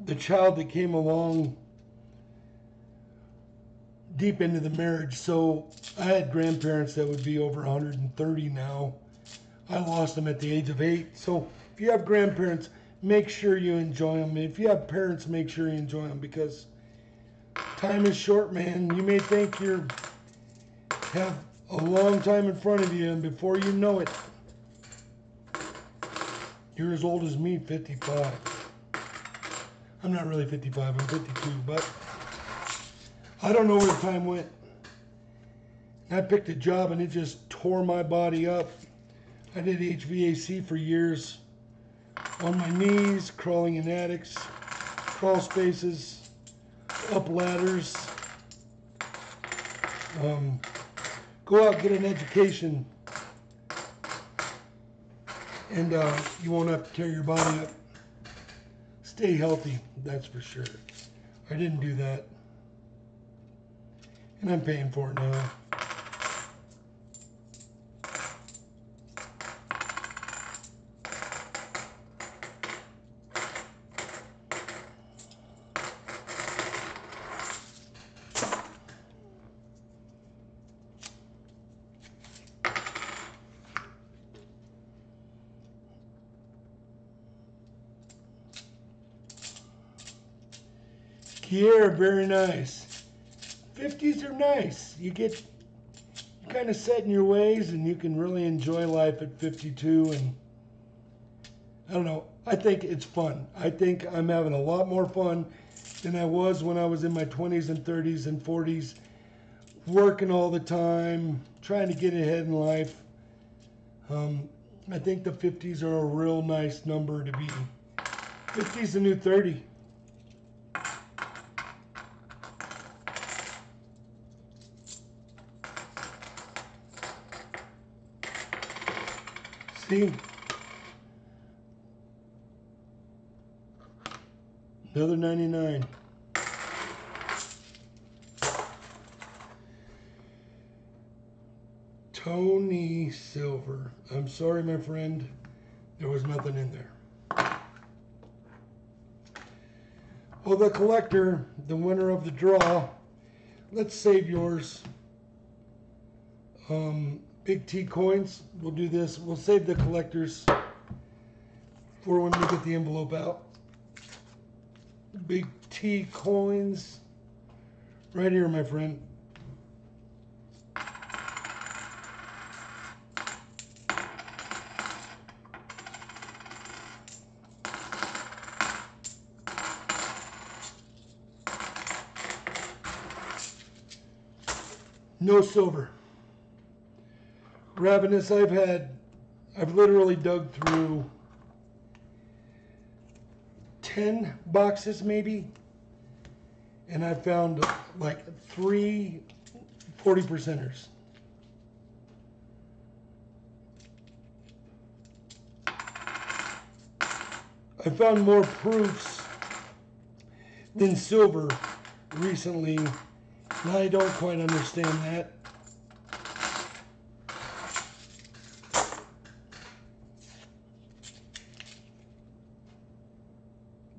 the child that came along deep into the marriage, so I had grandparents that would be over 130 now. I lost them at the age of 8. So if you have grandparents, make sure you enjoy them. If you have parents, make sure you enjoy them, because time is short, man. You may think you have a long time in front of you, and before you know it, you're as old as me, 55. I'm not really 55, I'm 52, but I don't know where the time went. I picked a job and it just tore my body up. I did HVAC for years. On my knees, crawling in attics, crawl spaces, up ladders. Go out, get an education, and you won't have to tear your body up. Stay healthy, that's for sure. I didn't do that, and I'm paying for it now. Yeah, very nice. 50s are nice. You kind of set in your ways, and you can really enjoy life at 52. And I don't know, I think it's fun. I think I'm having a lot more fun than I was when I was in my 20s and 30s and 40s, working all the time, trying to get ahead in life. I think the 50s are a real nice number to be. 50's the new 30. See? Another 99. Tony Silver. I'm sorry, my friend. There was nothing in there. Well, the collector, the winner of the draw, let's save yours. Big T coins. We'll do this. We'll save the collectors for when we get the envelope out. Big T coins. Right here, my friend. No silver. Ravenous, I've literally dug through 10 boxes maybe, and I found like 3 40%ers. I found more proofs than silver recently, and I don't quite understand that.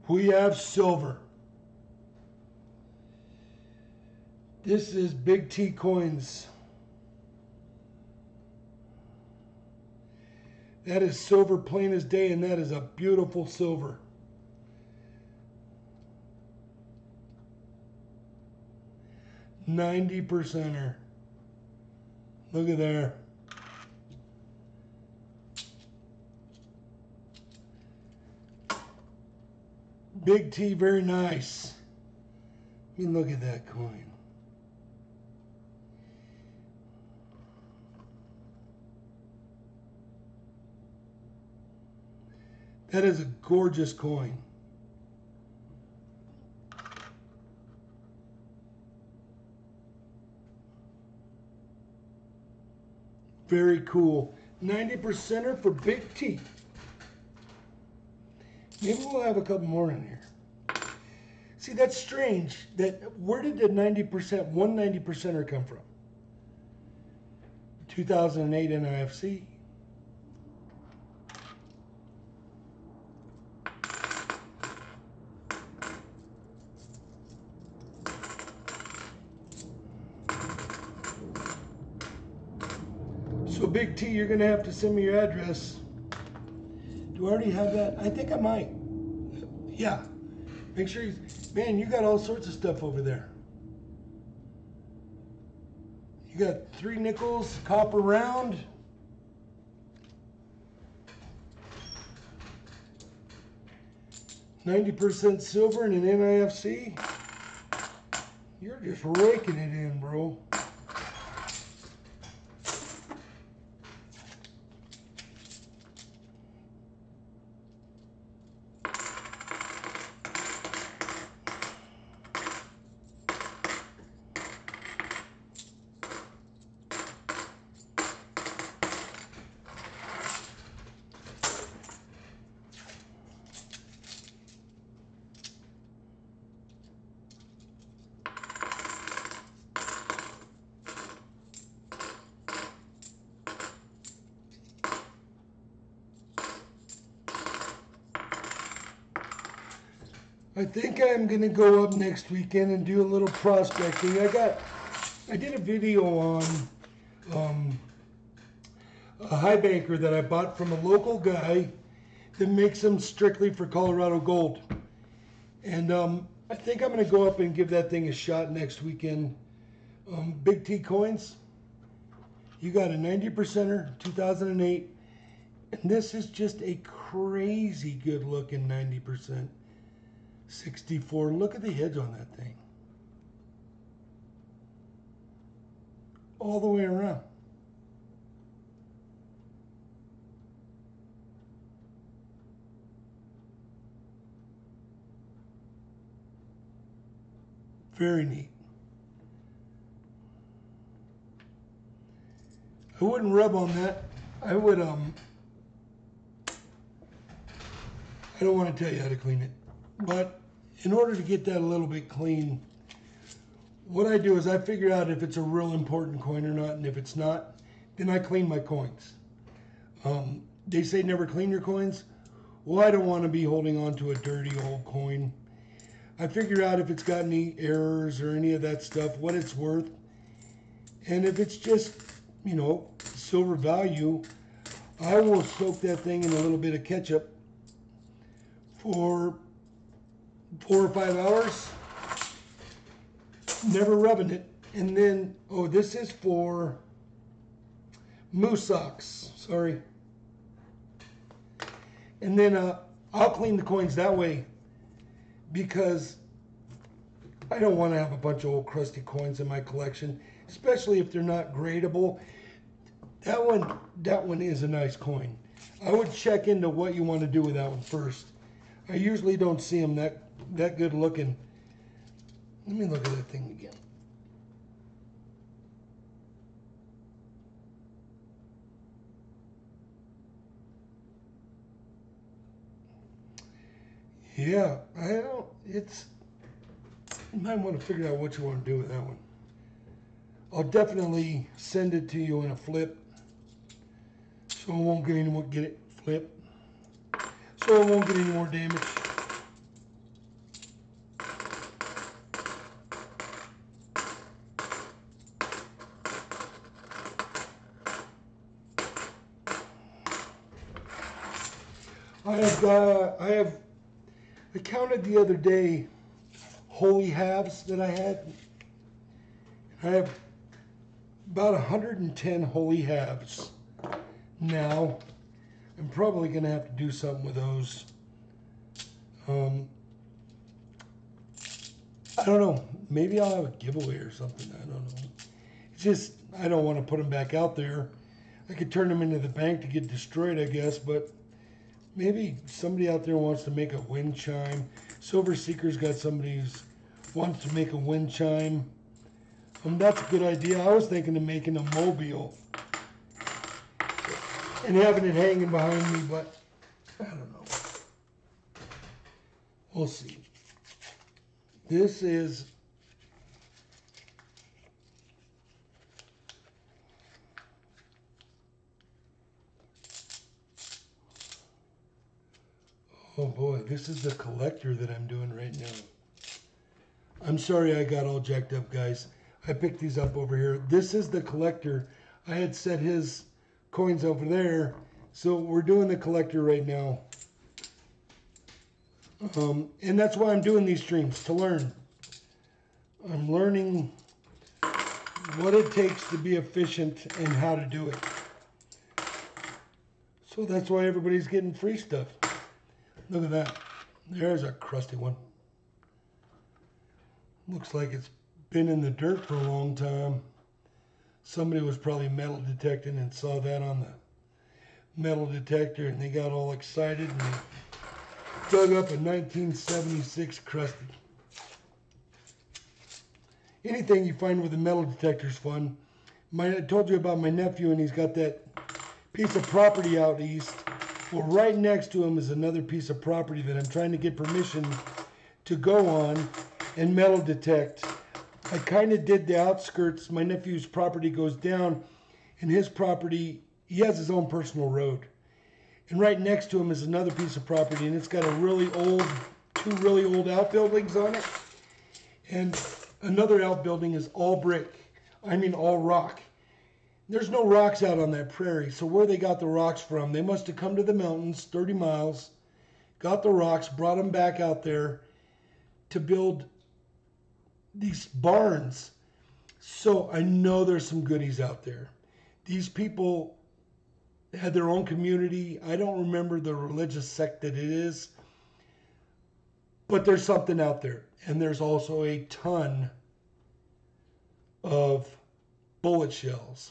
We have silver. This is Big T coins. That is silver plain as day, and that is a beautiful silver. $90%er. Look at there. Big T, very nice. I mean, look at that coin. That is a gorgeous coin. Very cool. 90%er for Big T. Maybe we'll have a couple more in here. See, that's strange. Where did the 90%, 190%er come from? 2008 NIFC. So Big T, you're gonna have to send me your address. Do I already have that? I think I might. Yeah. Make sure you, man, you got all sorts of stuff over there. You got 3 nickels, copper round. %90 silver and an NIFC. You're just raking it in, bro. I think I'm gonna go up next weekend and do a little prospecting. I did a video on a high banker that I bought from a local guy that makes them strictly for Colorado gold. And I think I'm gonna go up and give that thing a shot next weekend. Big T coins. You got a 90%er, 2008, and this is just a crazy good looking 90%. 64. Look at the heads on that thing. All the way around. Very neat. I wouldn't rub on that. I would, I don't want to tell you how to clean it, but in order to get that a little bit clean, what I do is I figure out if it's a real important coin or not, and if it's not, then I clean my coins. They say never clean your coins. Well, I don't want to be holding on to a dirty old coin. I figure out if it's got any errors or any of that stuff, what it's worth, and if it's just, you know, silver value, I will soak that thing in a little bit of ketchup for 4 or 5 hours, never rubbing it. And then, oh, this is for moose socks, sorry. And then I'll clean the coins that way because I don't want to have a bunch of old crusty coins in my collection, especially if they're not gradable. That one is a nice coin. I would check into what you want to do with that one first. I usually don't see them that good looking. Let me look at that thing again. Yeah, I don't, you might want to figure out what you want to do with that one. I'll definitely send it to you in a flip, so it won't get any more, so it won't get any more damage. I counted the other day holy halves that I had. I have about 110 holy halves now. I'm probably going to have to do something with those. I don't know. Maybe I'll have a giveaway or something. I don't know. It's just, I don't want to put them back out there. I could turn them into the bank to get destroyed, I guess, but maybe somebody out there wants to make a wind chime. Silver Seeker's got somebody who wants to make a wind chime. That's a good idea. I was thinking of making a mobile. and having it hanging behind me, but I don't know. We'll see. This is oh boy, this is the collector that I'm doing right now. I'm sorry I got all jacked up, guys. I picked these up over here. This is the collector. I had set his coins over there. So we're doing the collector right now. And that's why I'm doing these streams, to learn. I'm learning what it takes to be efficient and how to do it. So that's why everybody's getting free stuff. Look at that. There's a crusty one. Looks like it's been in the dirt for a long time. Somebody was probably metal detecting and saw that on the metal detector and they got all excited and they dug up a 1976 crusty. Anything you find with a metal detector is fun. I told you about my nephew and he's got that piece of property out east. Well, right next to him is another piece of property that I'm trying to get permission to go on and metal detect. I kind of did the outskirts. My nephew's property goes down and his property, he has his own personal road. And right next to him is another piece of property and it's got a really old, two really old outbuildings on it. And another outbuilding is all brick. I mean all rock. There's no rocks out on that prairie. So where they got the rocks from, they must have come to the mountains, 30 miles, got the rocks, brought them back out there to build these barns. So I know there's some goodies out there. These people had their own community. I don't remember the religious sect that it is, but there's something out there. And there's also a ton of bullet shells.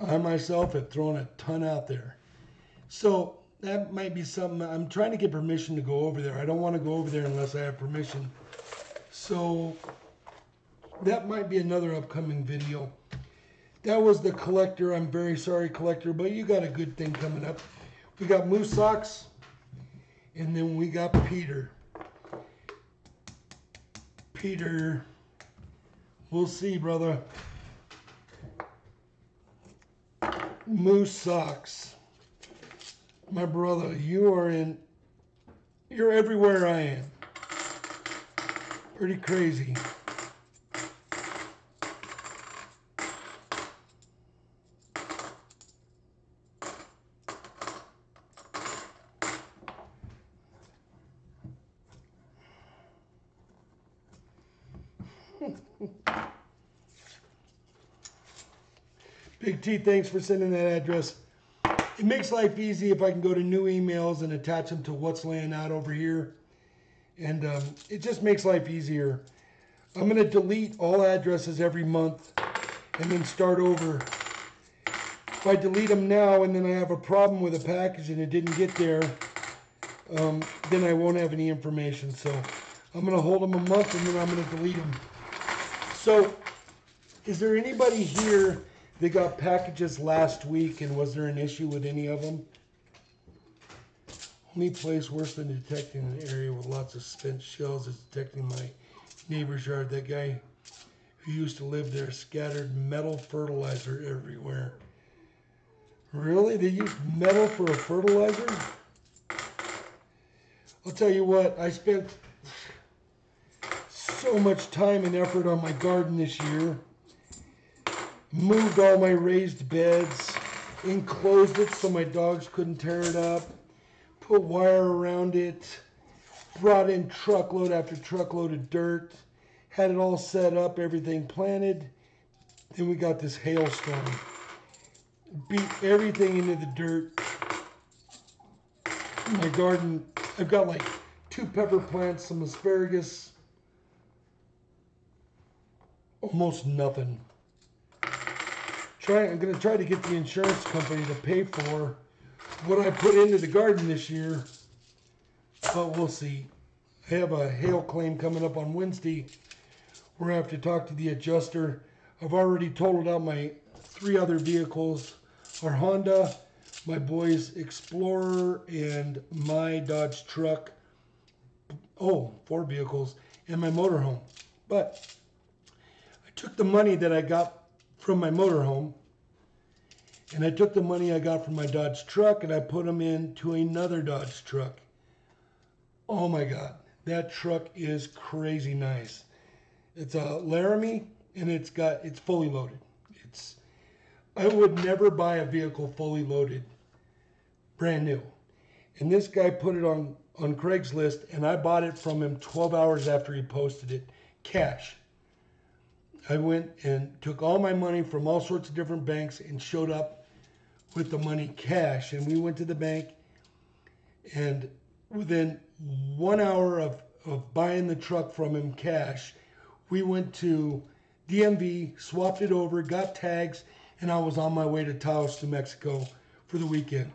I myself have thrown a ton out there. So that might be something. I'm trying to get permission to go over there. I don't want to go over there unless I have permission. So that might be another upcoming video. That was the collector. I'm very sorry, collector, but you got a good thing coming up. We got Moose Socks, and then we got Peter. Peter, we'll see, brother. Moose Socks. My brother, you're everywhere I am. Pretty crazy. Big T, thanks for sending that address. It makes life easy if I can go to new emails and attach them to what's laying out over here. And it just makes life easier. I'm going to delete all addresses every month and then start over. If I delete them now and then I have a problem with a package and it didn't get there, then I won't have any information. So I'm going to hold them a month and then I'm going to delete them. So is there anybody here that got packages last week and was there an issue with any of them? Only place worse than detecting an area with lots of spent shells is detecting my neighbor's yard. That guy who used to live there scattered metal fertilizer everywhere. Really? They used metal for a fertilizer? I'll tell you what, I spent so much time and effort on my garden this year. Moved all my raised beds, enclosed it so my dogs couldn't tear it up, put wire around it, brought in truckload after truckload of dirt, had it all set up, everything planted. Then we got this hailstorm. Beat everything into the dirt. My garden, I've got like 2 pepper plants, some asparagus, almost nothing. I'm going to try to get the insurance company to pay for what I put into the garden this year, but we'll see. I have a hail claim coming up on Wednesday. We're going to have to talk to the adjuster. I've already totaled out my 3 other vehicles. Our Honda, my boy's Explorer and my Dodge truck. Oh, 4 vehicles and my motorhome. But I took the money that I got from my motorhome and I took the money I got from my Dodge truck and I put them into another Dodge truck. Oh my God, that truck is crazy nice. It's a Laramie and it's fully loaded. I would never buy a vehicle fully loaded, brand new. And this guy put it on Craigslist and I bought it from him 12 hours after he posted it, cash. I went and took all my money from all sorts of different banks and showed up with the money cash. And we went to the bank and within 1 hour of buying the truck from him cash, we went to DMV, swapped it over, got tags, and I was on my way to Taos, New Mexico for the weekend.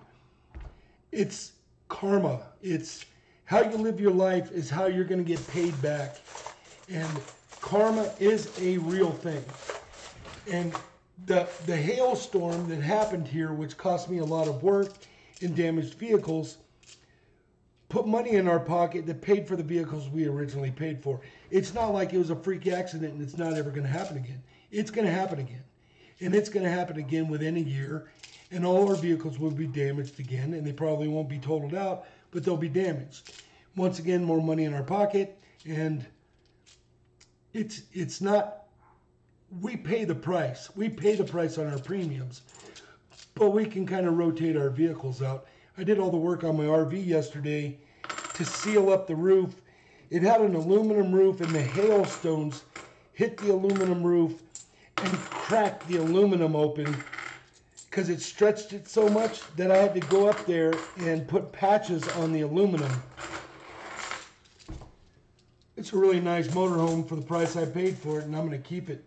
It's karma. It's how you live your life is how you're going to get paid back. And karma is a real thing. And the hailstorm that happened here, which cost me a lot of work and damaged vehicles, put money in our pocket that paid for the vehicles we originally paid for. It's not like it was a freak accident and it's not ever going to happen again. It's going to happen again. And it's going to happen again within a year. And all our vehicles will be damaged again. And they probably won't be totaled out, but they'll be damaged. Once again, more money in our pocket. And it's not, we pay the price. We pay the price on our premiums. But we can kind of rotate our vehicles out. I did all the work on my RV yesterday to seal up the roof. It had an aluminum roof and the hailstones hit the aluminum roof and cracked the aluminum open because it stretched it so much that I had to go up there and put patches on the aluminum. It's a really nice motorhome for the price I paid for it, and I'm going to keep it.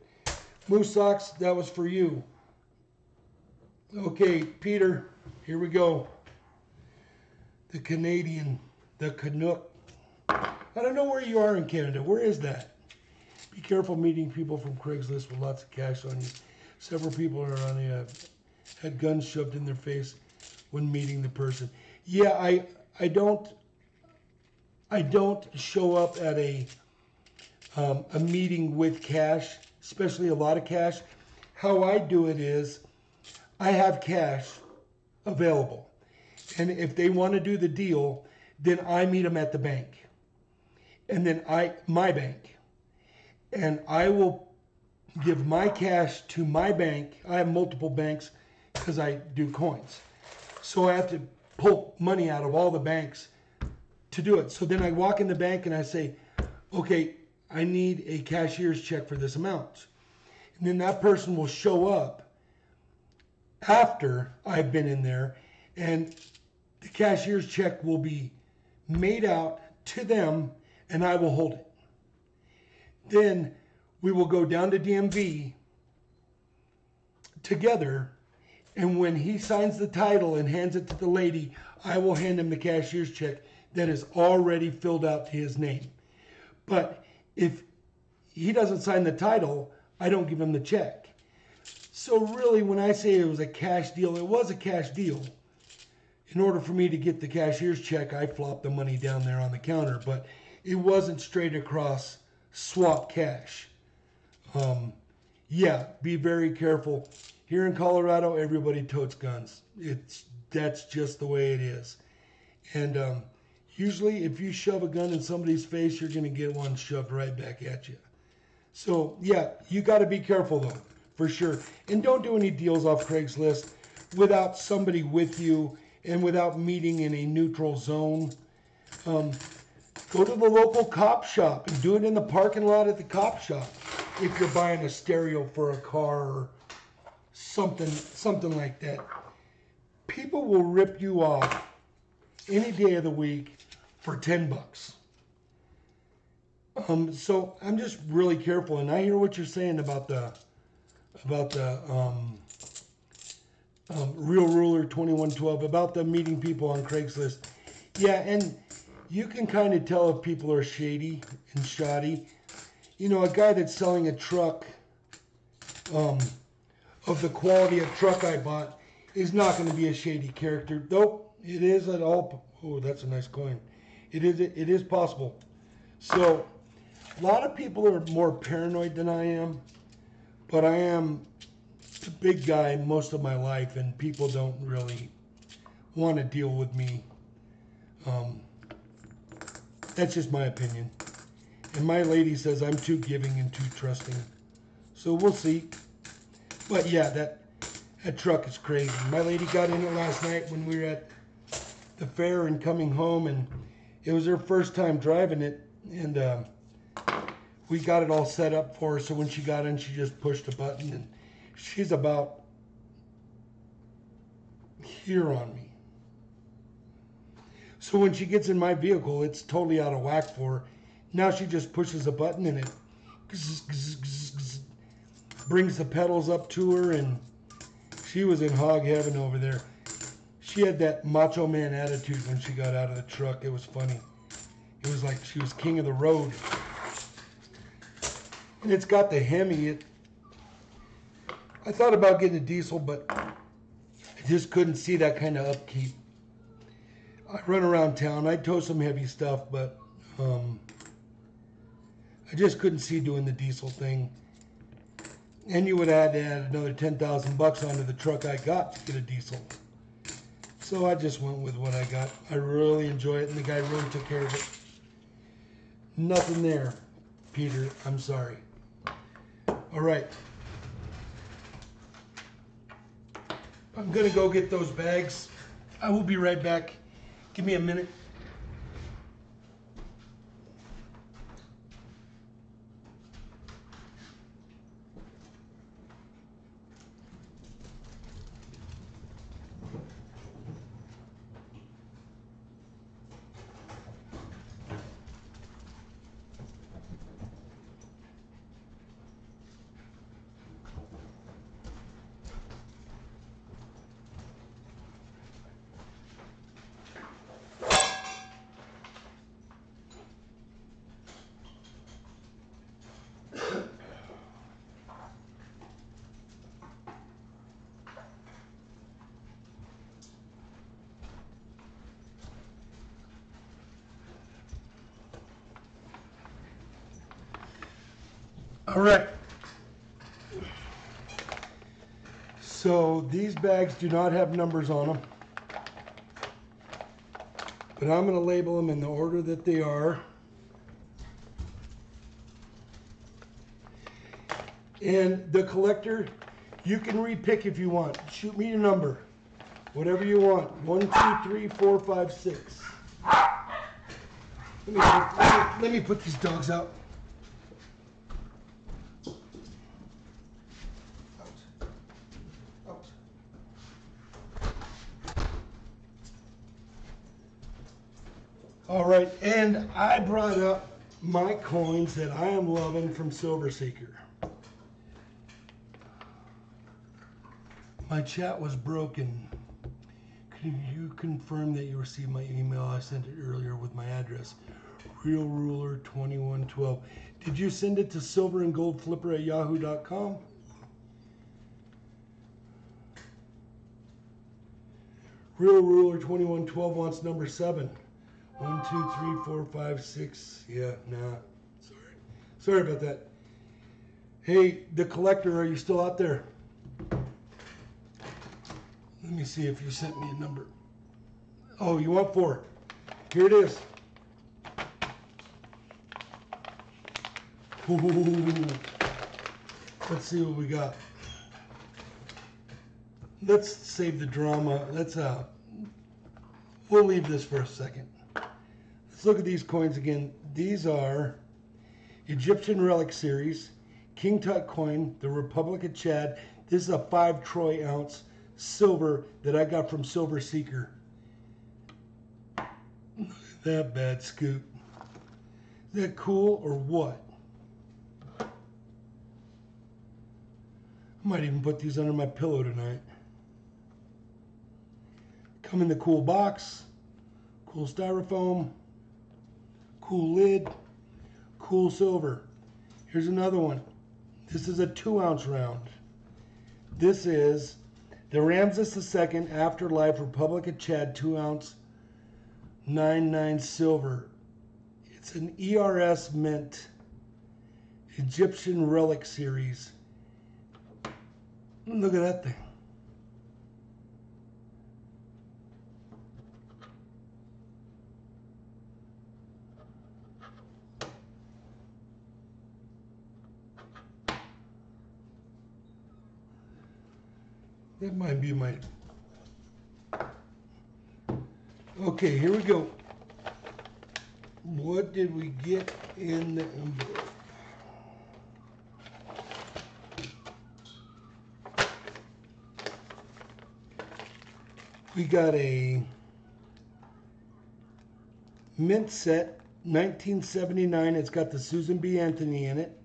Moose Socks, that was for you. Okay, Peter, here we go. The Canadian, the Canuck. I don't know where you are in Canada. Where is that? Be careful meeting people from Craigslist with lots of cash on you. Several people are on the had guns shoved in their face when meeting the person. Yeah, I don't show up at a meeting with cash, especially a lot of cash. How I do it is I have cash available. And if they want to do the deal, then I meet them at the bank. And then my bank. And I will give my cash to my bank. I have multiple banks because I do coins. So I have to pull money out of all the banks to do it. So then I walk in the bank and I say, okay, I need a cashier's check for this amount. And then that person will show up after I've been in there, and the cashier's check will be made out to them and I will hold it. Then we will go down to DMV together, and when he signs the title and hands it to the lady, I will hand him the cashier's check that is already filled out to his name. But if he doesn't sign the title, I don't give him the check. So really, when I say it was a cash deal, it was a cash deal. In order for me to get the cashier's check, I flopped the money down there on the counter, but it wasn't straight across swap cash. Yeah, be very careful. Here in Colorado, everybody totes guns. That's just the way it is. And usually if you shove a gun in somebody's face, you're going to get one shoved right back at you. So yeah, you got to be careful though, for sure. And don't do any deals off Craigslist without somebody with you and without meeting in a neutral zone. Go to the local cop shop and do it in the parking lot at the cop shop if you're buying a stereo for a car or something like that. People will rip you off any day of the week for $10. So I'm just really careful, and I hear what you're saying about the Real Ruler 2112, about the meeting people on Craigslist. Yeah, and you can kind of tell if people are shady and shoddy. You know, a guy that's selling a truck of the quality of truck I bought He's not going to be a shady character, though. It is at all. Oh, that's a nice coin. It is possible. So, a lot of people are more paranoid than I am, but I am a big guy most of my life, and people don't really want to deal with me. That's just my opinion. And my lady says I'm too giving and too trusting. So we'll see. But yeah, that truck is crazy. My lady got in it last night when we were at the fair and coming home, and it was her first time driving it, and we got it all set up for her. So when she got in, she just pushed a button, and she's about here on me. So when she gets in my vehicle, it's totally out of whack for her. Now she just pushes a button and it brings the pedals up to her, and she was in hog heaven over there. She had that macho man attitude when she got out of the truck. It was funny. It was like she was king of the road. And it's got the Hemi. I thought about getting a diesel, but I just couldn't see that kind of upkeep. I run around town. I tow some heavy stuff, but I just couldn't see doing the diesel thing. And you would have to add another $10,000 onto the truck I got to get a diesel. So I just went with what I got. I really enjoy it, and the guy really took care of it. Nothing there, Peter. I'm sorry. All right. I'm going to go get those bags. I will be right back. Give me a minute. All right. So these bags do not have numbers on them, but I'm going to label them in the order that they are. And the collector, you can repick if you want. Shoot me your number, whatever you want. 1, 2, 3, 4, 5, 6. Let me put these dogs out. All right, and I brought up my coins that I am loving from Silver Seeker. My chat was broken. Can you confirm that you received my email? I sent it earlier with my address. Real Ruler 2112. Did you send it to silverandgoldflipper@yahoo.com? Real Ruler 2112 wants number 7. 1, 2, 3, 4, 5, 6. Yeah, nah. Sorry about that. Hey, the collector, are you still out there? Let me see if you sent me a number. Oh, you want 4. Here it is. Ooh. Let's see what we got. Let's save the drama. We'll leave this for a second. Let's look at these coins again. These are Egyptian Relic Series, King Tut coin, the Republic of Chad. This is a 5 troy ounce silver that I got from Silver Seeker. That bad scoop. Is that cool or what? I might even put these under my pillow tonight. Come in the cool box, cool styrofoam, cool lid, cool silver. Here's another one. This is a 2 ounce round. This is The Ramses II Afterlife Republic of Chad 2-ounce 99 silver. It's an ERS mint Egyptian relic series. Look at that thing. That might be my... Okay, here we go. What did we get in the envelope? We got a mint set, 1979. It's got the Susan B. Anthony in it.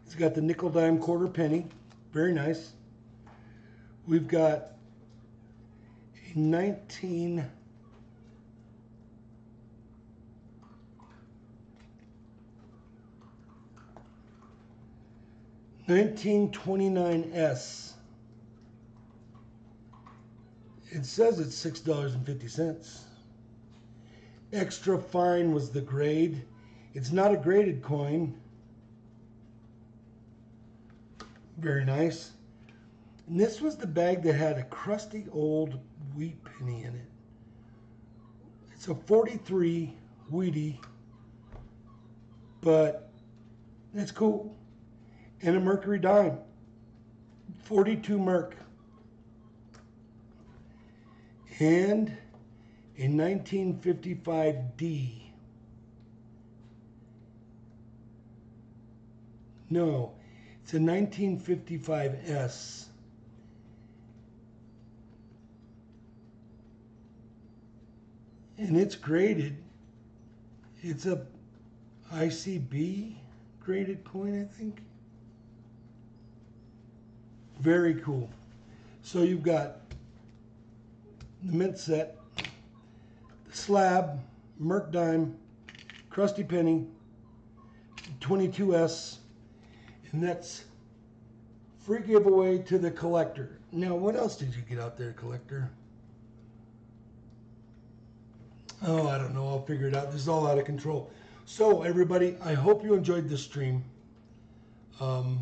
It's got the nickel, dime, quarter, penny. Very nice. We've got a 1929S. It says it's $6.50. Extra fine was the grade. It's not a graded coin. Very nice. And this was the bag that had a crusty old wheat penny in it. It's a 43 wheatie, but it's cool. And a Mercury dime, 42 Merc. And a 1955D. No, it's a 1955S. And it's graded. It's a ICB graded coin, I think. Very cool. So you've got the mint set, the slab, Merc dime, crusty penny, 22S, and that's free giveaway to the collector. Now, what else did you get out there, collector? Oh, I don't know. I'll figure it out. This is all out of control. So, everybody, I hope you enjoyed this stream. Johnny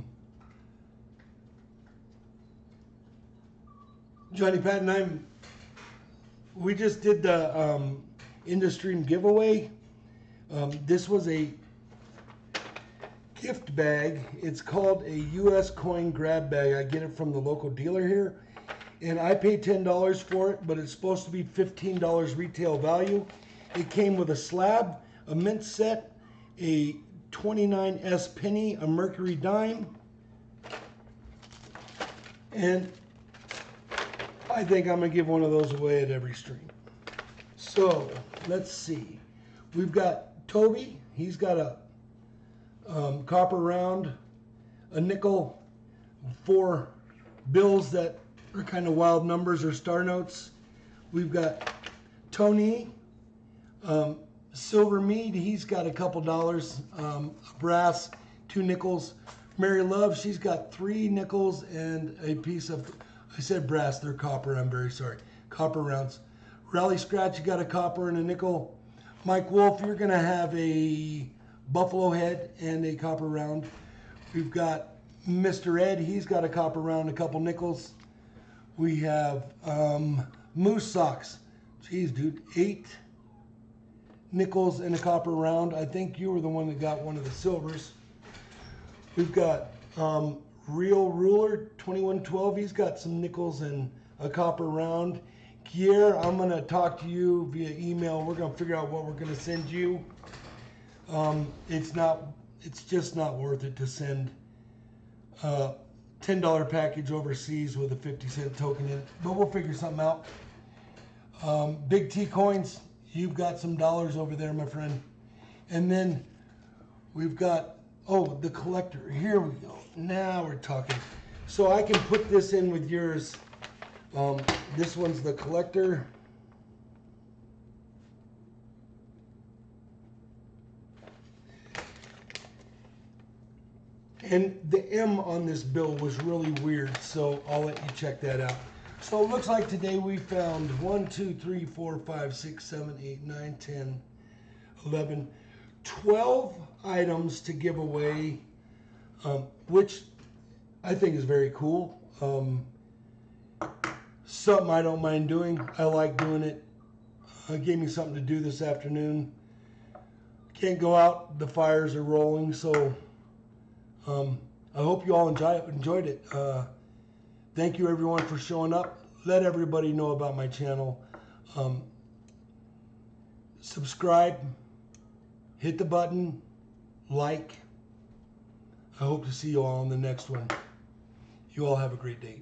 Pat and we just did the in-the-stream giveaway. This was a gift bag. It's called a U.S. coin grab bag. I get it from the local dealer here. And I paid $10 for it, but it's supposed to be $15 retail value. It came with a slab, a mint set, a 29S penny, a Mercury dime, and I think I'm going to give one of those away at every stream. So, let's see. We've got Toby. He's got a copper round, a nickel, 4 bills that are kind of wild numbers or star notes. We've got Tony, silver mead. He's got a couple dollars, brass, 2 nickels. Mary Love, she's got 3 nickels and a piece of, I said brass, they're copper, I'm very sorry. Copper rounds. Rally Scratch, you got a copper and a nickel. Mike Wolfe, you're gonna have a buffalo head and a copper round. We've got Mr. Ed, he's got a copper round, a couple nickels. We have Moose Socks. Jeez, dude, 8 nickels and a copper round. I think you were the one that got one of the silvers. We've got Real Ruler 2112. He's got some nickels and a copper round. Kier, I'm going to talk to you via email. We're going to figure out what we're going to send you. It's just not worth it to send a $10 package overseas with a 50-cent token in it. But we'll figure something out. Big T Coins, you've got some dollars over there, my friend. And then we've got, oh, the collector. Here we go. Now we're talking. So I can put this in with yours. This one's the collector. And the M on this bill was really weird, so I'll let you check that out. So it looks like today we found 1, 2, 3, 4, 5, 6, 7, 8, 9, 10, 11, 12 items to give away, which I think is very cool. Something I don't mind doing. I like doing it. It gave me something to do this afternoon. Can't go out. The fires are rolling, so I hope you all enjoyed it. Thank you everyone for showing up. Let everybody know about my channel. Subscribe, hit the button, like. I hope to see you all on the next one. You all have a great day.